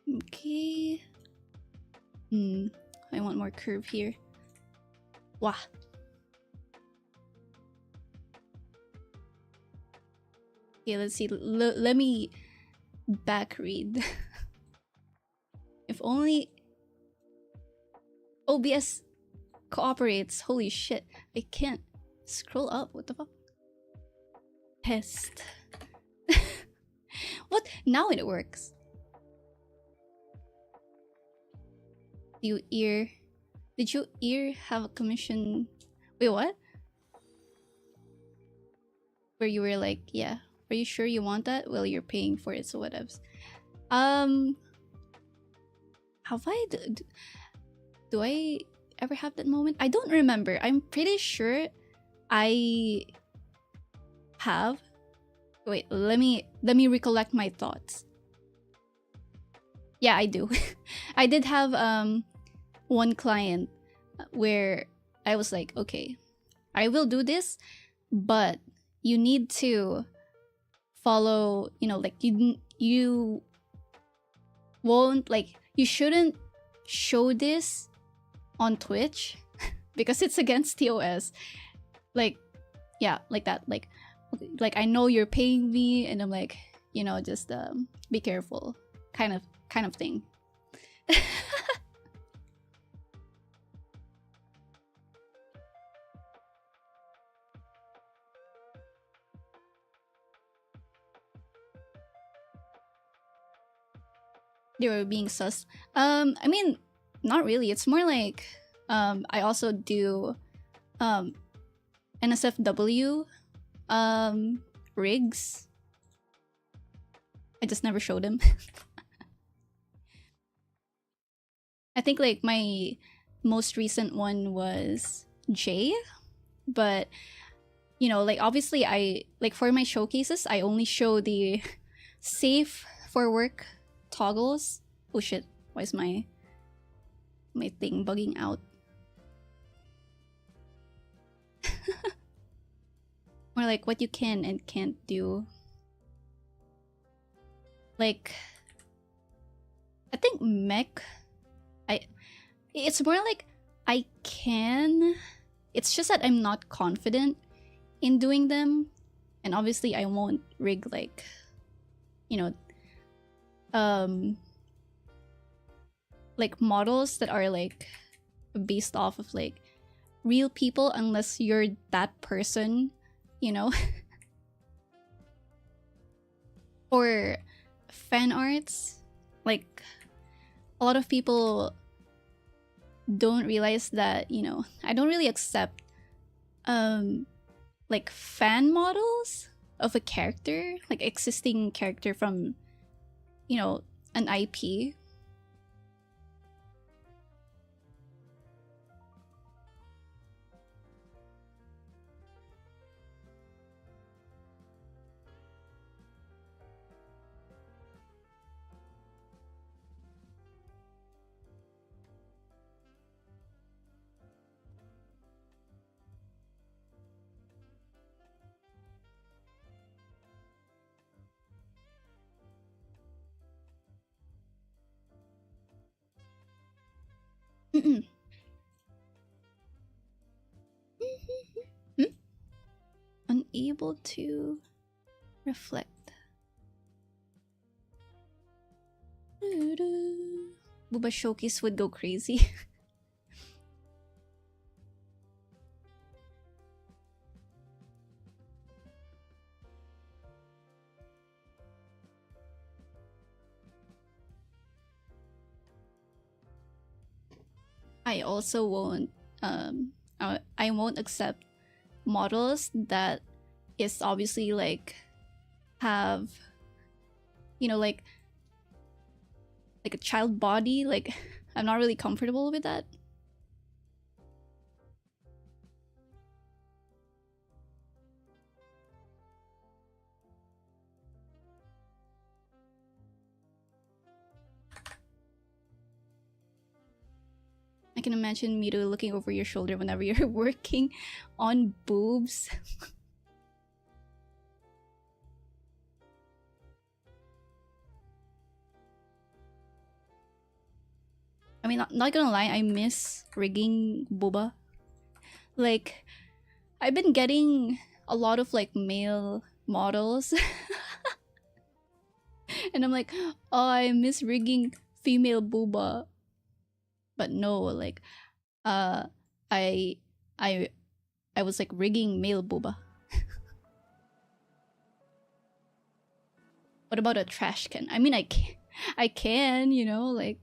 Okay. I want more curve here. Wow. Okay, let's see. Let me back read. If only OBS cooperates. Holy shit. I can't scroll up. What the fuck? Test. What? Now it works. Did your ear have a commission? Wait, what? Where you were like, yeah, are you sure you want that? Well, you're paying for it, so whatevs. Have I do I ever have that moment? I don't remember. I'm pretty sure I have. Wait, let me recollect my thoughts. Yeah, I do. I did have one client where I was like, okay, I will do this, but you need to follow, you know, like you won't, like, you shouldn't show this on Twitch because it's against TOS. Like, yeah, like that. Like I know you're paying me, and I'm like, you know, just be careful, kind of thing. They were being sus. I mean, not really. It's more like I also do NSFW rigs. I just never showed him. I think like my most recent one was Jay, but you know, like obviously I like for my showcases I only show the safe for work toggles. Oh shit, why is my thing bugging out? Or like what you can and can't do. Like I think mech, it's more like I can, it's just that I'm not confident in doing them, and obviously I won't rig like, you know, like models that are like based off of like real people unless you're that person, you know. Or fan arts, like a lot of people don't realize that, you know, I don't really accept like fan models of a character, like existing character from, you know, an IP. Mm-mm. Hmm? Unable to reflect. Booba Showcase would go crazy. I also won't I won't accept models that is obviously like have, you know, like a child body. Like I'm not really comfortable with that. I can imagine Miru looking over your shoulder whenever you're working on boobs. I mean, not gonna lie, I miss rigging boba. Like, I've been getting a lot of like male models. And I'm like, oh, I miss rigging female booba. But no, like, I I was like rigging male booba. What about a trash can? I mean, I can, you know, like.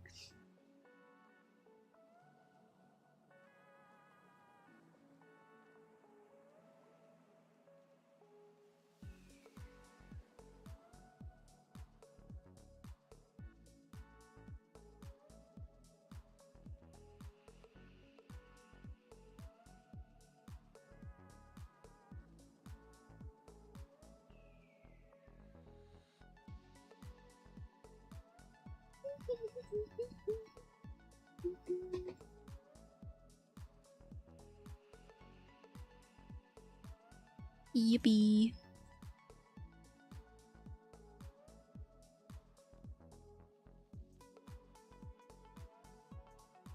Yippee.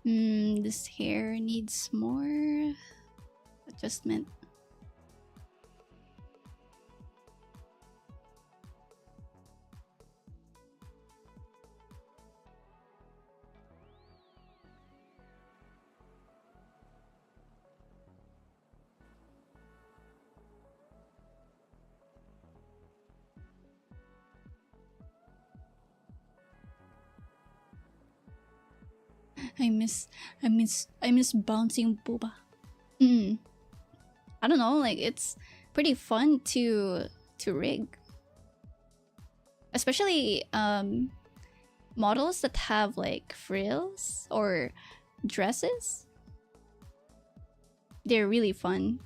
This hair needs more adjustment. I miss bouncing booba. I don't know, like it's pretty fun to rig. Especially models that have like frills or dresses. They're really fun.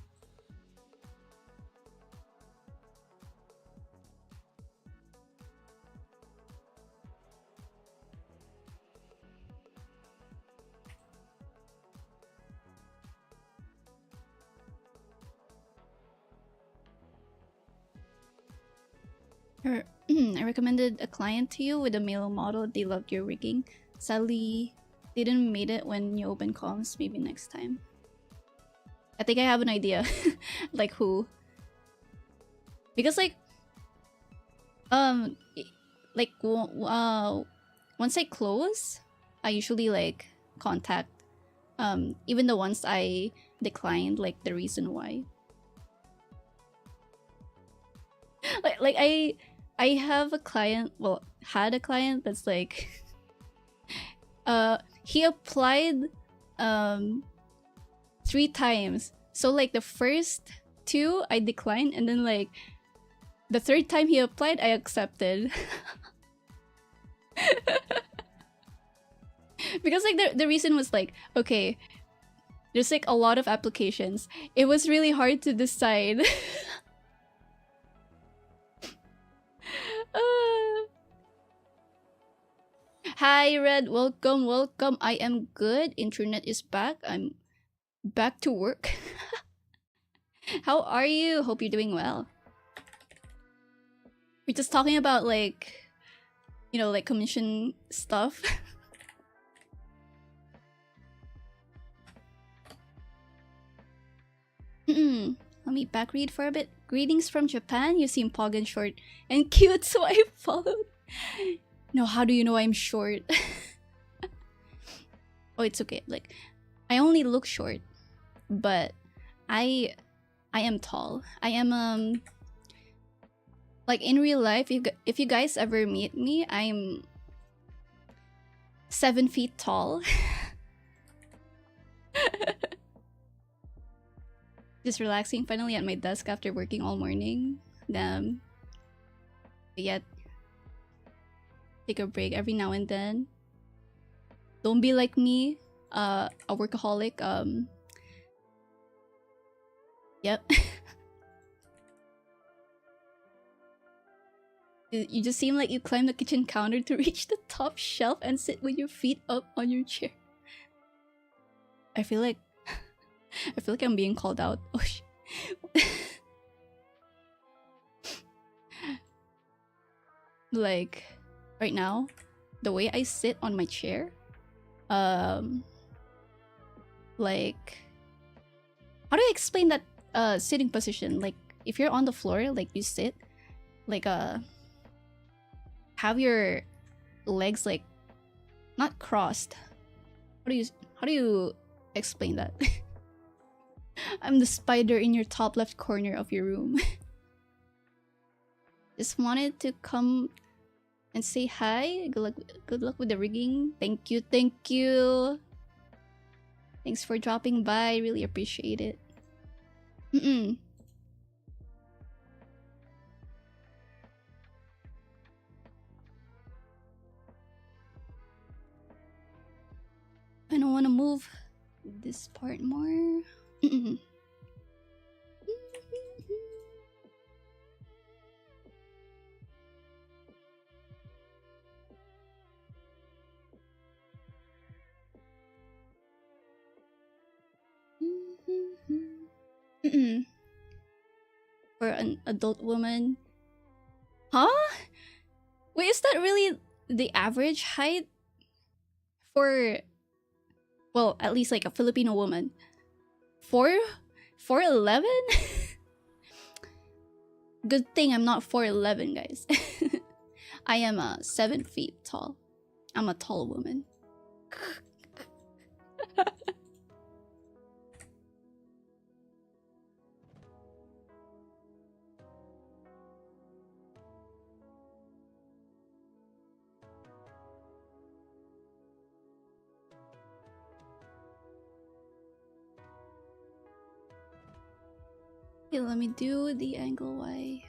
I recommended a client to you with a male model. They loved your rigging. Sadly, they didn't made it when you open comms. Maybe next time. I think I have an idea. Like who? Because like once I close, I usually like contact even the ones I declined, like the reason why. like I have a client, well, had a client that's like he applied 3 times. So like the first 2 I declined, and then like the 3rd time he applied I accepted. Because like the reason was like, okay, there's like a lot of applications. It was really hard to decide. Hi Red, welcome, welcome. I am good. Internet is back. I'm back to work. How are you? Hope you're doing well. We're just talking about like, you know, like commission stuff. Let me back read for a bit. Greetings from Japan. You seem pog and short and cute, so I followed. No, how do you know I'm short? Oh, it's okay. Like, I only look short, but I am tall. I am like in real life. If you guys ever meet me, I'm 7 feet tall. Just relaxing finally at my desk after working all morning. But yet, take a break every now and then. Don't be like me, a workaholic. Yep. You just seem like you climb the kitchen counter to reach the top shelf and sit with your feet up on your chair. I feel like I'm being called out. Oh shit. Like right now, the way I sit on my chair, like, how do I explain that sitting position? Like if you're on the floor, like you sit, like have your legs like not crossed. How do you explain that? I'm the spider in your top left corner of your room. Just wanted to come and say hi. Good luck with the rigging. Thank you, thank you. Thanks for dropping by. Really appreciate it. I don't want to move this part more. for an adult woman. Huh? Wait, is that really the average height for, well, at least like a Filipino woman? 4'11"? Good thing I'm not 4'11", guys. I am 7 feet tall. I'm a tall woman. Okay, let me do the angle Y.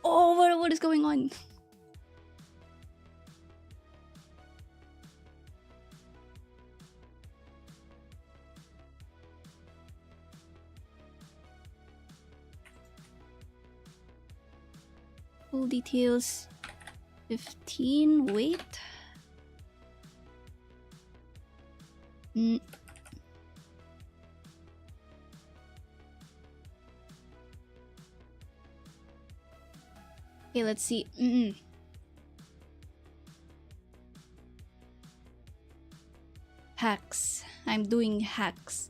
Oh, what is going on? Full details. 15. Wait. Okay, let's see. Hacks. I'm doing hacks.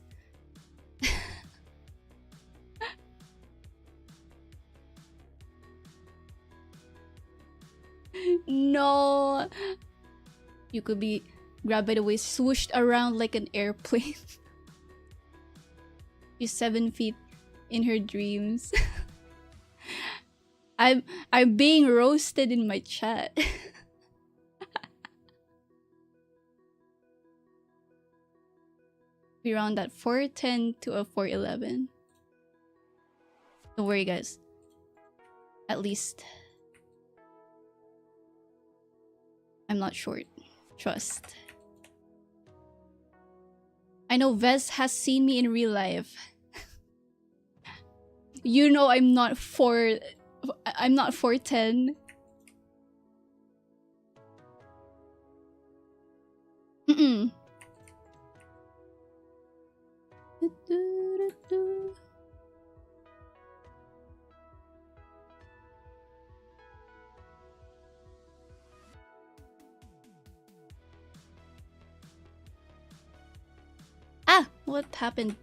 No. You could be grabbed by the waist, swooshed around like an airplane. She's 7 feet in her dreams. I'm being roasted in my chat. We round that 4'10" to a 4'11". Don't worry, guys. At least I'm not short. Trust. I know Vez has seen me in real life. You know I'm not 4'10". Ah! What happened?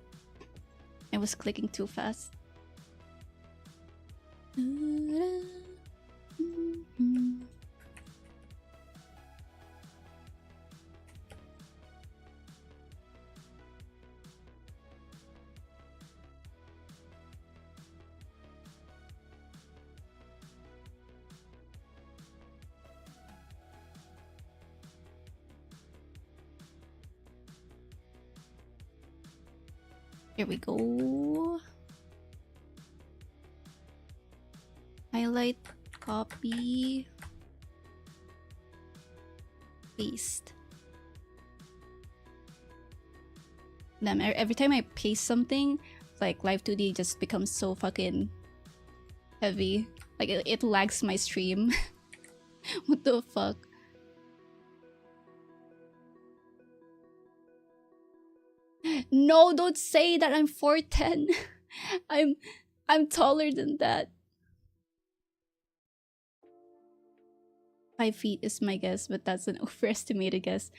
I was clicking too fast. Here we go. Highlight, copy, paste. Damn, every time I paste something, like Live2D just becomes so fucking heavy. Like it lags my stream. What the fuck? No, don't say that I'm 4'10". I'm taller than that. 5 feet is my guess, but that's an overestimated guess.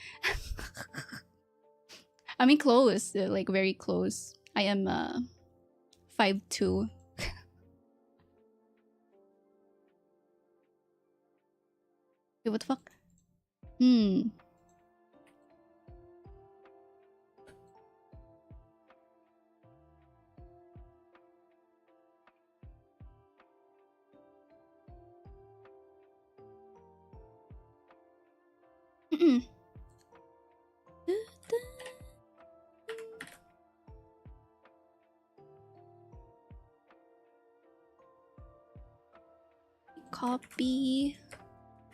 I mean, close, like very close. I am 5'2". Wait, what the fuck? Copy,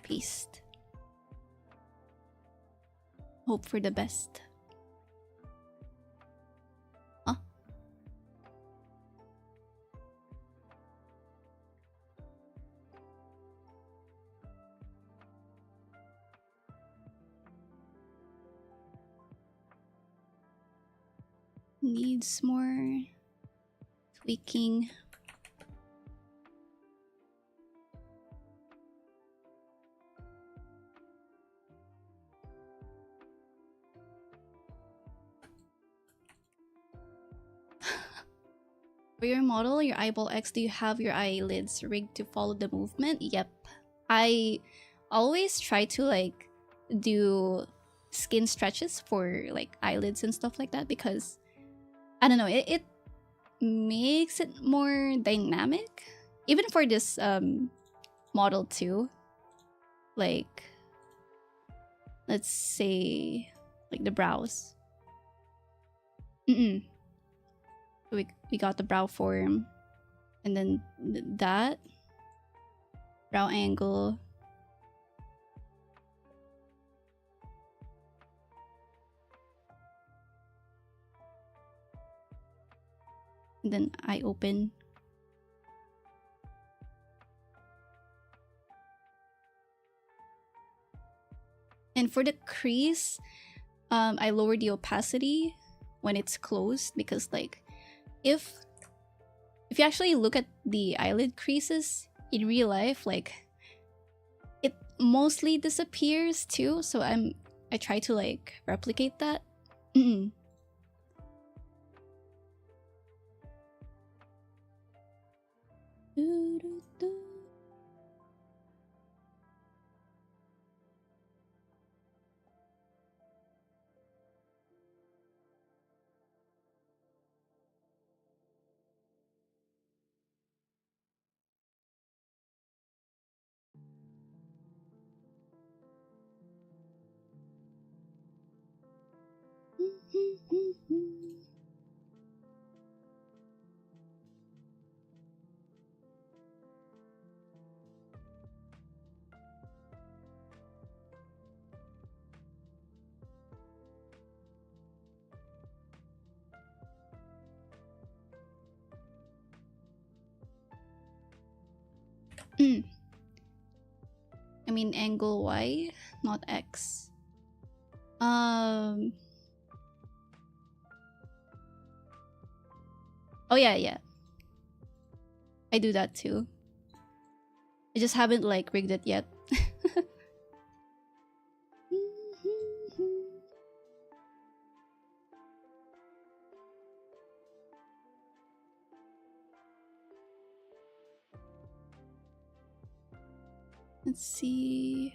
paste. Hope for the best. Huh? Needs more tweaking. For your model, your eyeball X, do you have your eyelids rigged to follow the movement? Yep. I always try to like do skin stretches for like eyelids and stuff like that because I don't know, it makes it more dynamic. Even for this model too. Like let's say like the brows. We got the brow form and then that brow angle. And then eye open. And for the crease, I lower the opacity when it's closed because like if you actually look at the eyelid creases in real life, like it mostly disappears too. So I try to like replicate that. I mean angle Y, not X. Oh yeah. I do that too. I just haven't like rigged it yet. Let's see.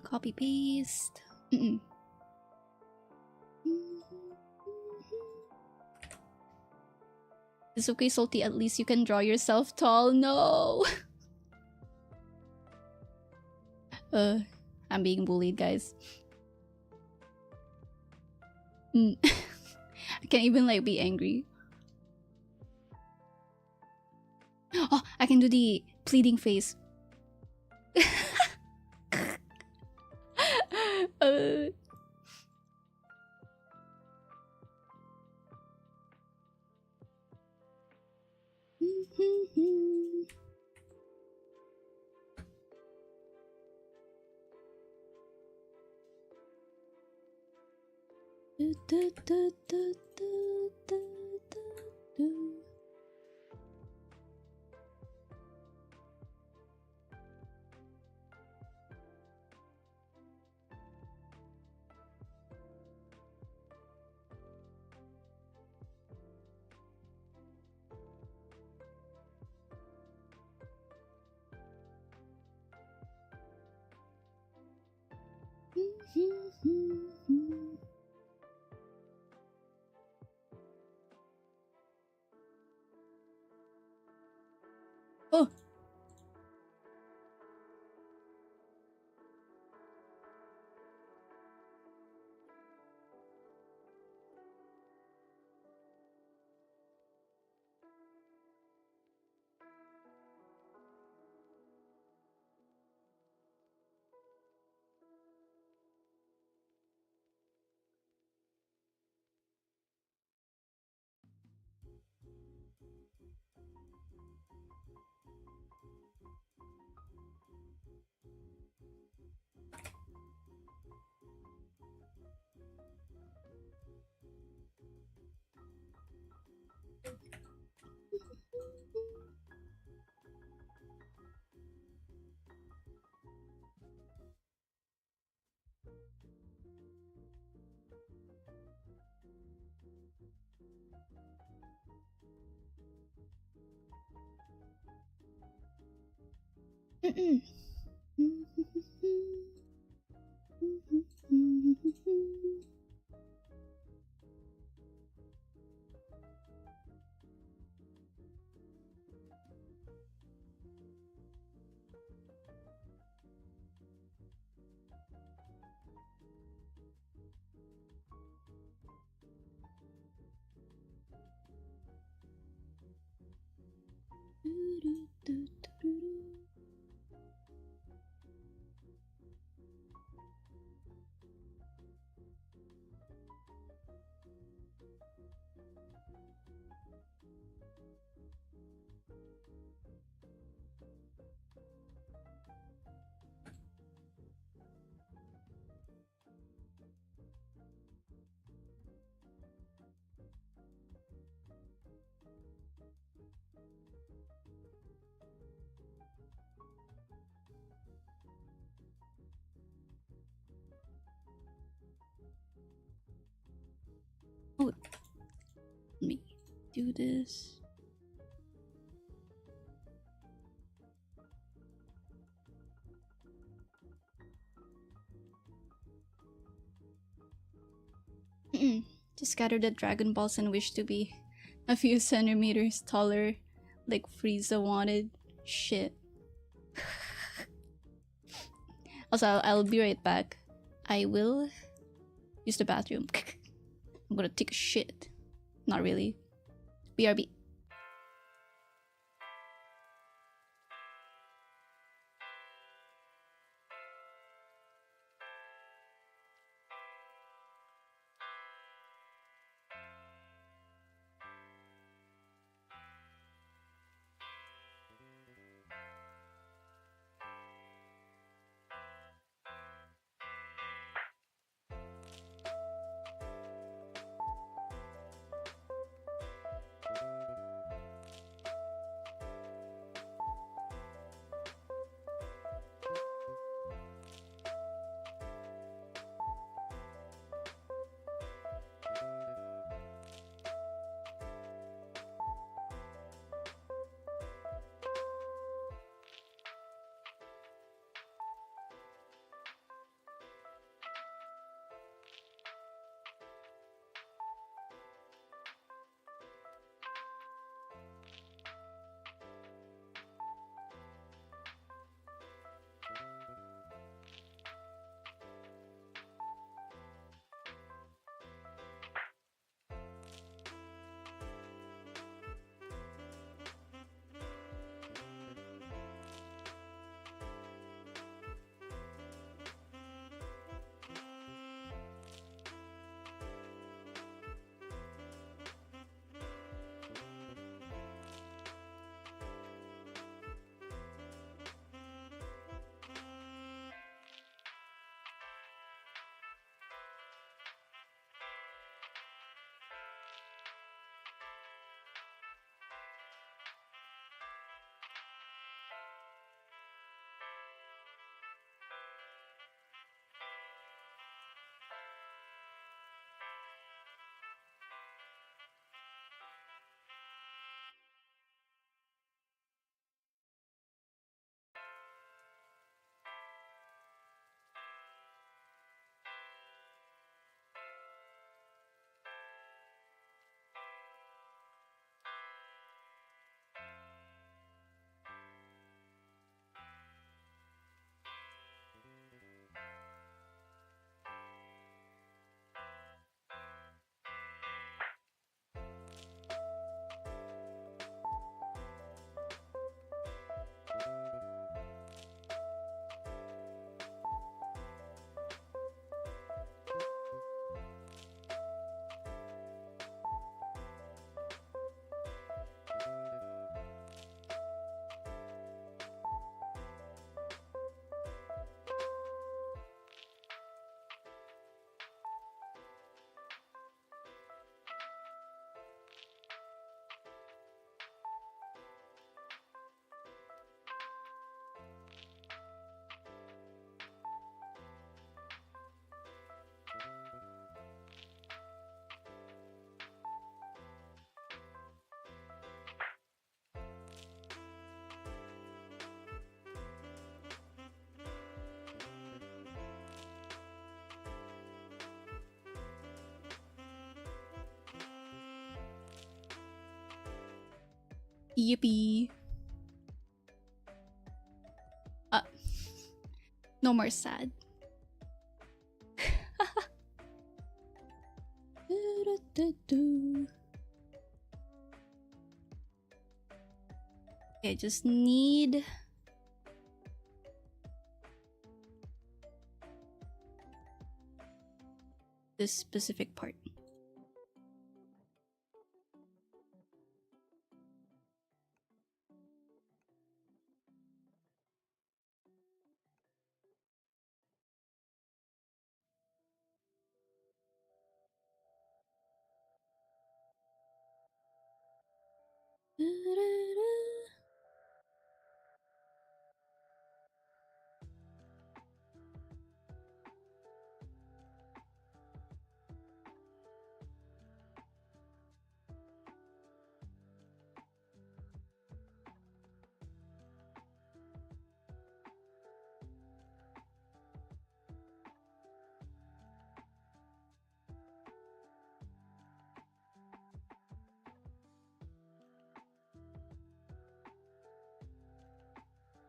Copy paste. It's okay, Salty. At least you can draw yourself tall. No. I'm being bullied, guys. I can't even like be angry. Oh, I can do the pleading face. Oh. Oh, let me do this. Just scatter the Dragon Balls and wish to be a few centimeters taller, like Frieza wanted. Shit. Also, I'll be right back. I will use the bathroom. I'm gonna take a shit. Not really. BRB. Yippee. No more sad. Okay, I just need this specific part.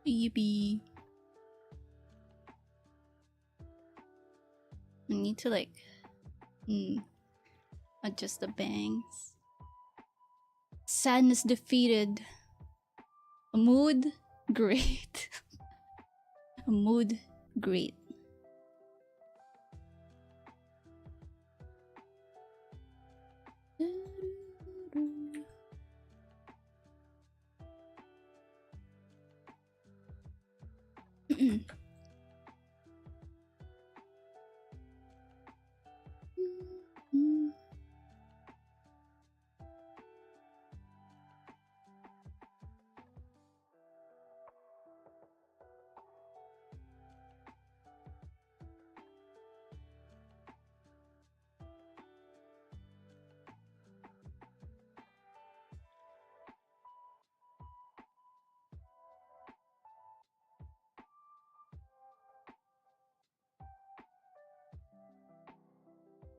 Yippee. I need to like adjust the bangs. Sadness defeated. A mood great. A mood great.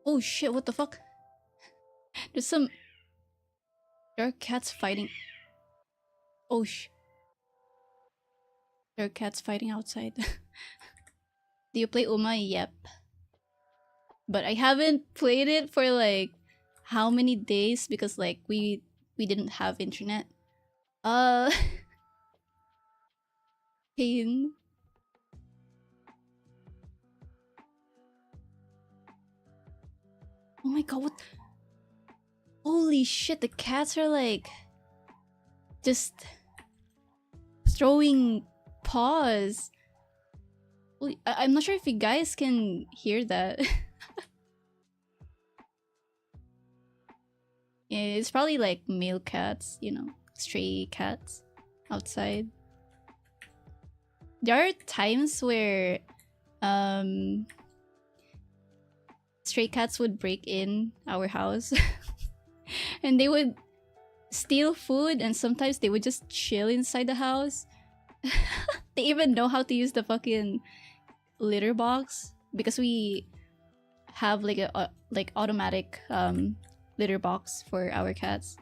Oh shit, what the fuck? There's some... There are cats fighting. Oh sh... There are cats fighting outside. Do you play Uma? Yep. But I haven't played it for like... How many days? Because like we didn't have internet. Pain. Oh my god, what? Holy shit, the cats are like... Just... Throwing paws. I'm not sure if you guys can hear that. Yeah, it's probably like male cats, you know, stray cats outside. There are times where stray cats would break in our house and they would steal food, and sometimes they would just chill inside the house. They even know how to use the fucking litter box because we have like a like automatic litter box for our cats.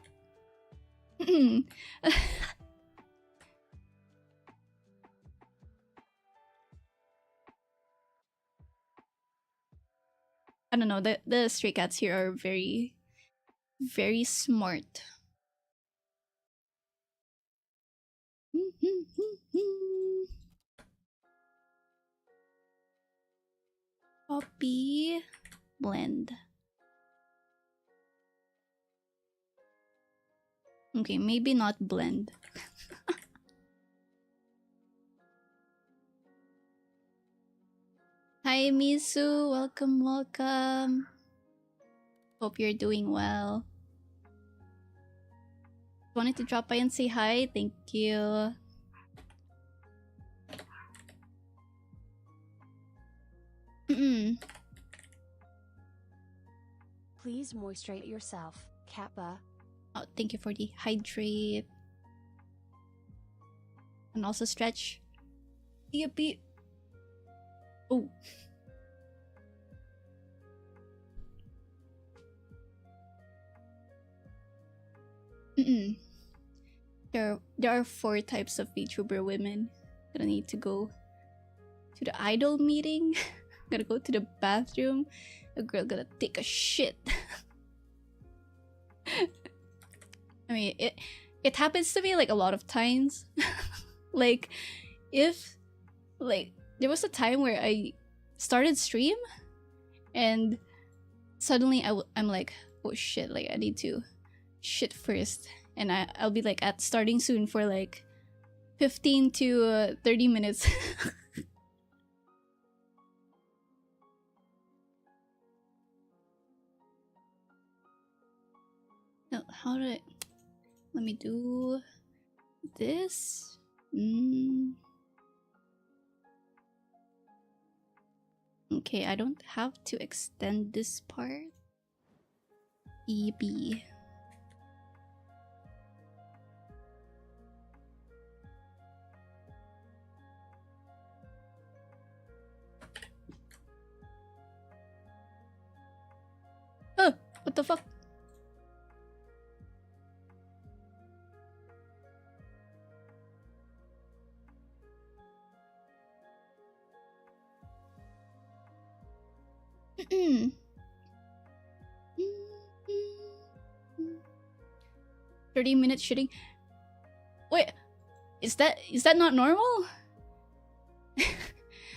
I don't know, the stray cats here are very, very smart. Copy, blend. Okay, maybe not blend. Hi Misu, welcome, welcome. Hope you're doing well. Wanted to drop by and say hi, thank you. Please moisturise yourself, Kappa. Oh, thank you for the hydrate. And also stretch. Yippee. Oh. there are 4 types of VTuber women. Gonna need to go to the idol meeting. Gonna go to the bathroom. A girl gonna take a shit. I mean, it happens to me like a lot of times. Like, if like there was a time where I started stream and suddenly I'm like, oh shit, like I need to shit first, and I'll be like at starting soon for like 15 to 30 minutes. No, how do I... Let me do this. Okay, I don't have to extend this part. EB. Oh, what the fuck? Mm-mm. 30 minutes shitting. Wait, is that not normal?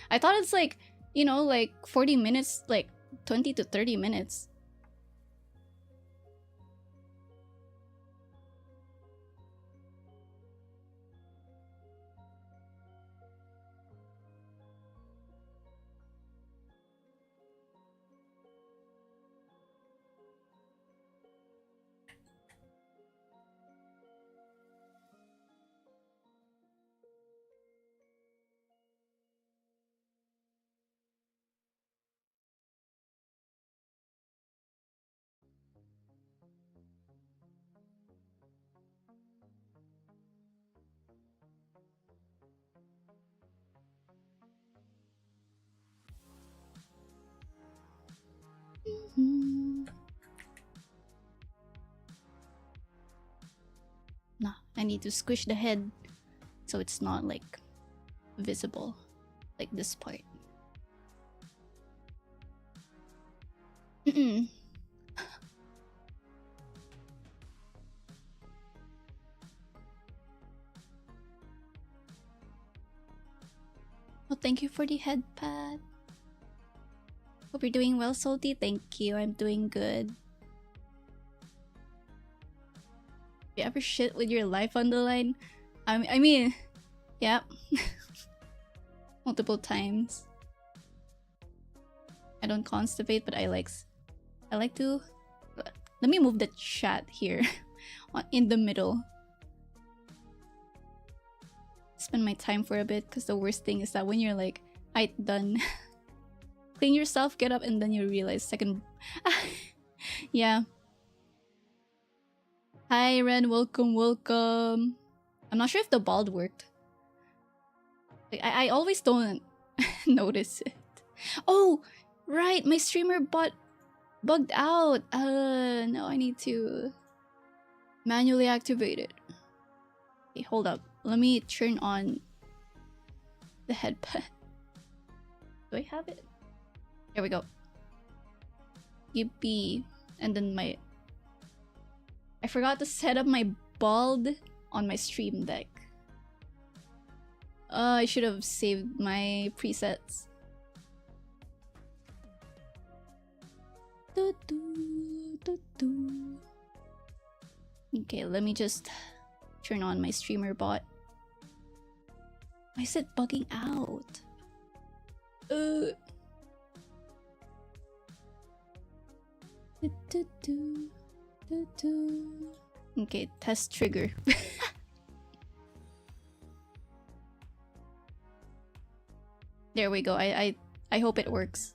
I thought it's like, you know, like 40 minutes, like 20 to 30 minutes. Nah, I need to squish the head so it's not like visible, like this part. Mm-mm. Well, thank you for the head pad. Hope you're doing well, Salty. Thank you. I'm doing good. You ever shit with your life on the line? I mean, yeah. Multiple times. I don't constipate, but I like to... Let me move the chat here. In the middle. Spend my time for a bit, because the worst thing is that when you're like, "Aight, done." Clean yourself, get up, and then you realize second... Yeah. Hi, Ren. Welcome, welcome. I'm not sure if the bald worked. Like, I always don't notice it. Oh, right. My streamer bot bugged out. Now I need to manually activate it. Okay, hold up. Let me turn on the headpad. Do I have it? There we go. Yippee. And then I forgot to set up my bald on my stream deck. I should have saved my presets. Okay, let me just turn on my streamer bot. Why is it bugging out? Okay, test trigger. There we go. I hope it works.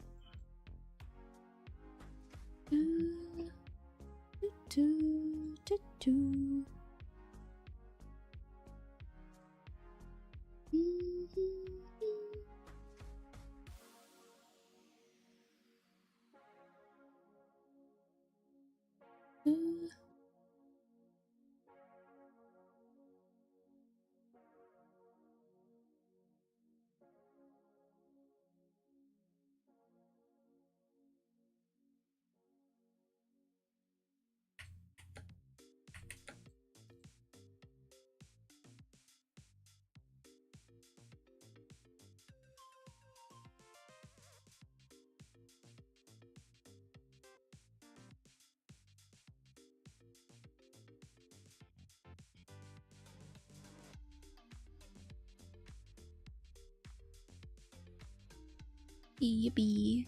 Yippee.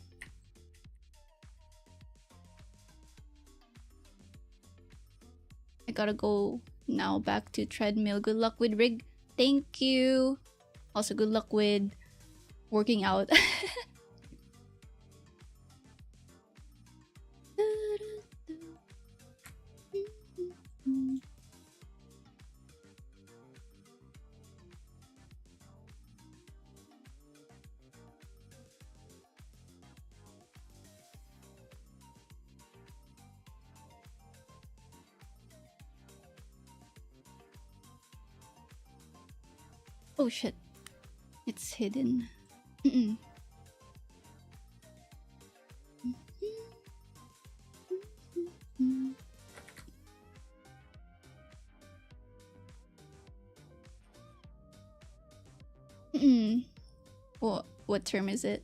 I gotta go now back to treadmill. Good luck with rig. Thank you. Also, good luck with working out. Oh shit. It's hidden. What term is it?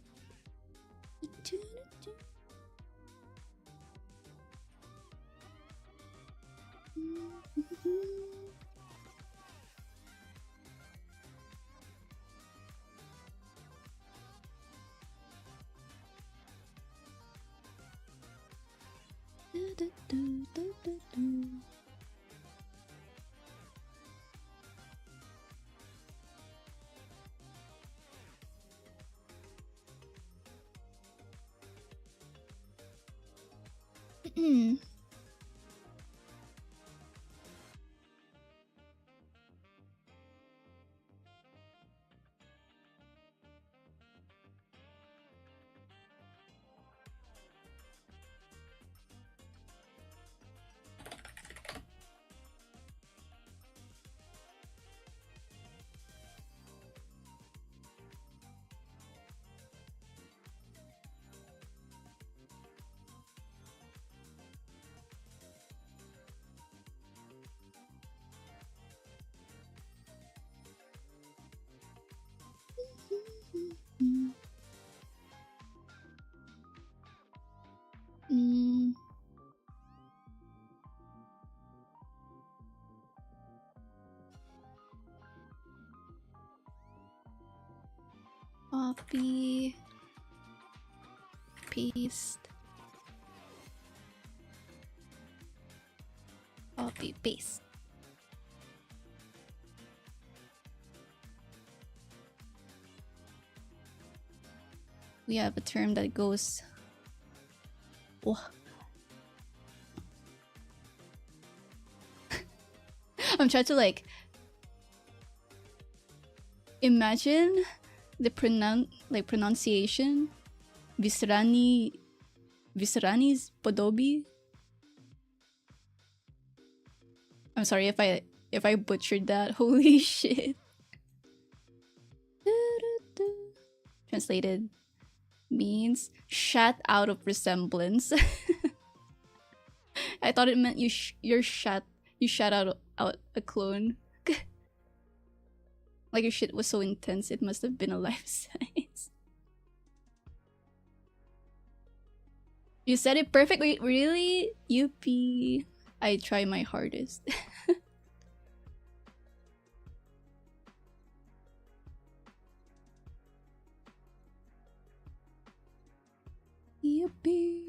Copy, paste, copy, paste. We have a term that goes. Oh. I'm trying to like imagine the pronunciation. Visrani's Podobi. I'm sorry if I butchered that. Holy shit. Translated means shat out of resemblance. I thought it meant you shat out a clone. Like your shit was so intense, it must have been a life size. You said it perfectly. Really? Yuppie. I try my hardest. Yuppie.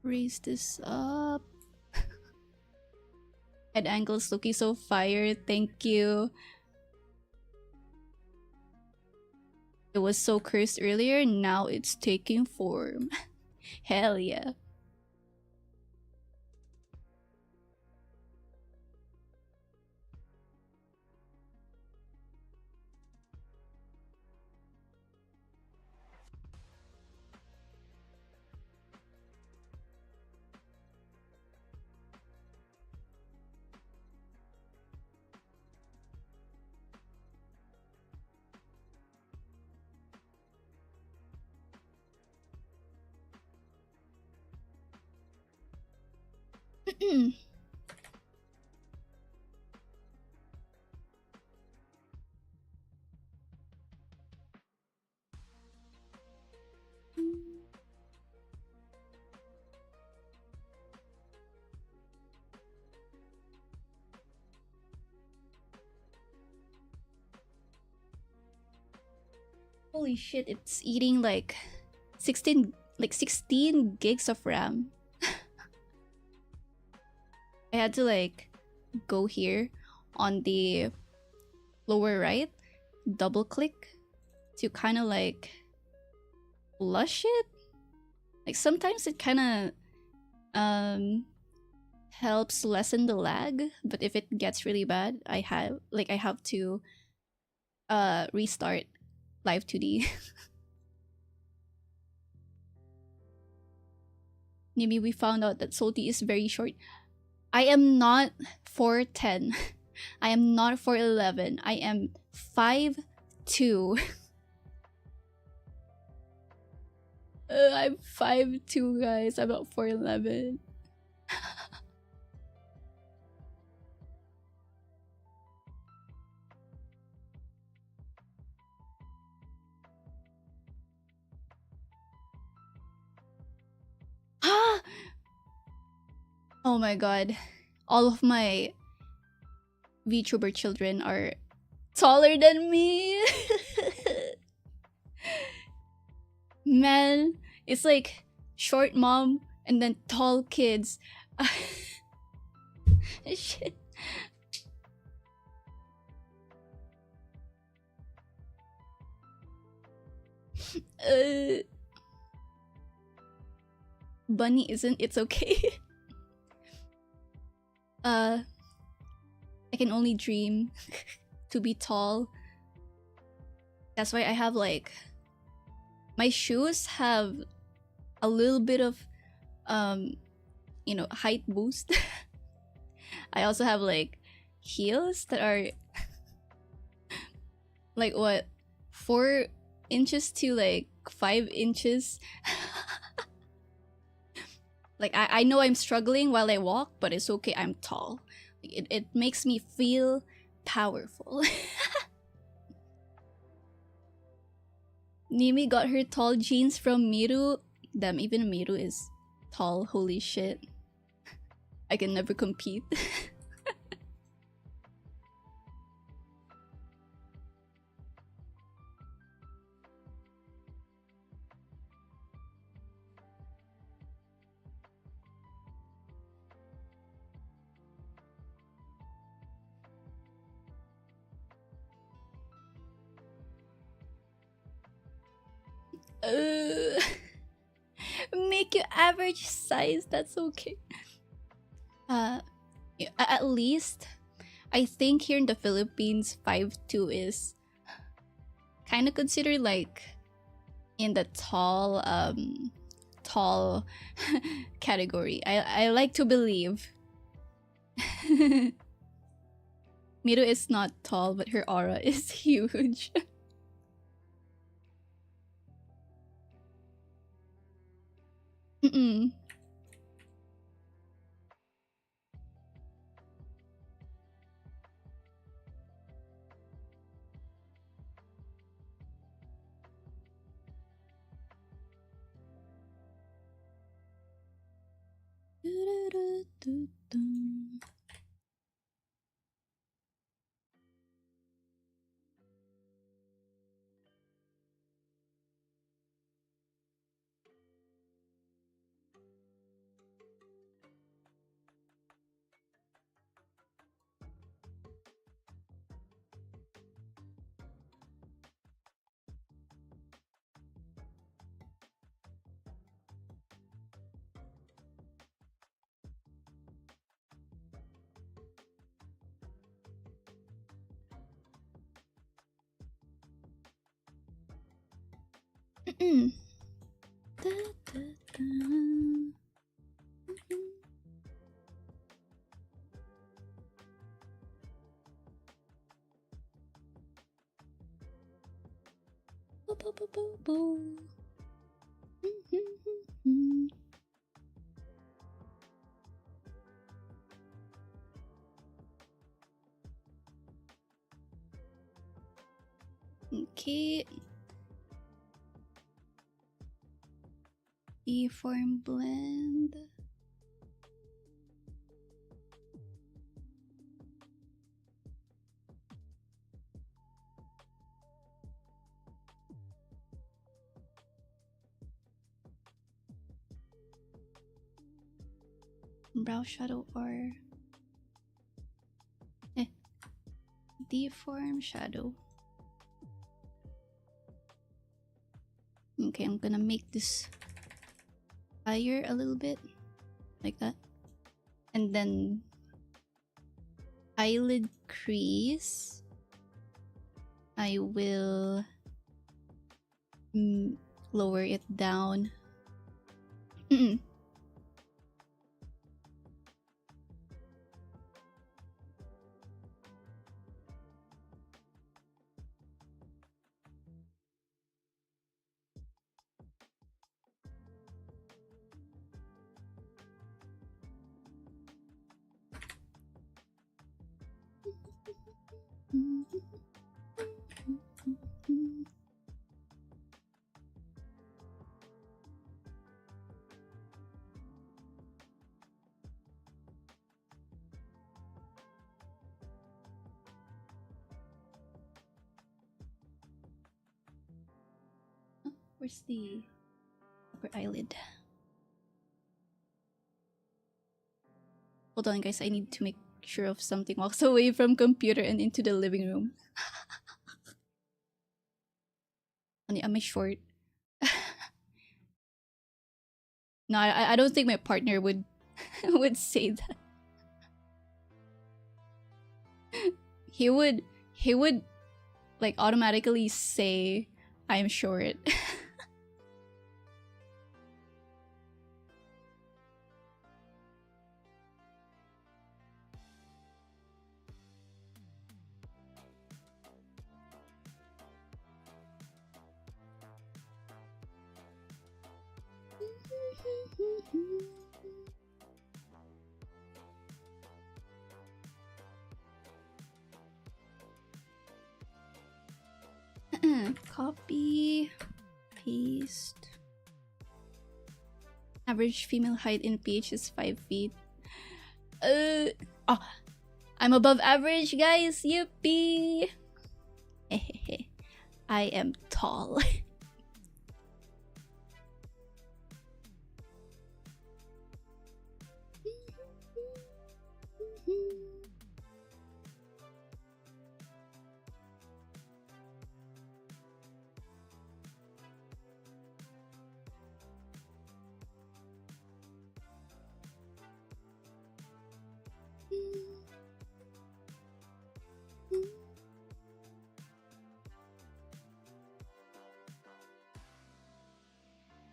Raise this up. Head angles looking so fire. Thank you. It was so cursed earlier. Now it's taking form. Hell yeah. Holy shit, it's eating like 16 gigs of RAM. I had to like go here on the lower right, double click to kind of like flush it. Like sometimes it kind of helps lessen the lag, but if it gets really bad, I have to restart Live2D. Nimi, we found out that Salty is very short. I am not 4'10". I am not 4'11". I am 5'2". I'm 5'2", guys. I'm not 4'11". Oh my god. All of my VTuber children are taller than me. Man, it's like short mom and then tall kids. Shit. Bunny isn't, it's okay. I can only dream to be tall. That's why I have like my shoes have a little bit of height boost. I also have like heels that are like what 4 inches to like 5 inches. Like I know I'm struggling while I walk, but it's okay, I'm tall. It makes me feel powerful. Nimi got her tall jeans from Miru. Damn, even Miru is tall, holy shit. I can never compete. Make your average size, that's okay. At least I think here in the Philippines 5'2" is kind of considered like in the tall category. I like to believe. Miru is not tall, but her aura is huge. Mm-mm. Mm-mm. Da, da, da. Boo, boo, boo, boo, boo. Okay. Deform blend. Brow shadow or deform shadow. Okay, I'm gonna make this higher a little bit, like that. And then eyelid crease, I will lower it down. Where's the upper eyelid? Hold on, guys. I need to make sure of something. Walks away from computer and into the living room. Am I short? No, I don't think my partner would would say that. He would like automatically say I'm short. Copy, paste. Average female height in PH is 5 feet. Oh, I'm above average, guys. Yippee! I am tall.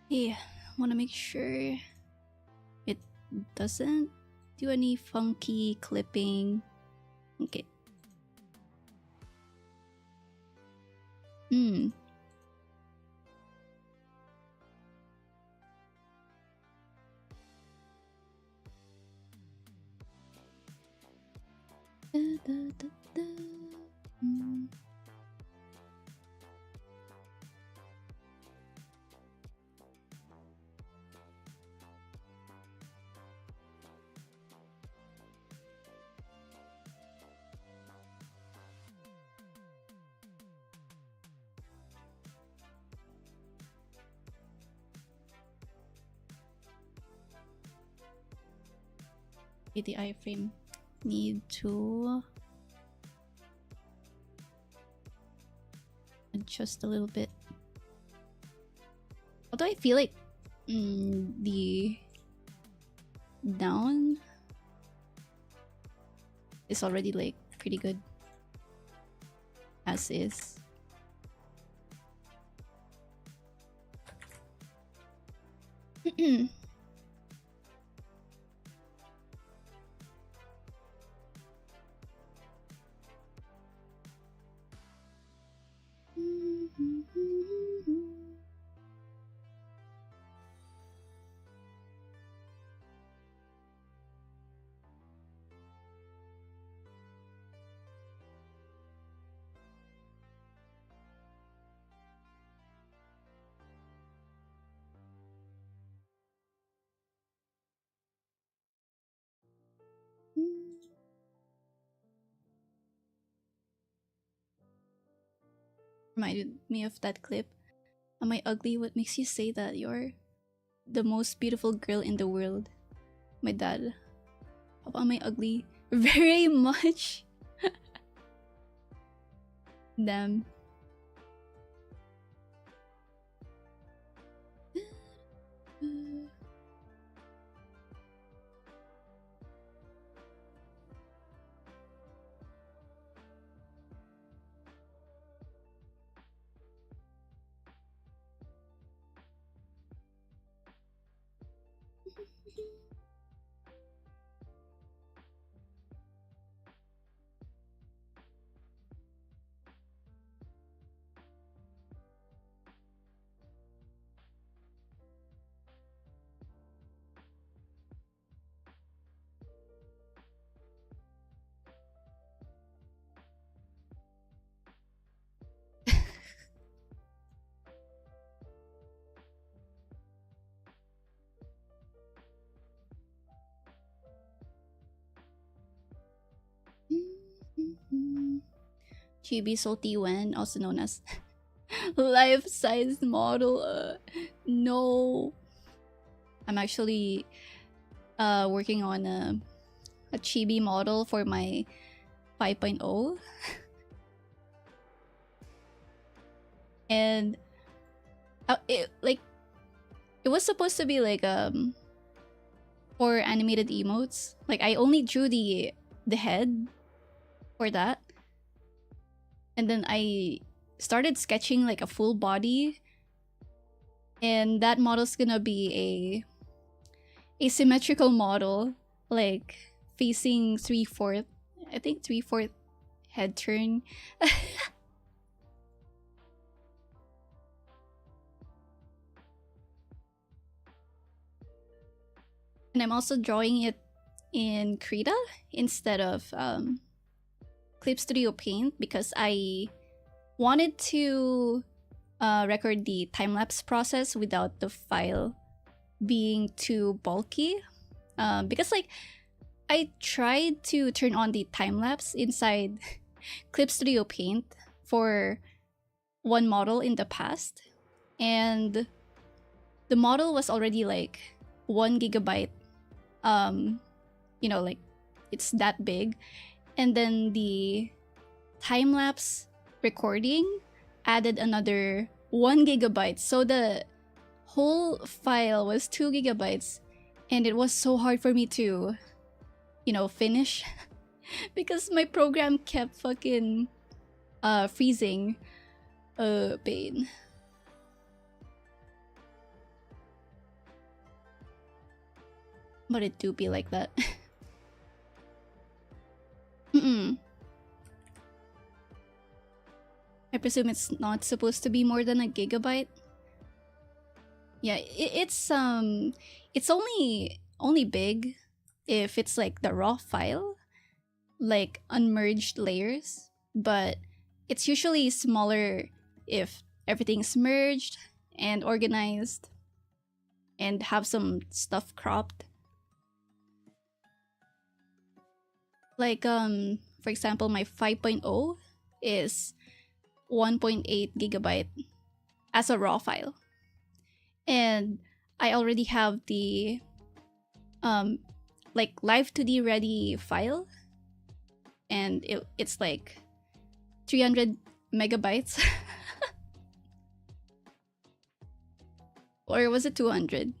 Yeah, want to make sure it doesn't do any funky clipping. Okay. The iframe need to adjust a little bit. Although I feel like the down is already like pretty good as is. reminded me of that clip. Am I ugly? What makes you say that? You're the most beautiful girl in the world. My dad. Papa, am I ugly? Very much. Damn. Chibi Salty Wen, also known as life-size model. No. I'm actually working on a chibi model for my 5.0. And it was supposed to be like for animated emotes. Like I only drew the head for that. And then I started sketching like a full body. And that model's gonna be a asymmetrical model, like facing 3/4, I think 3/4 head turn. And I'm also drawing it in Krita instead of Clip Studio Paint because I wanted to record the time-lapse process without the file being too bulky. Because like I tried to turn on the time-lapse inside Clip Studio Paint for one model in the past, and the model was already like 1 gigabyte. You know, like it's that big, and then the time-lapse recording added another 1 gigabyte, so the whole file was 2 gigabytes, and it was so hard for me to, you know, finish because my program kept fucking freezing. Pain. But it do be like that. I presume it's not supposed to be more than a gigabyte. Yeah, it's only big if it's like the raw file, like unmerged layers, but it's usually smaller if everything's merged and organized and have some stuff cropped. Like for example, my 5.0 is 1.8 gigabyte as a raw file. And I already have the like Live2D ready file, and it's like 300 megabytes. Or was it 200?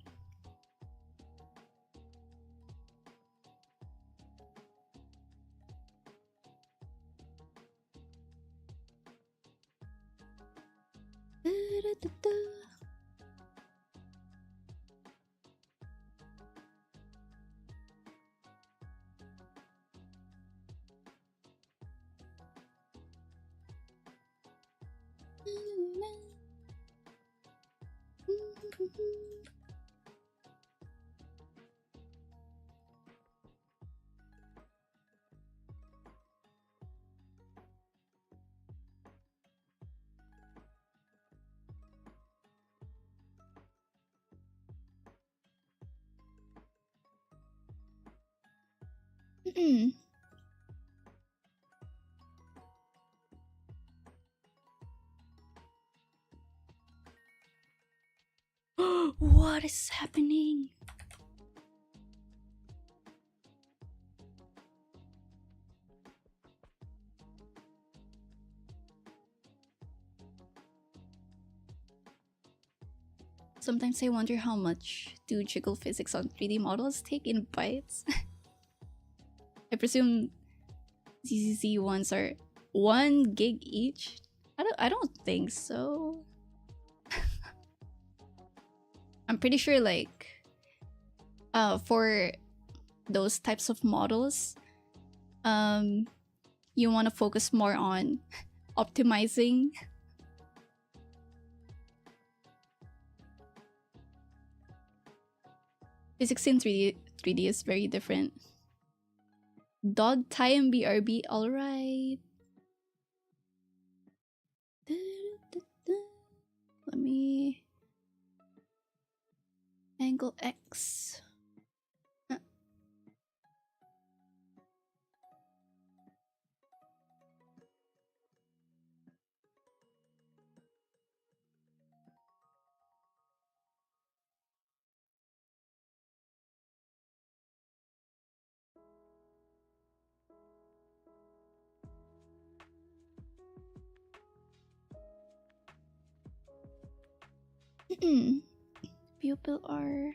What is happening? Sometimes I wonder how much do jiggle physics on 3D models take in bytes. I presume ZZZ ones are 1 gig each. I don't think so. I'm pretty sure like for those types of models, you want to focus more on optimizing. Physics in 3D is very different. Dog time BRB, alright. Let me angle X. Pupil R.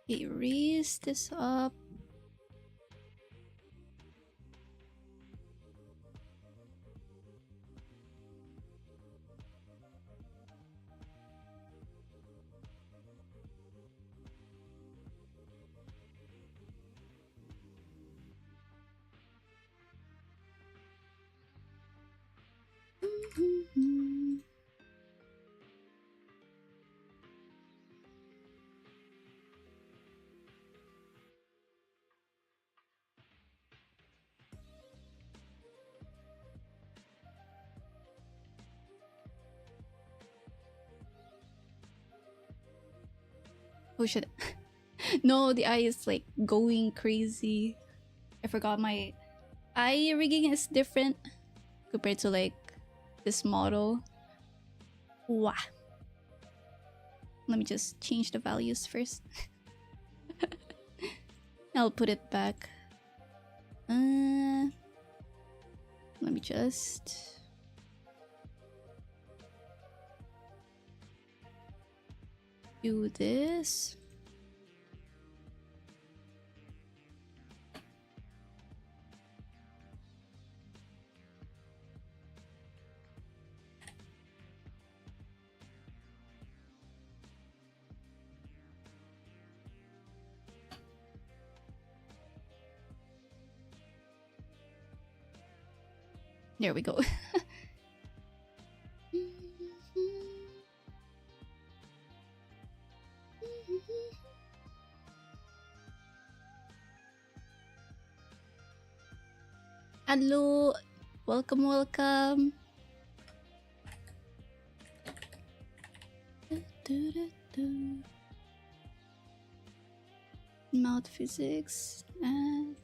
Okay, raise this up. Oh shit. No, the eye is like going crazy. I forgot my eye rigging is different compared to like this model. Wow. Let me just change the values first. I'll put it back. Let me just... do this. There we go. Hello, welcome, welcome. Mouth physics and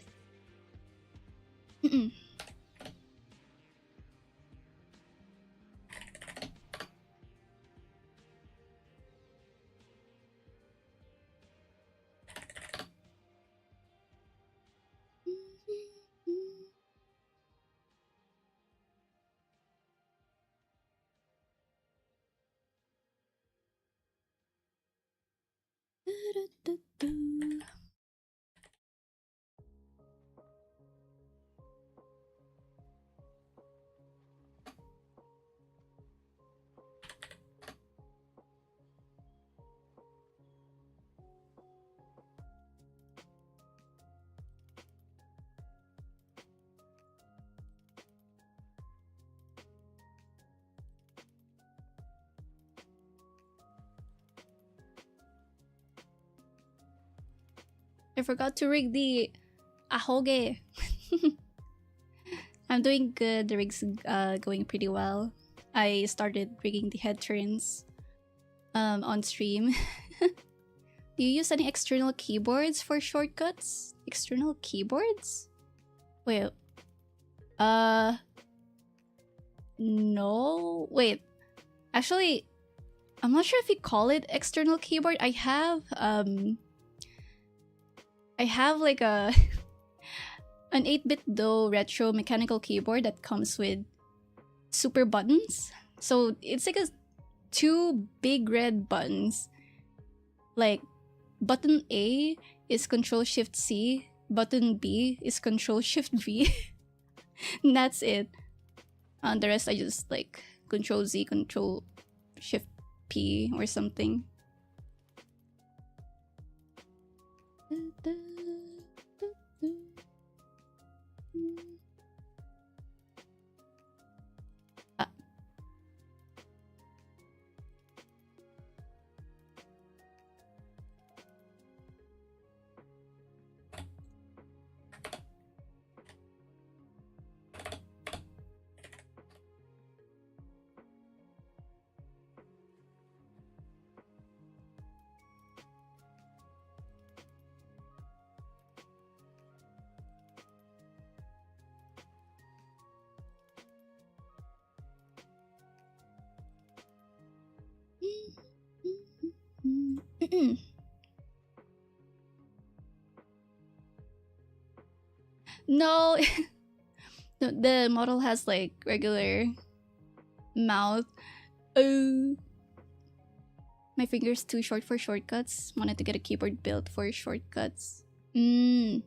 I forgot to rig the ahoge. I'm doing good. The rig's going pretty well. I started rigging the head turns on stream. Do you use any external keyboards for shortcuts? External keyboards? Wait. No. Wait. Actually, I'm not sure if you call it external keyboard. I have like a an 8-bit though retro mechanical keyboard that comes with super buttons. So it's like two big red buttons. Like button A is Control Shift C, button B is Control Shift V. And that's it. The rest I just like Control Z, Control Shift P or something. No, the model has like regular mouth. Oh, My fingers too short for shortcuts. Wanted to get a keyboard built for shortcuts. Like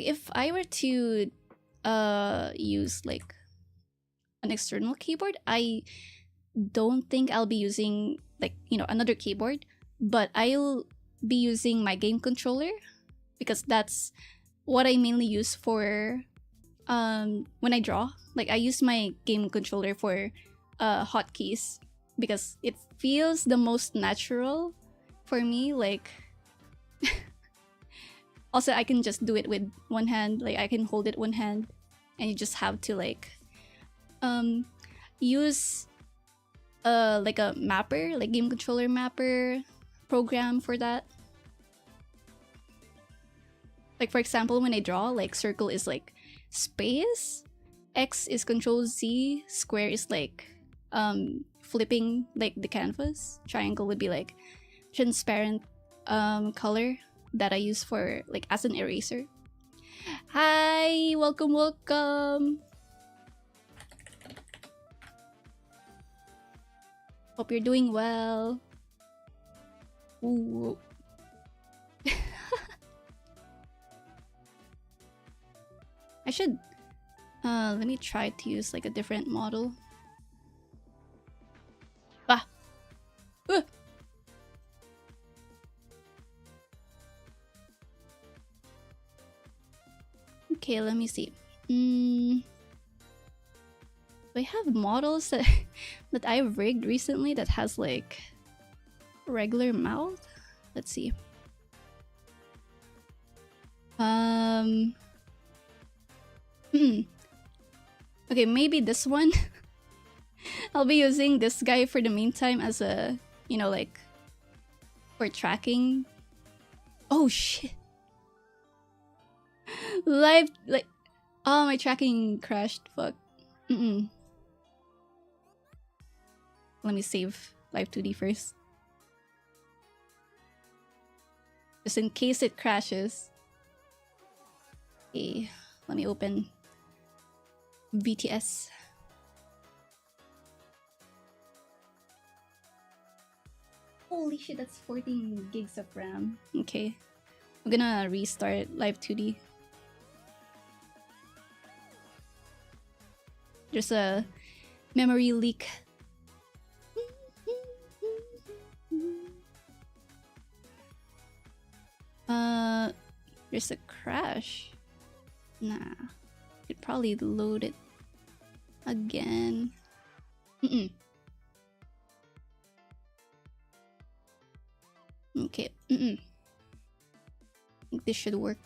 if I were to use like an external keyboard, I don't think I'll be using like, you know, another keyboard, but I'll be using my game controller because that's what I mainly use for when I draw. Like I use my game controller for hotkeys because it feels the most natural for me. Like also I can just do it with one hand. Like I can hold it one hand and you just have to like use like a mapper, like game controller mapper program for that. Like for example, when I draw, like circle is like space, X is Control Z, square is like flipping like the canvas, triangle would be like transparent color that I use for like as an eraser. Hi, welcome, welcome. Hope you're doing well. Ooh. I should let me try to use like a different model. Ah. Okay, let me see. Do I have models that that I've rigged recently that has like regular mouth? Let's see. Okay, maybe this one. I'll be using this guy for the meantime as a, you know, like for tracking. Oh shit. Live, like, oh, my tracking crashed. Fuck. Let me save Live2D first. Just in case it crashes. Okay, let me open VTS. Holy shit, that's 14 gigs of RAM. Okay, I'm gonna restart Live2D. There's a memory leak. There's a crash. Nah, could probably load it again. Okay. I think this should work.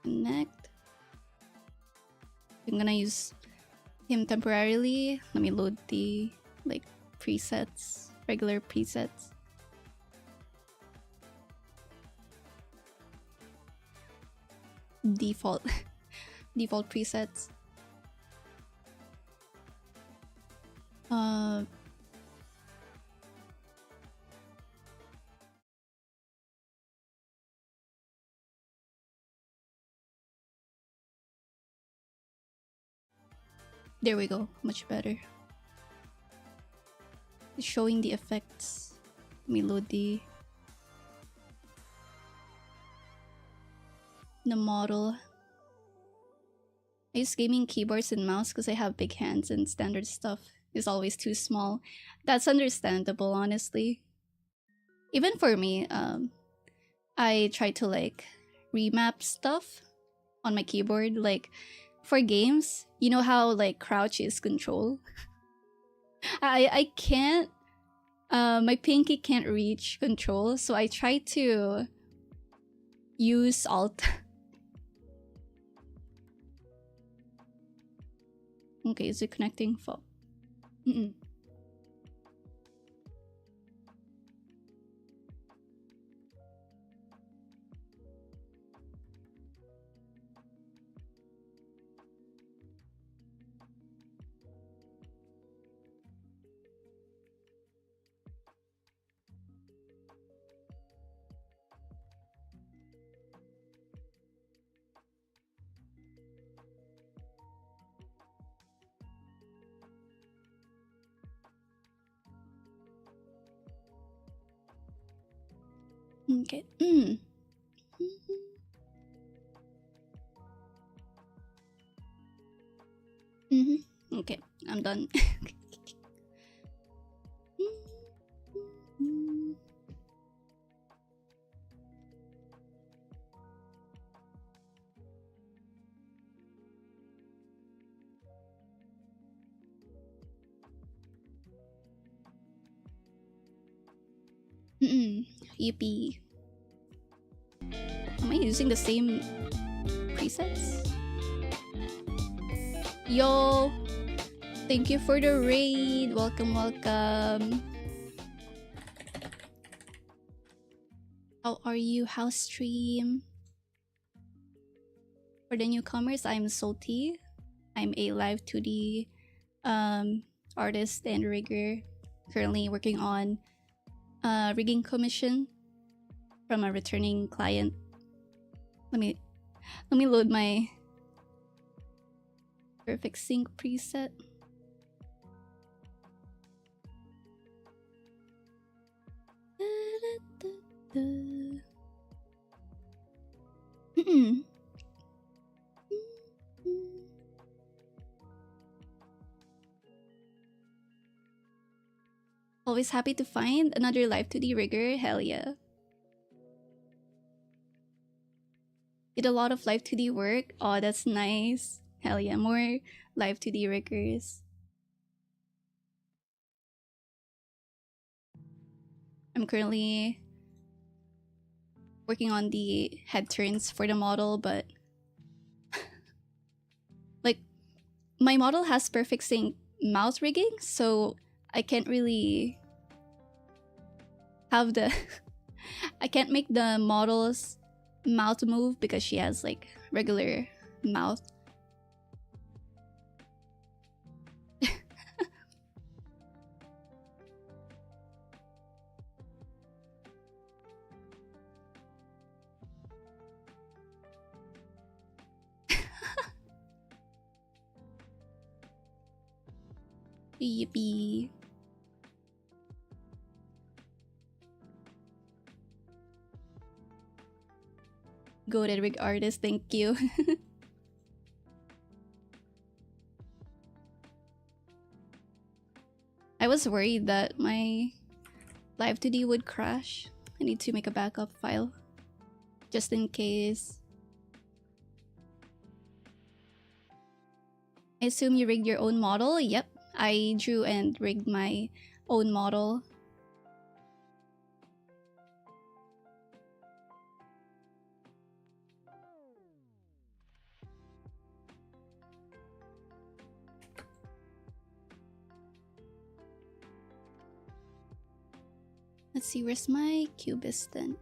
Connect. I'm gonna use him temporarily. Let me load the like presets, regular presets. Default default presets. There we go, much better. It's showing the effects. Let me load the model. I use gaming keyboards and mouse because I have big hands and standard stuff is always too small. That's understandable, honestly. Even for me, I try to like remap stuff on my keyboard. Like for games, you know how like crouch is control? I can't, my pinky can't reach control, so I try to use alt. Okay, is it connecting? Fuck. Okay. Okay, I'm done. Yippee. Am I using the same presets? Yo! Thank you for the raid. Welcome, welcome. How are you? How's stream? For the newcomers, I'm Salty. I'm a Live2D artist and rigger. Currently working on rigging commission from a returning client. Let me load my perfect sync preset. Always happy to find another Live2D rigger. Hell yeah. Did a lot of Live2D work. Oh, that's nice. Hell yeah, more Live2D riggers. I'm currently working on the head turns for the model, but like my model has perfect sync mouth rigging, so I can't really have the I can't make the model's mouth move because she has like regular mouth. Yippee. Goated rig artist, thank you. I was worried that my Live2D would crash. I need to make a backup file just in case. I assume you rigged your own model? Yep, I drew and rigged my own model. Let's see, where's my cubistant?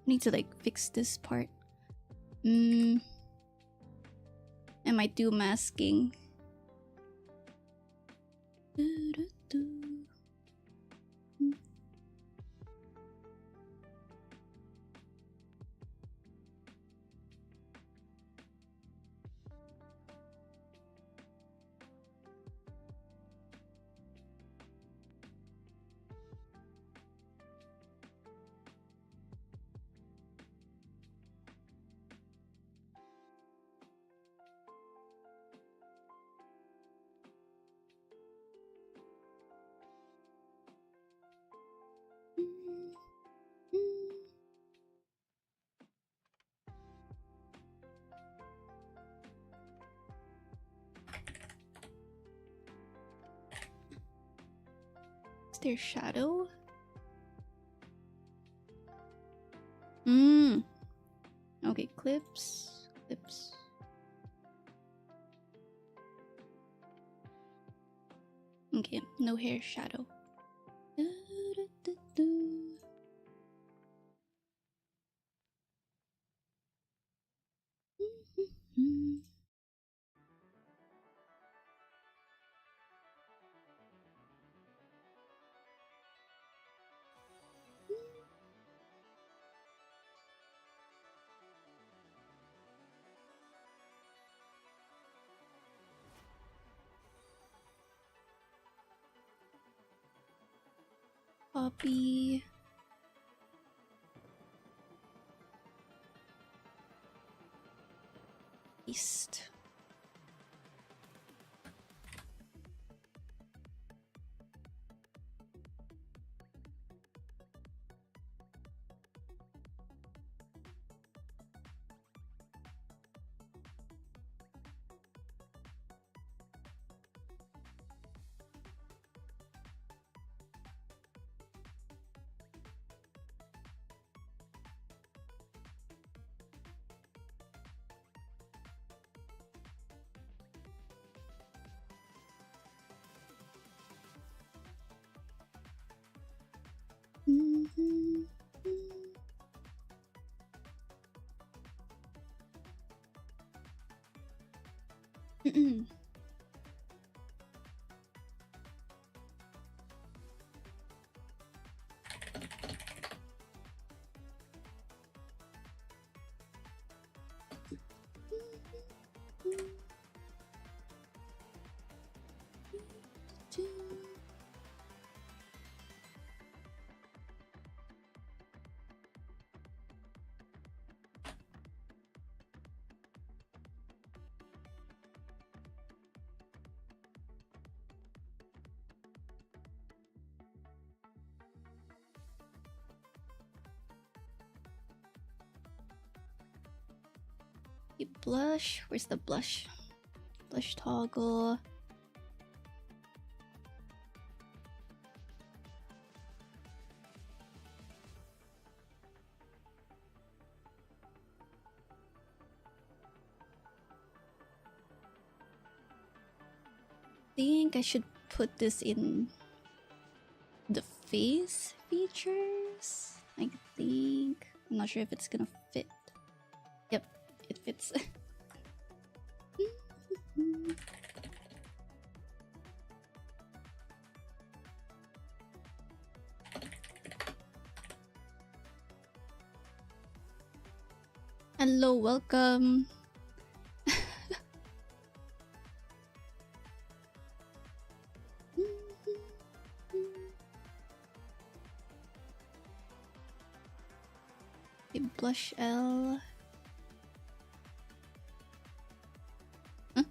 Need to like fix this part. I might do masking. Is there shadow? Okay, clips. No hair shadow. Copy. Paste. Blush. Where's the blush? Blush toggle. I think I should put this in the face features. I think. I'm not sure if it's gonna fit. Yep, it fits. Hello, welcome. Okay, blush L. Huh?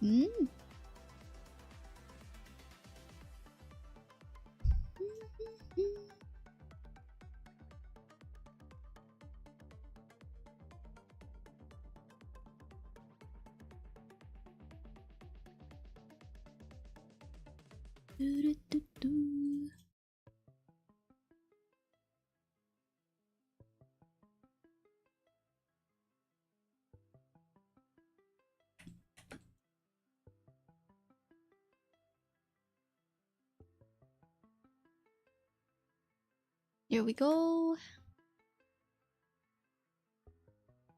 Mm. Do-do-do-do. Here we go.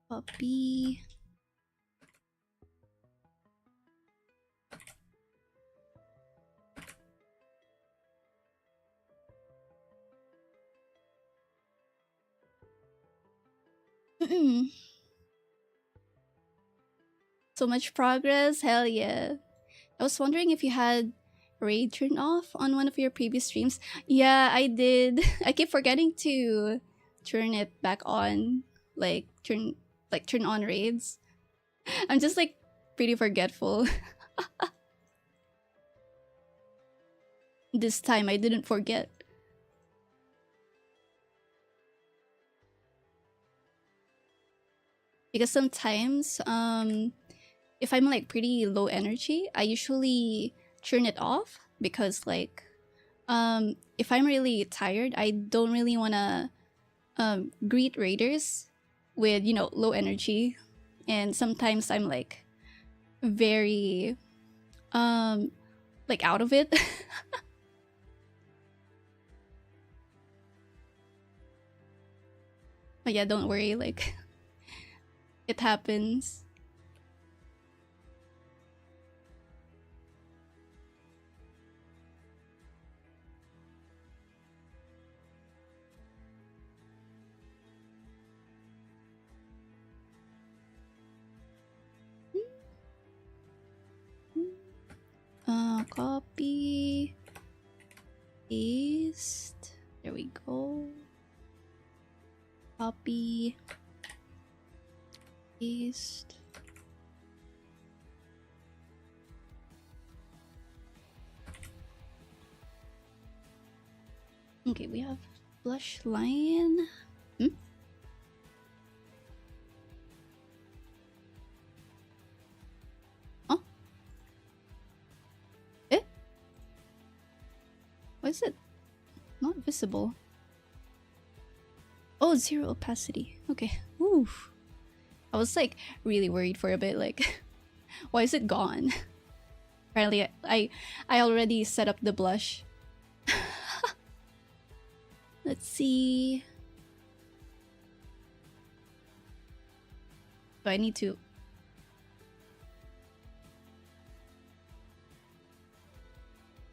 Copy. So much progress, hell yeah. I was wondering if you had raid turned off on one of your previous streams. Yeah, I did. I keep forgetting to turn it back on. Turn on raids. I'm just like pretty forgetful. This time I didn't forget. because sometimes if I'm like pretty low energy, I usually turn it off because like if I'm really tired, I don't really want to greet raiders with, you know, low energy. And sometimes I'm like very like out of it. But yeah, don't worry, like it happens. Copy, paste. There we go. Copy, paste. Okay, we have blush line. Oh, why is it not visible? Oh, 0 opacity. Okay. Oof. I was like really worried for a bit, like why is it gone? Apparently I already set up the blush. Let's see. Do I need to?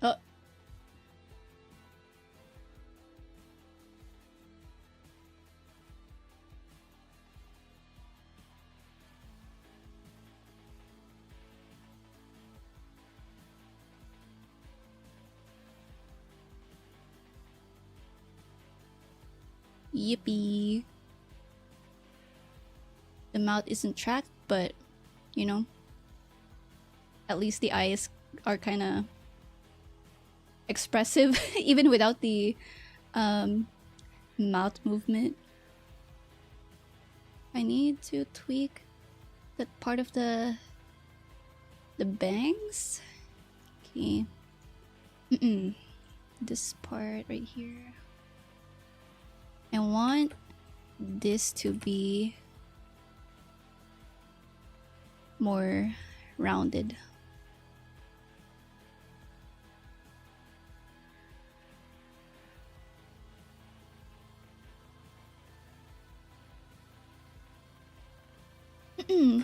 Oh. Yippee. The mouth isn't tracked, but you know, at least the eyes are kind of expressive even without the mouth movement. I need to tweak that part of the bangs. Okay. This part right here. I want this to be more rounded. Hmm.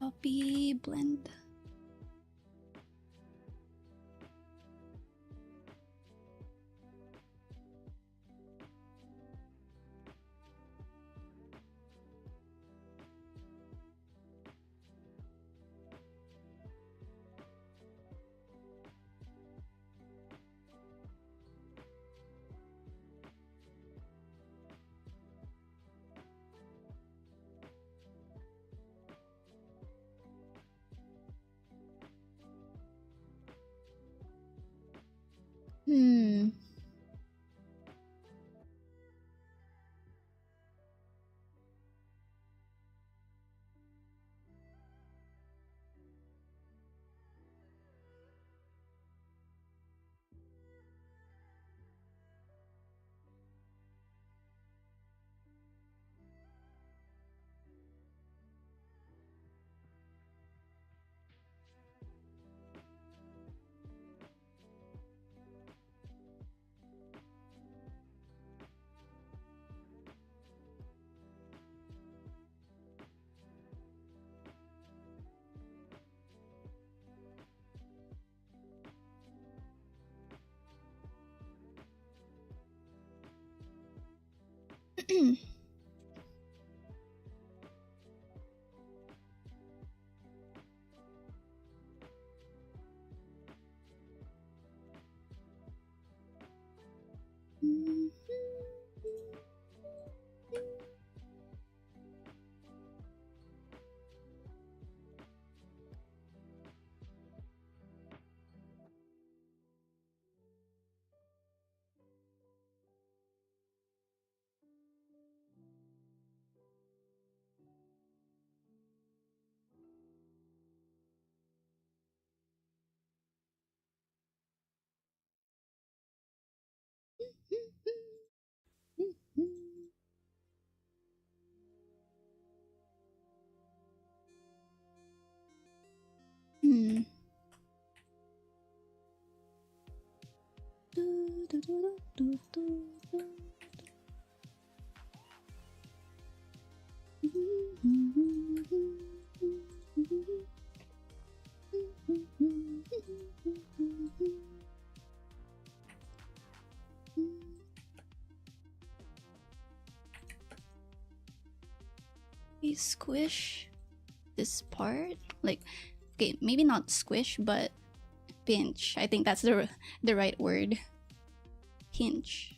Copy, blend. Hmm. Hmm. Okay, squish this part. Like, okay, maybe not squish, but pinch. I think that's the right word. Pinch.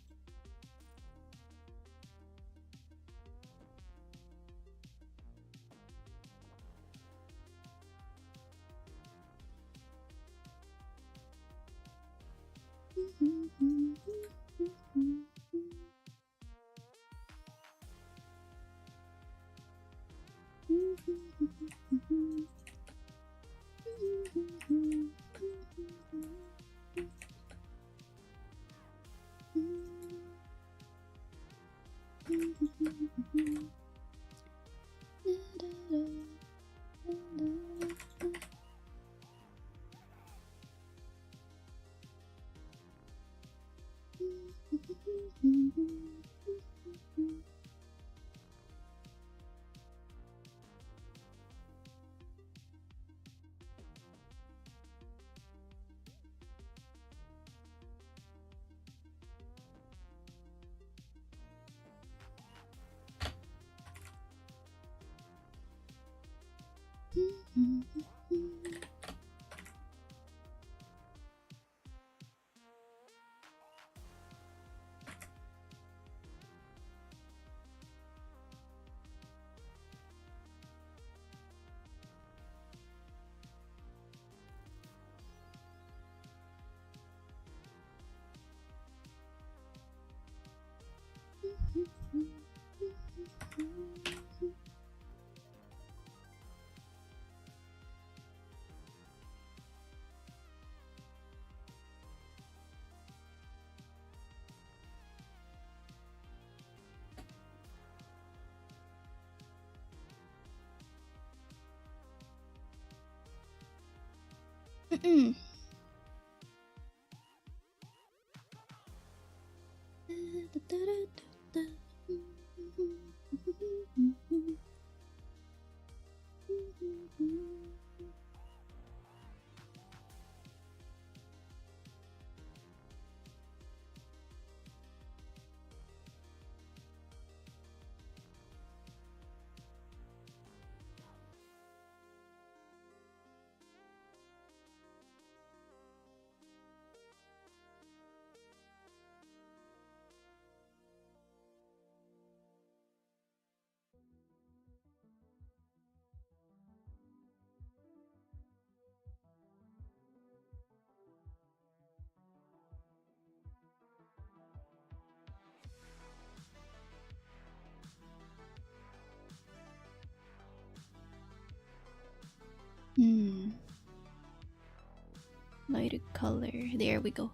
Lighter color. There we go.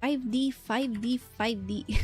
5D, 5D, 5D.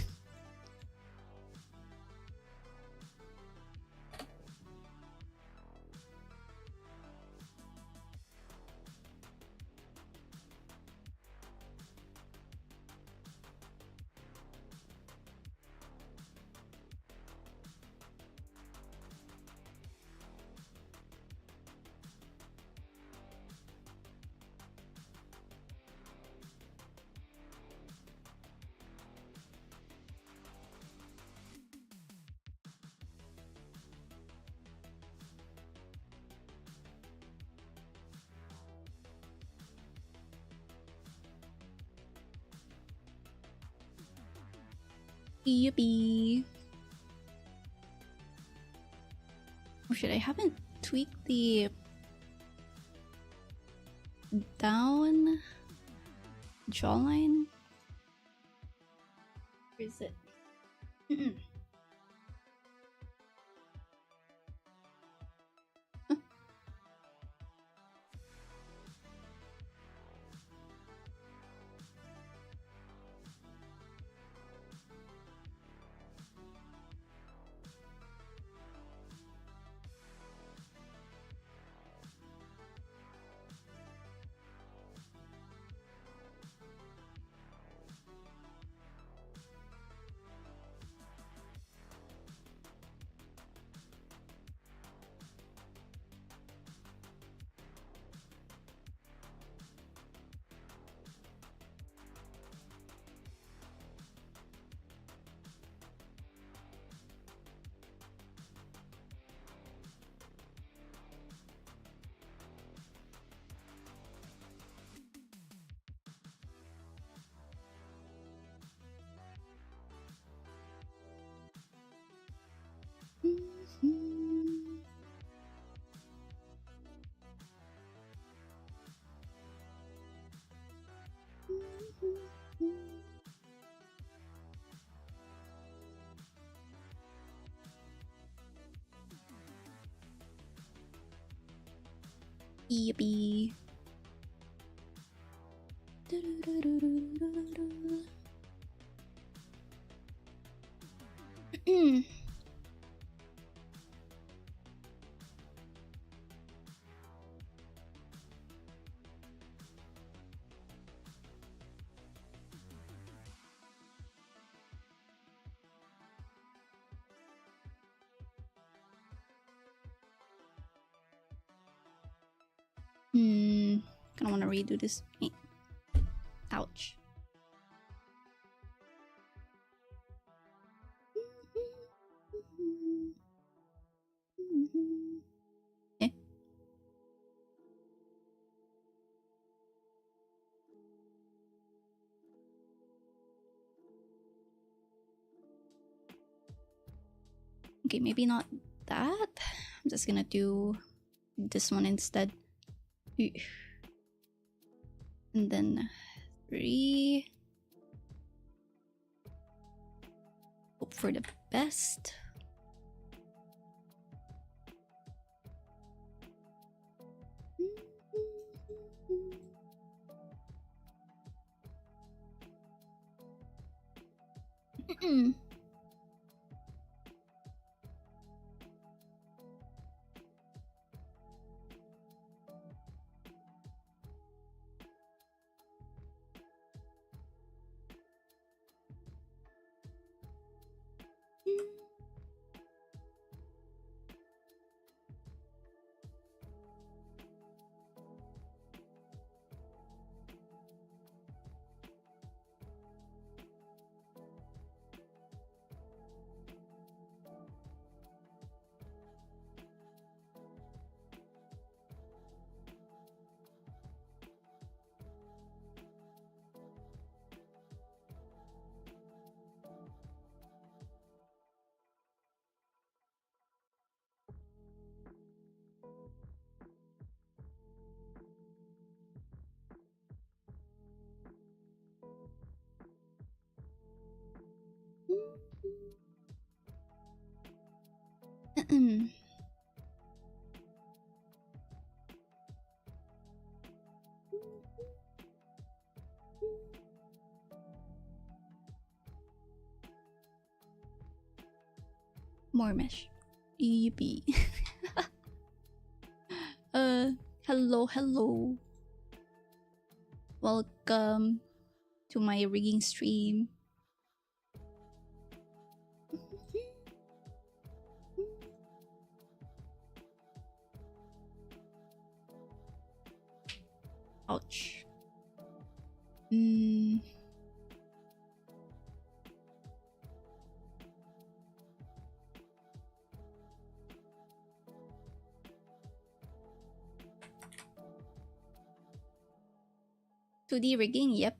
Yippee! Oh shit, I haven't tweaked the down jawline. Where is it? Yippee. Kinda wanna redo this. Ouch. Eh. Okay, maybe not that. I'm just gonna do this one instead. And then 3. Hope for the best. More mesh. Yippee. Hello. Welcome to my rigging stream. Ouch. 2D rigging, yep.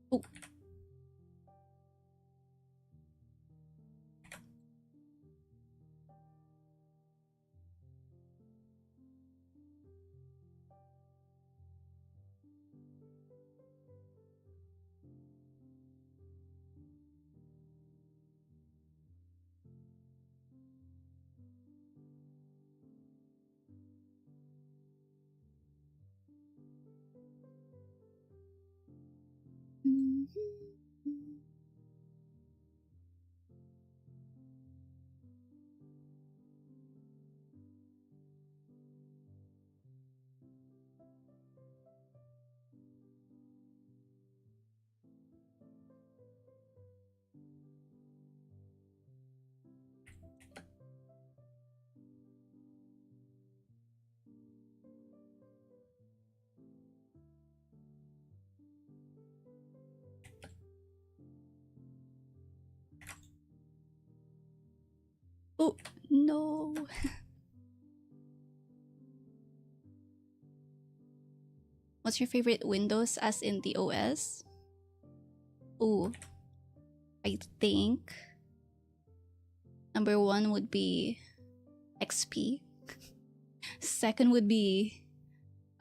Oh. Oh, no. What's your favorite Windows as in the OS? Oh, I think number 1 would be XP. Second would be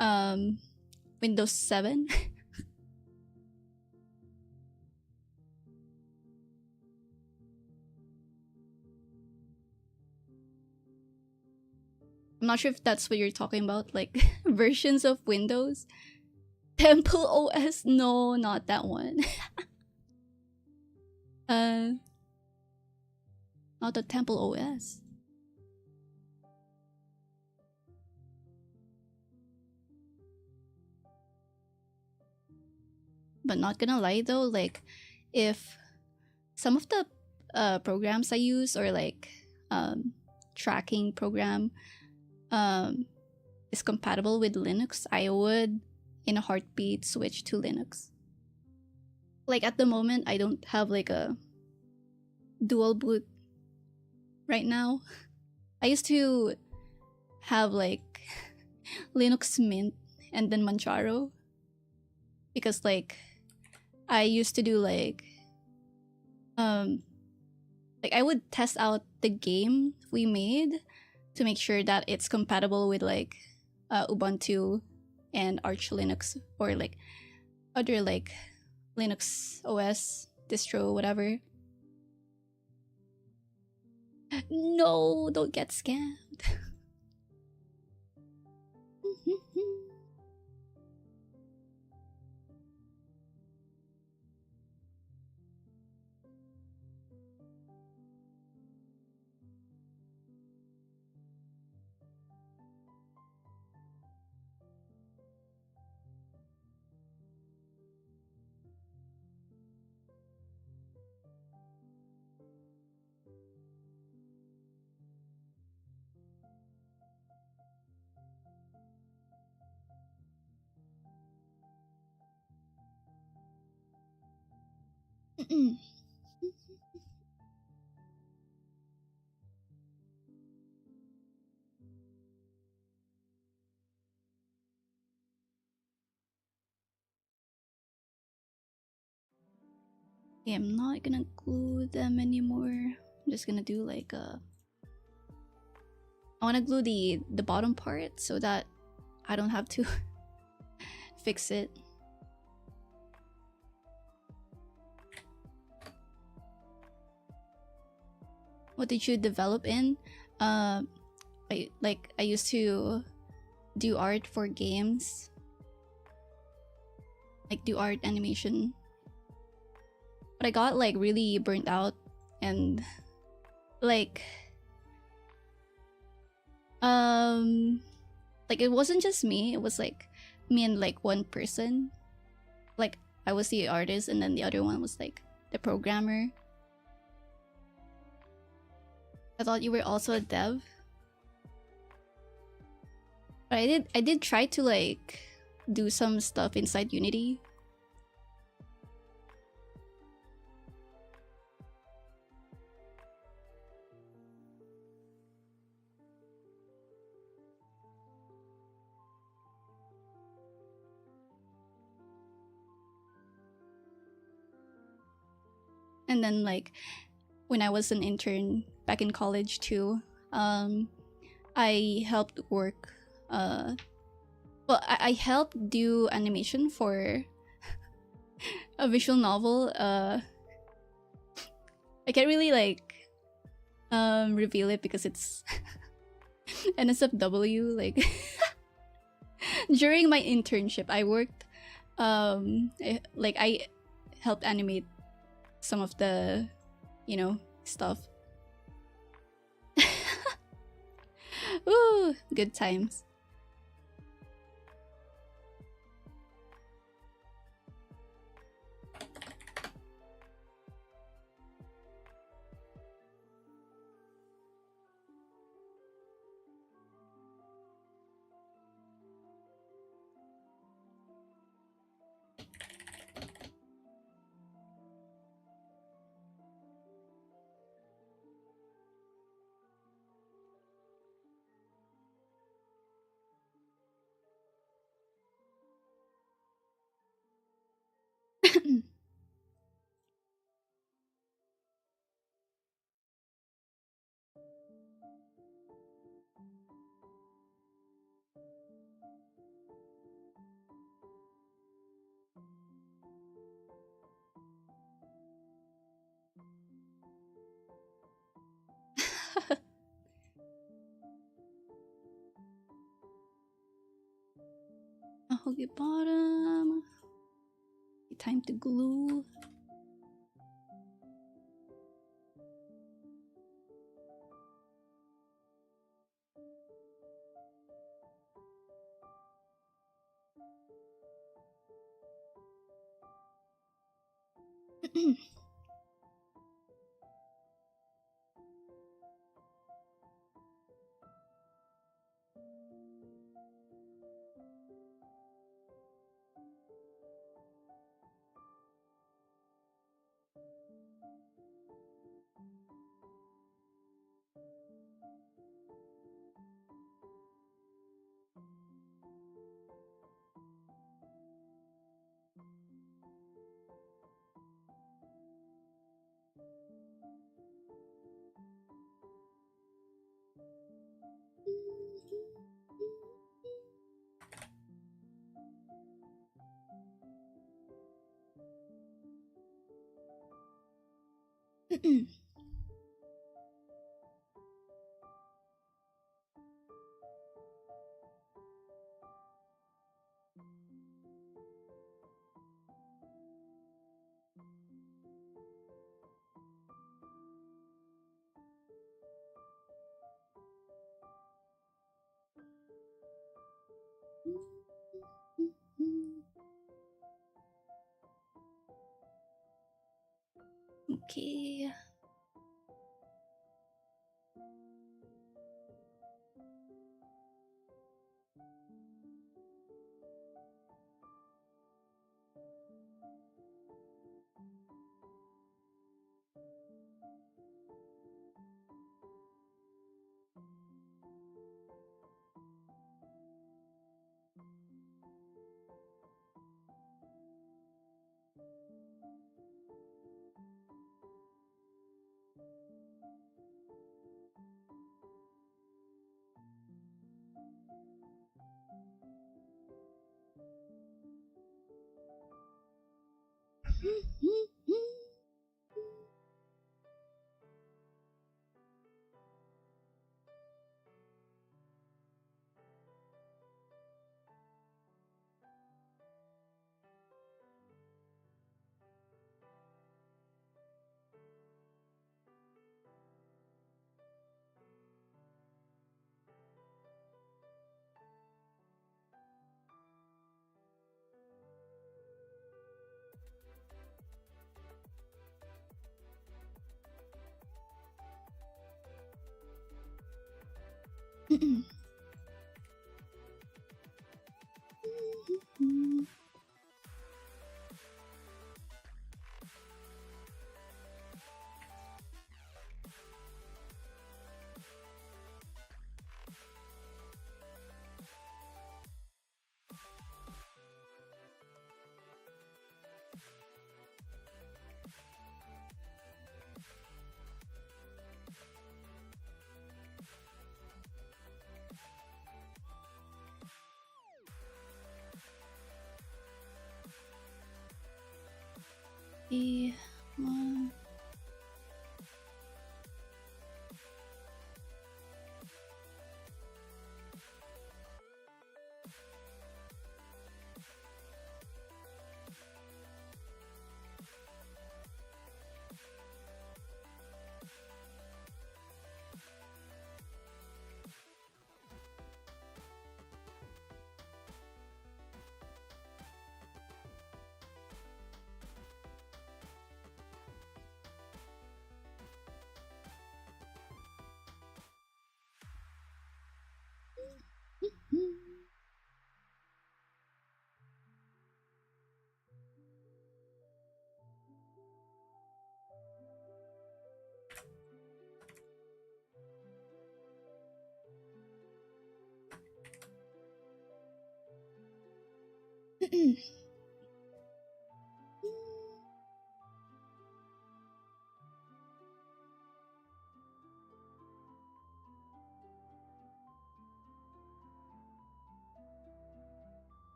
Windows 7. I'm not sure if that's what you're talking about, like versions of Windows. Temple OS? No, not that one. Not the Temple OS. But not gonna lie though, like if some of the programs I use or like tracking program is compatible with Linux, I would in a heartbeat switch to Linux. Like at the moment, I don't have like a dual boot right now. I used to have like Linux Mint and then Manjaro because like I used to do like I would test out the game we made to make sure that it's compatible with like Ubuntu and Arch Linux or like other like Linux OS distro, whatever. No, don't get scammed. Okay, I'm not gonna glue them anymore. I'm just gonna do like a I want to glue the bottom part so that I don't have to fix it. What did you develop in? I used to do art for games, like do art animation, but I got like really burnt out and like it wasn't just me, it was like me and like one person. Like I was the artist and then the other one was like the programmer. I thought you were also a dev. But I did try to like do some stuff inside Unity. And then like when I was an intern back in college too, I helped work I helped do animation for a visual novel. I can't really like reveal it because it's NSFW. Like during my internship I worked I helped animate some of the, you know, stuff. Ooh, good times. Okay, bottom. Time to glue. Okay.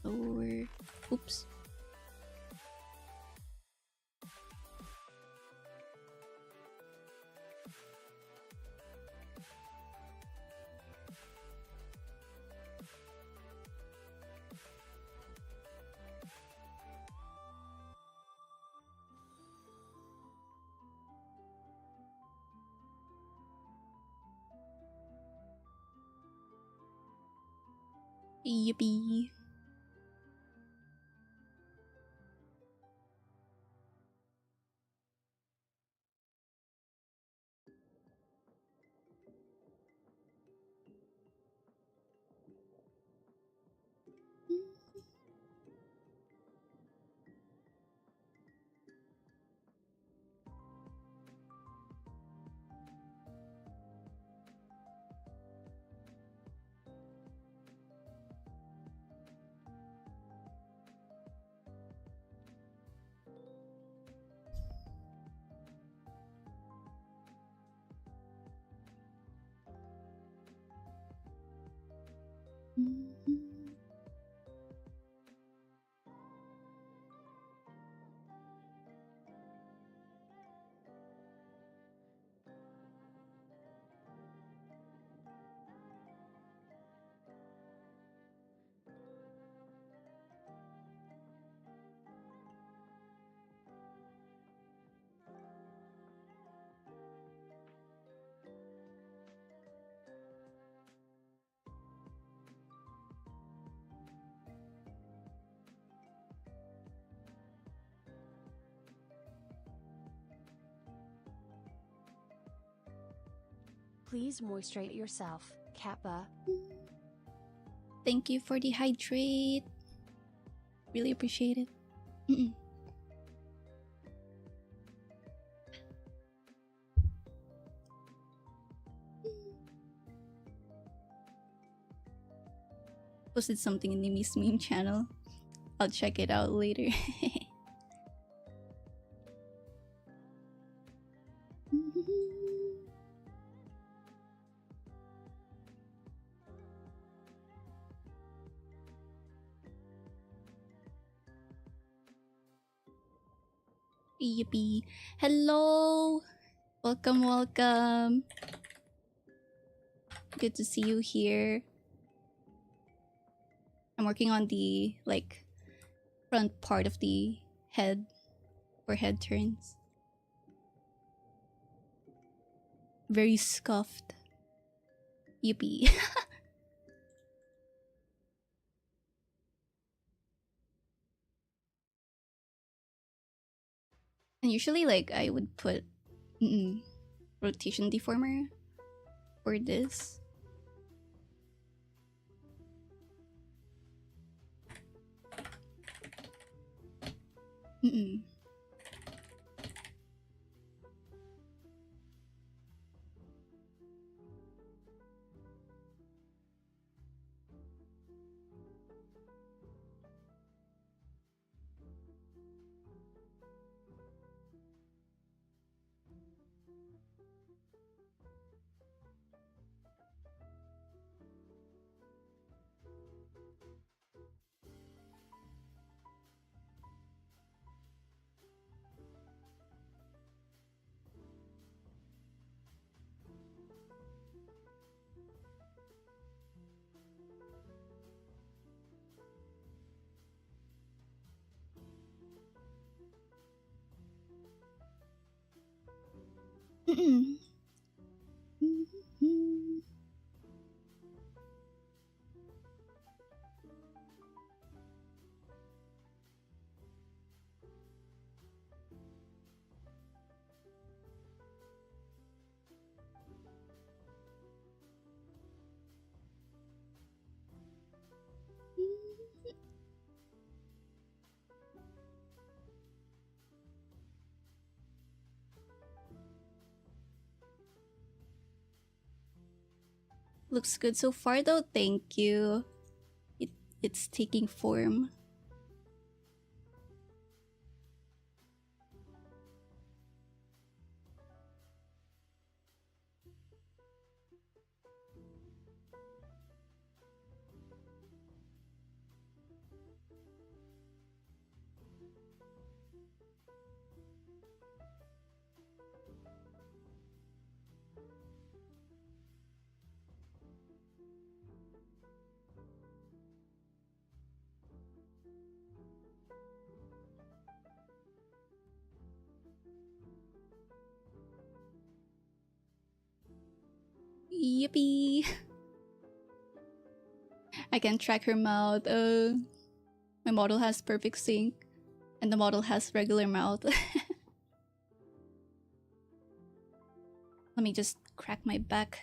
Lower. Oops. Yippee. Please moisturize yourself, Kappa. Thank you for the hydrate. Really appreciate it. Mm-mm. Posted something in the Miss Meme channel. I'll check it out later. Yippee. Hello. Welcome, welcome. Good to see you here. I'm working on the like front part of the head for head turns. Very scuffed. Yippee. And usually like I would put rotation deformer for this. Looks good so far though, thank you. It's taking form. Yippee! I can track her mouth. My model has perfect sync, and the model has regular mouth. Let me just crack my back.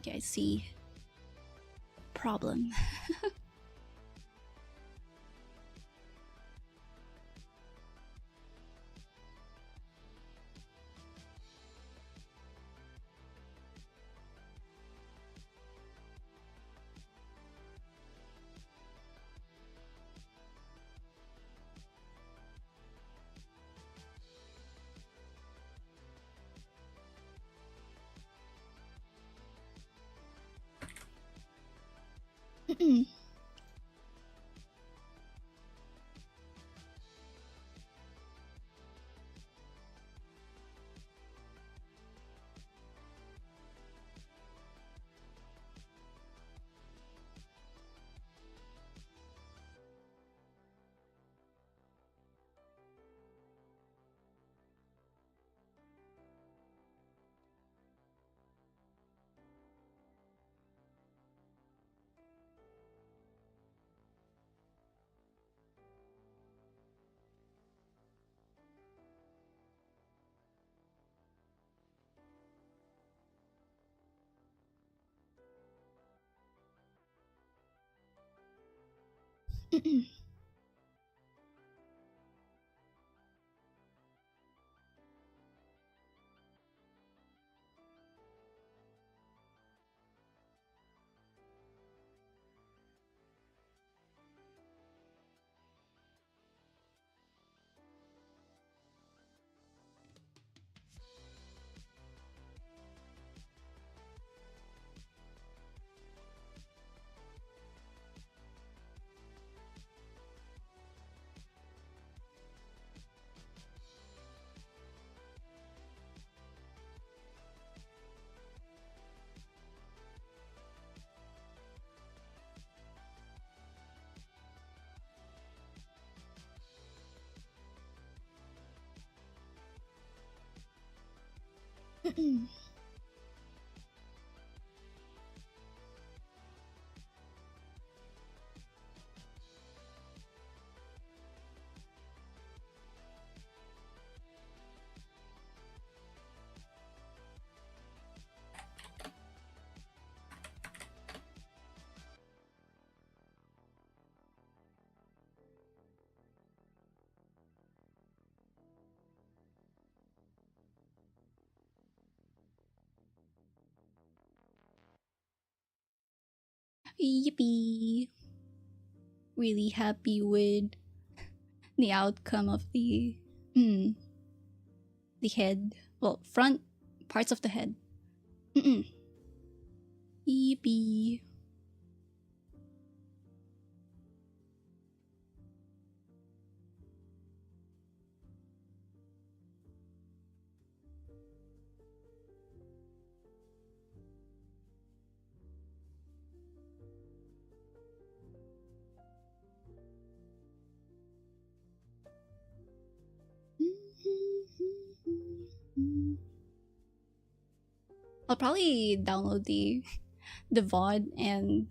Okay, I see. Problem. Yippee! Really happy with the outcome of the head. Well, front parts of the head. Yippee! I'll probably download the VOD and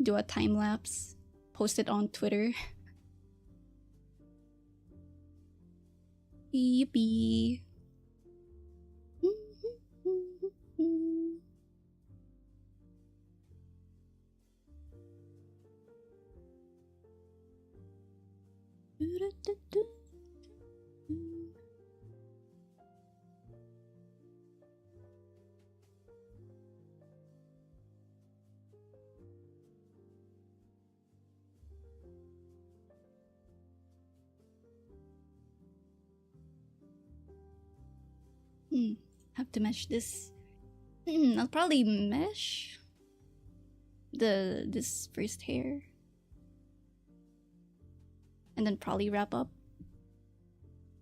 do a time lapse, post it on Twitter. Yippee! Have to mesh this. I'll probably mesh this first hair, and then probably wrap up.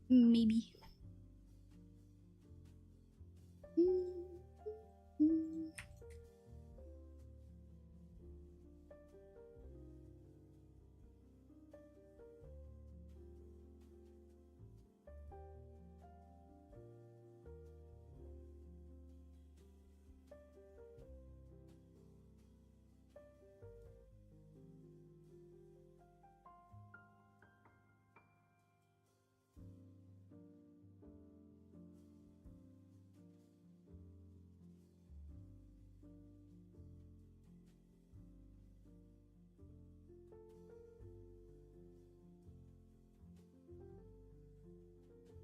Maybe.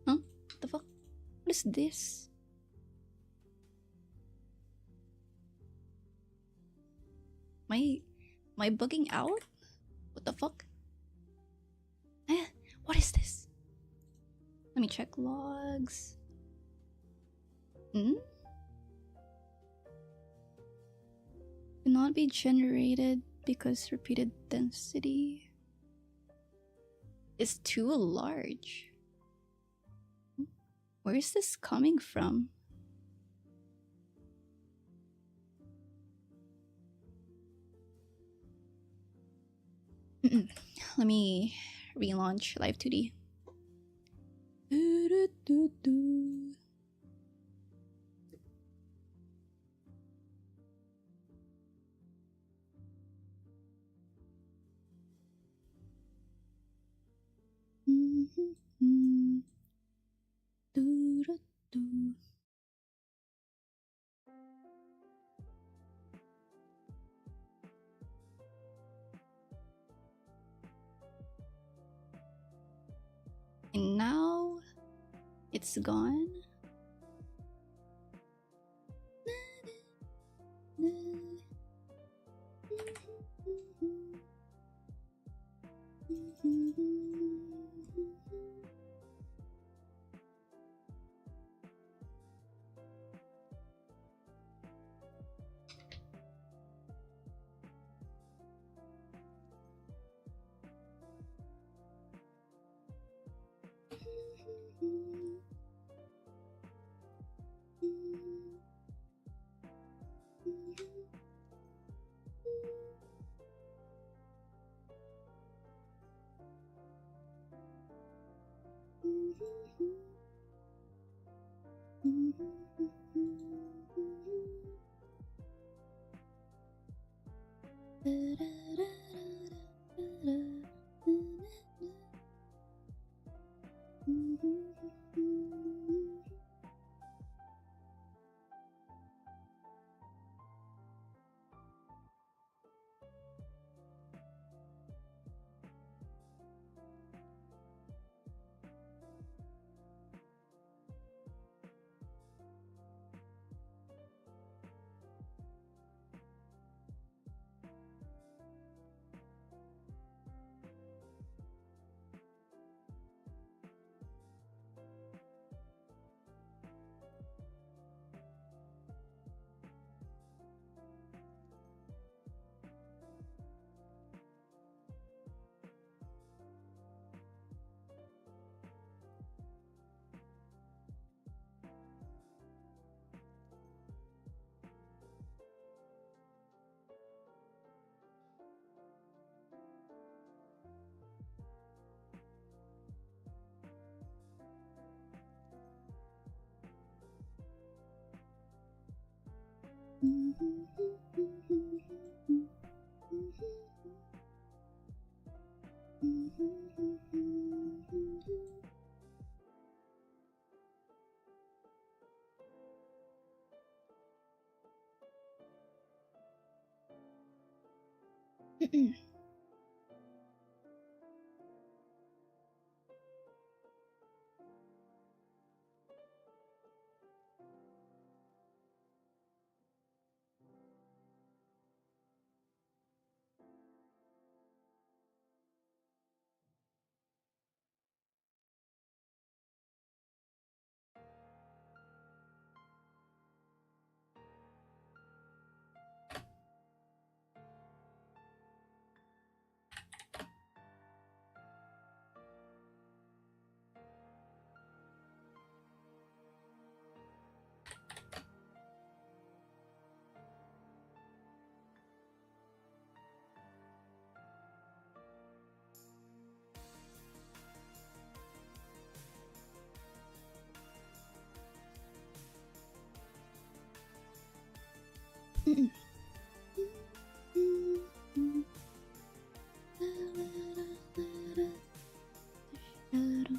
Huh? What the fuck? What is this? Am I bugging out? What the fuck? What is this? Let me check logs. Cannot be generated because repeated density is too large. Where is this coming from? Let me relaunch Live2D. And now it's gone.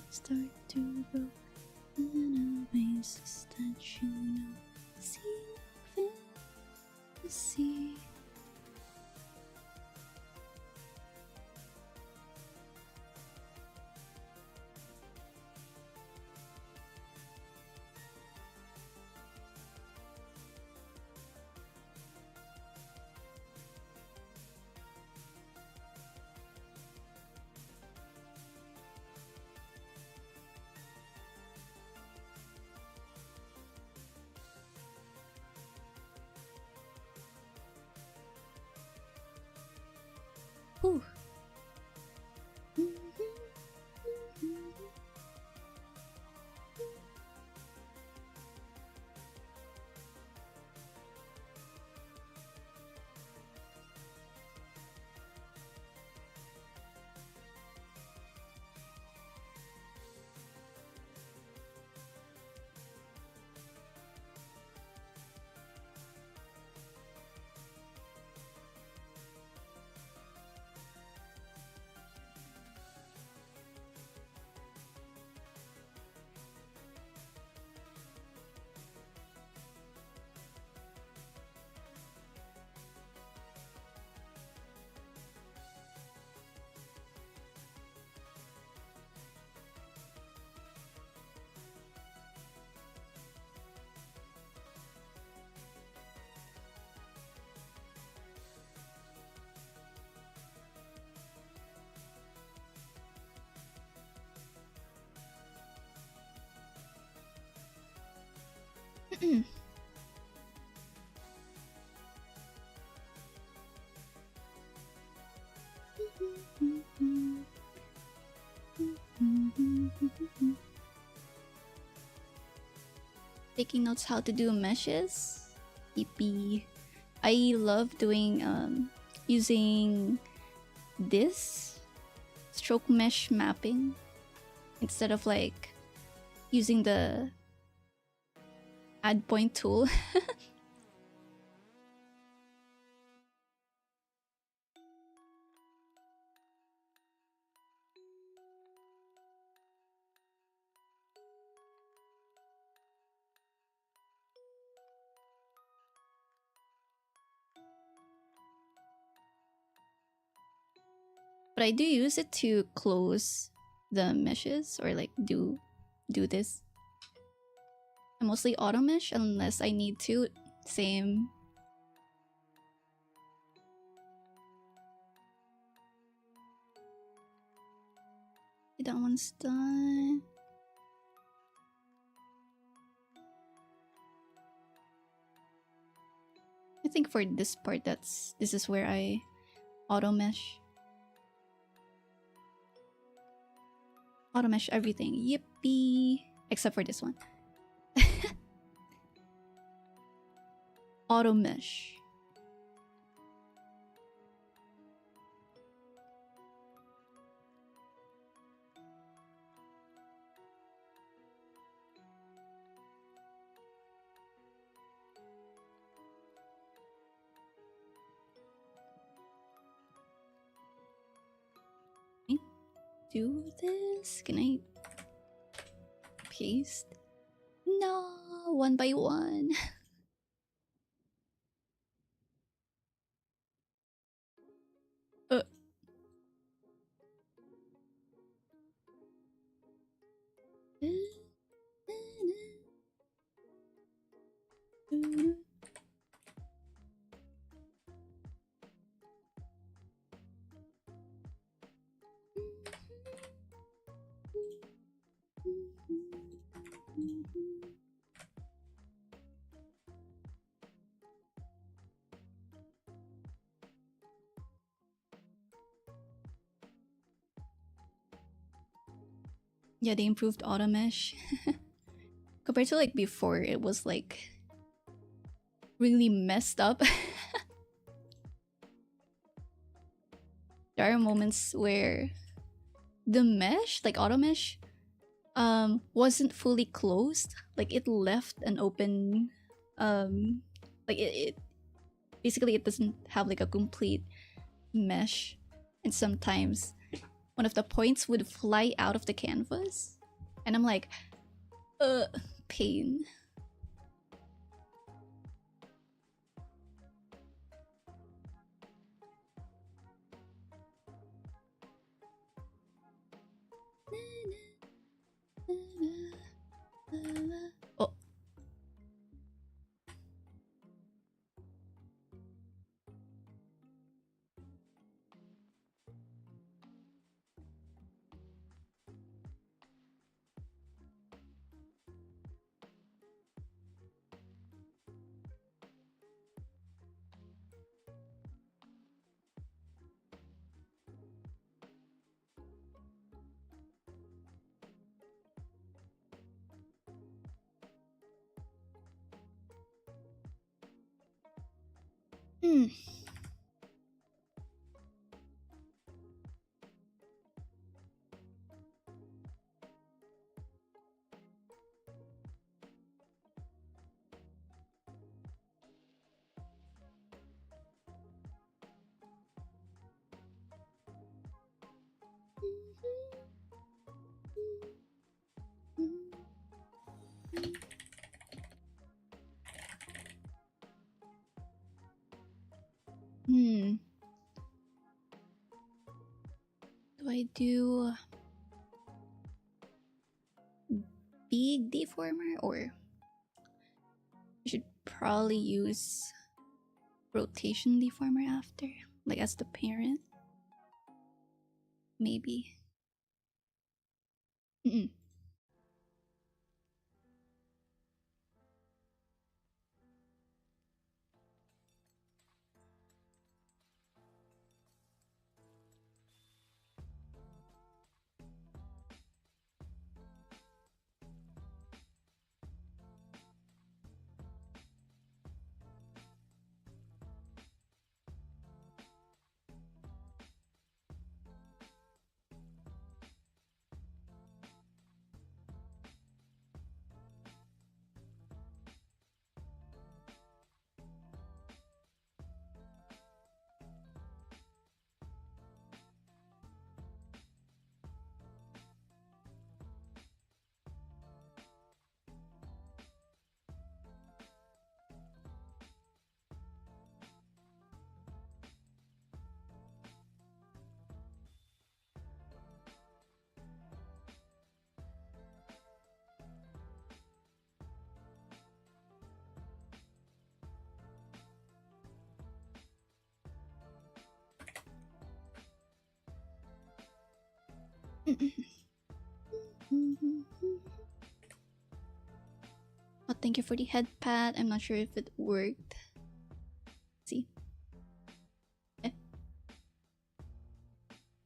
Start to go in a ways that you know. See fantasy. Ooh. Taking notes how to do meshes. Yippee. I love doing using this stroke mesh mapping instead of like using the add point tool. But I do use it to close the meshes or like do this. I mostly auto mesh unless I need to. Same. That one's done. I think for this part, this is where I auto mesh. Auto mesh everything. Yippee! Except for this one. Auto mesh. do this? Can I paste? No, one by one. uh. Yeah, they improved auto mesh. Compared to like before, it was like really messed up. There are moments where the mesh, like auto mesh, wasn't fully closed. Like it left an open, like it basically it doesn't have like a complete mesh, and sometimes one of the points would fly out of the canvas, and I'm like, pain. Oh. Hmm. Hmm. Do I do big deformer, or I should probably use rotation deformer after, like as the parent? Maybe. Mm-mm. Oh, thank you for the head pat. I'm not sure if it worked. See? Eh?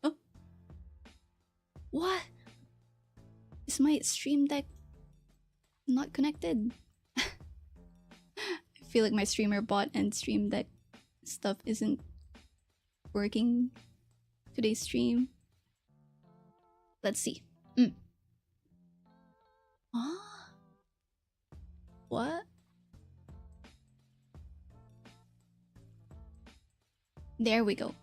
Oh. What? Is my stream deck not connected? I feel like my streamer bot and stream deck stuff isn't working today's stream. Let's see. Ah, what? There we go.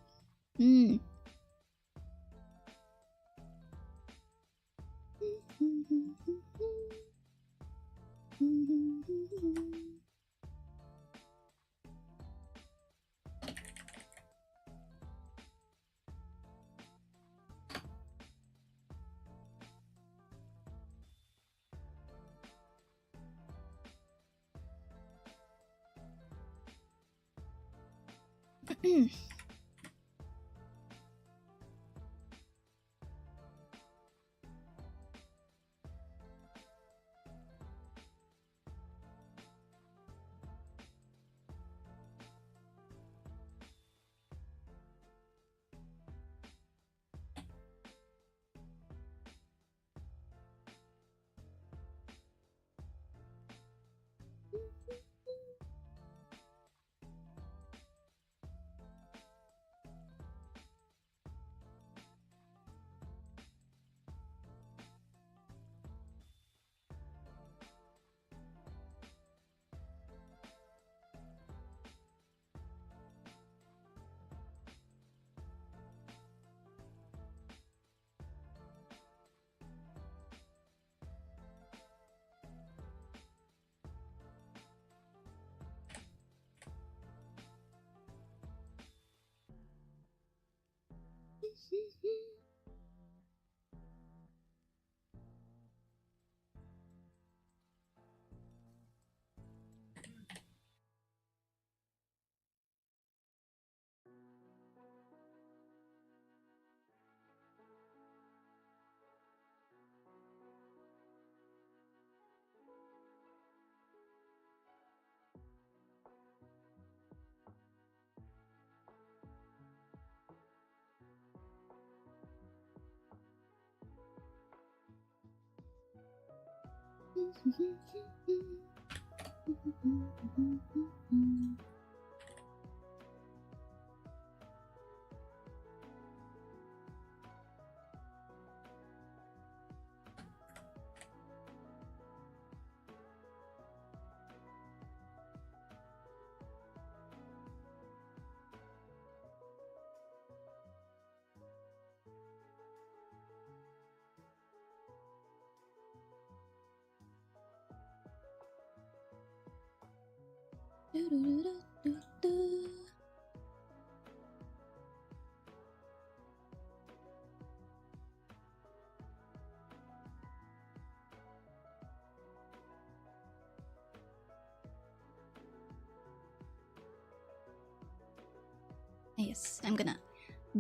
Yes, I'm gonna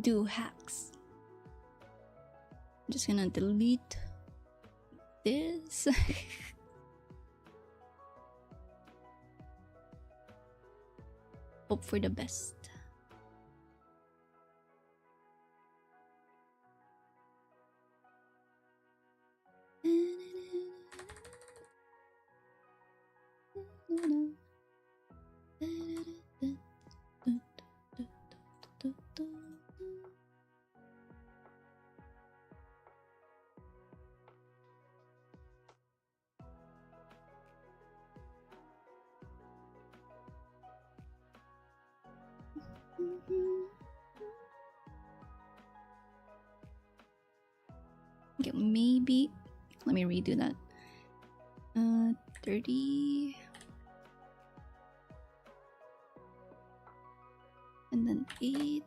do hacks. I'm just gonna delete this. Hope for the best. Okay, maybe let me redo that. 30 and then 8.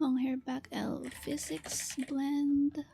Long hair back L physics blend.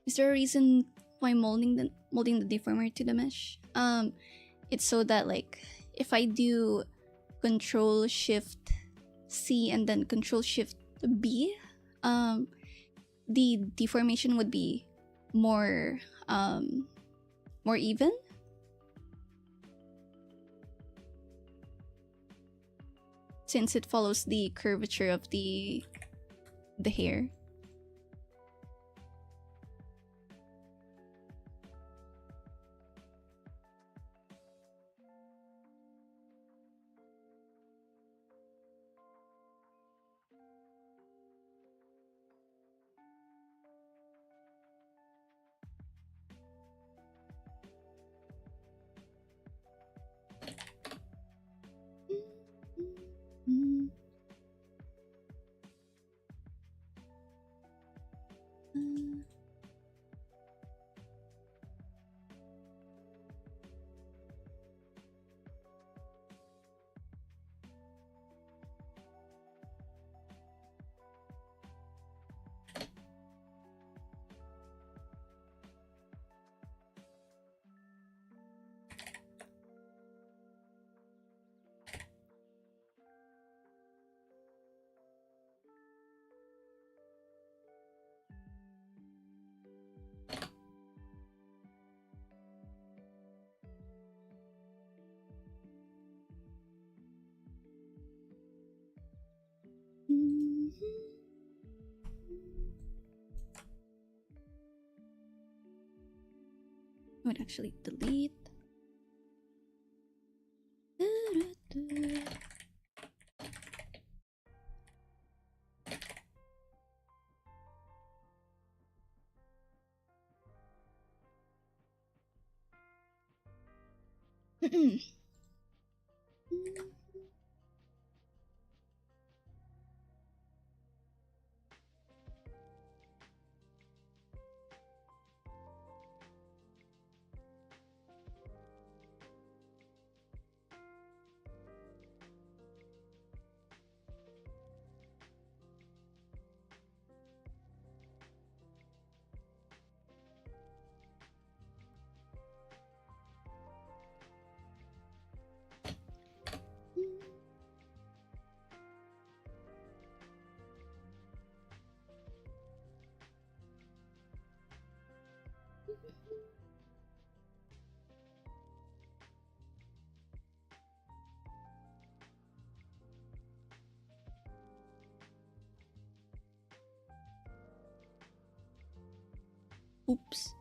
Is there a reason why molding the deformer to the mesh? It's so that like if I do Control Shift C and then Control Shift B, the deformation would be more more even. Since it follows the curvature of the hair. I would actually delete. Oops.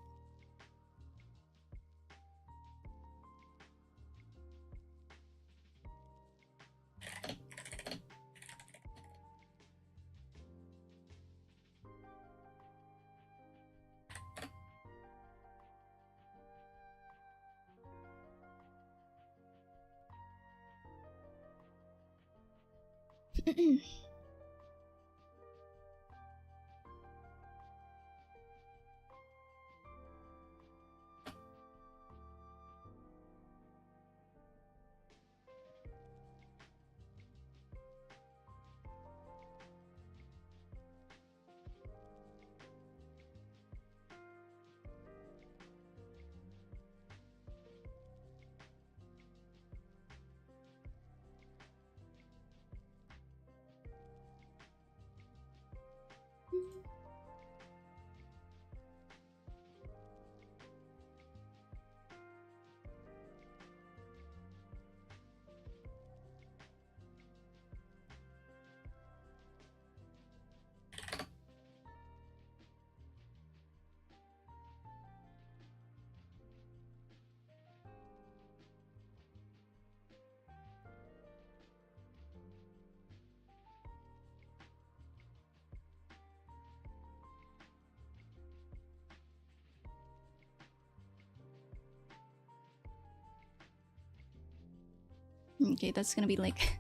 Okay, that's gonna be like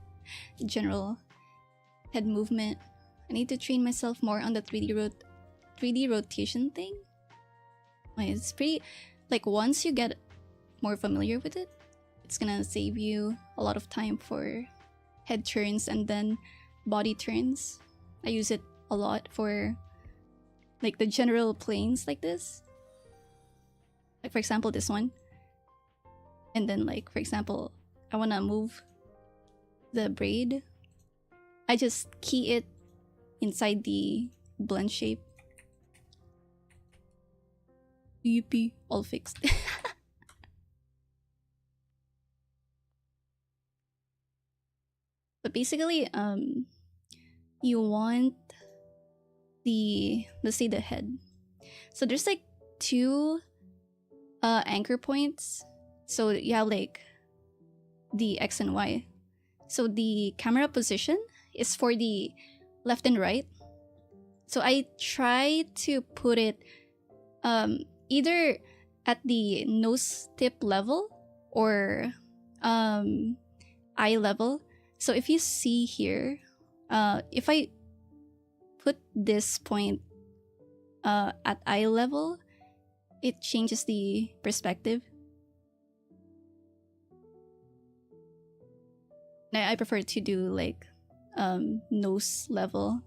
general head movement. I need to train myself more on the 3D rotation thing. Like, it's pretty, like, once you get more familiar with it, it's gonna save you a lot of time for head turns and then body turns. I use it a lot for like the general planes like this. Like for example, this one. And then like, for example, I wanna move the braid. I just key it inside the blend shape. Yuppie, all fixed. But basically, you want the, let's say the head. So there's like two anchor points. So you have like the X and Y. So the camera position is for the left and right. So I try to put it either at the nose tip level or eye level. So if you see here, if I put this point at eye level, it changes the perspective. I prefer to do like nose level.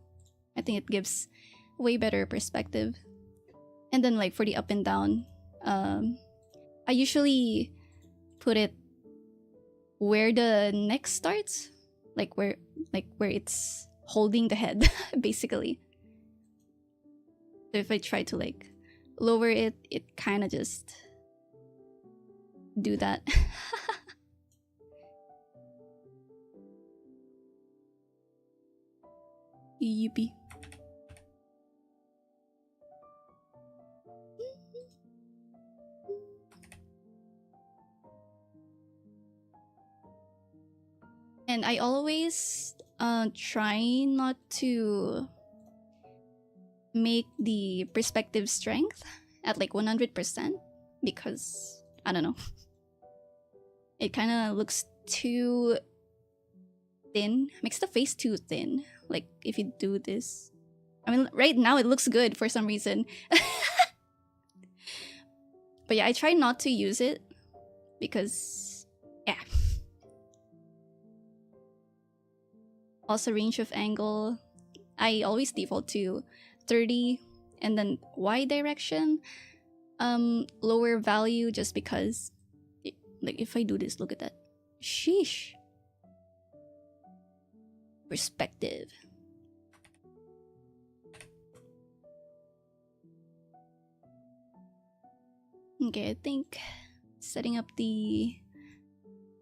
I think it gives way better perspective. And then like for the up and down, I usually put it where the neck starts, like where it's holding the head, basically. So if I try to like lower it, it kind of just do that. Yippee. And I always try not to make the perspective strength at like 100% because, I don't know, it kind of looks too thin, makes the face too thin. Like if you do this, I mean, right now it looks good for some reason. But yeah, I try not to use it because, yeah. Also, range of angle, I always default to 30, and then Y direction, lower value, just because like if I do this, look at that. Sheesh. Perspective. Okay, I think setting up the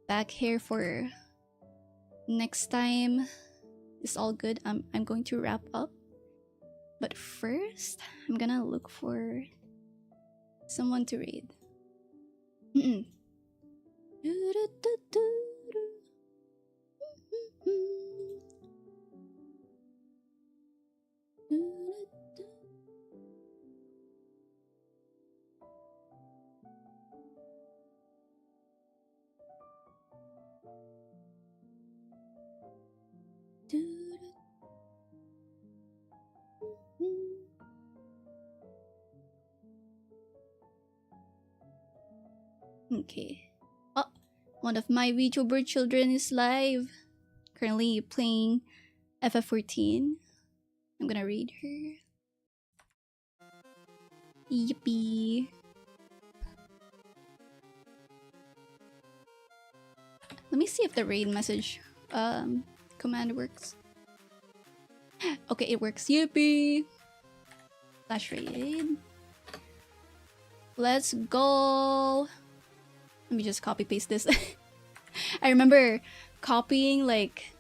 back hair for next time is all good. I'm going to wrap up. But first, I'm gonna look for Someone to read. Okay. Oh, one of my VTuber children is live. Currently playing FF14. I'm gonna read her. Yippee. Let me see if the raid message command works. Okay, it works. Yippee! Slash raid. Let's go! Let me just copy paste this. I remember copying like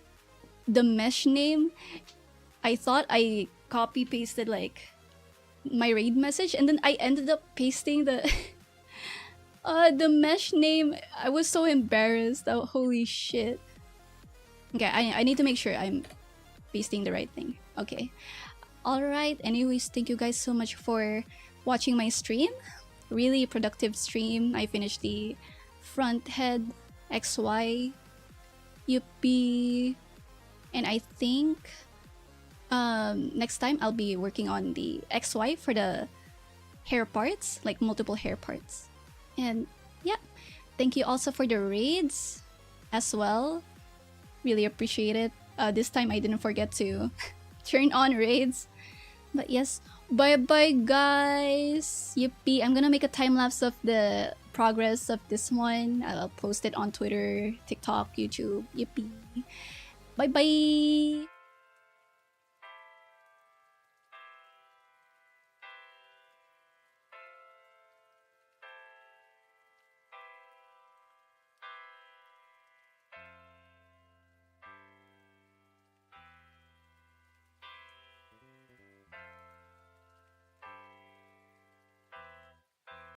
the mesh name. I thought I copy pasted like my raid message, and then I ended up pasting the the mesh name. I was so embarrassed. Oh, holy shit. Okay, I need to make sure I'm pasting the right thing. Okay. Alright, anyways, thank you guys so much for watching my stream. Really productive stream. I finished the front head XY. Yuppie. And I think next time I'll be working on the XY for the hair parts, like multiple hair parts. And yeah, thank you also for the raids as well. Really appreciate it. This time I didn't forget to turn on raids. But yes, bye bye guys. Yippee. I'm gonna make a time lapse of the progress of this one. I'll post it on Twitter, TikTok, YouTube. Yippee. Bye bye.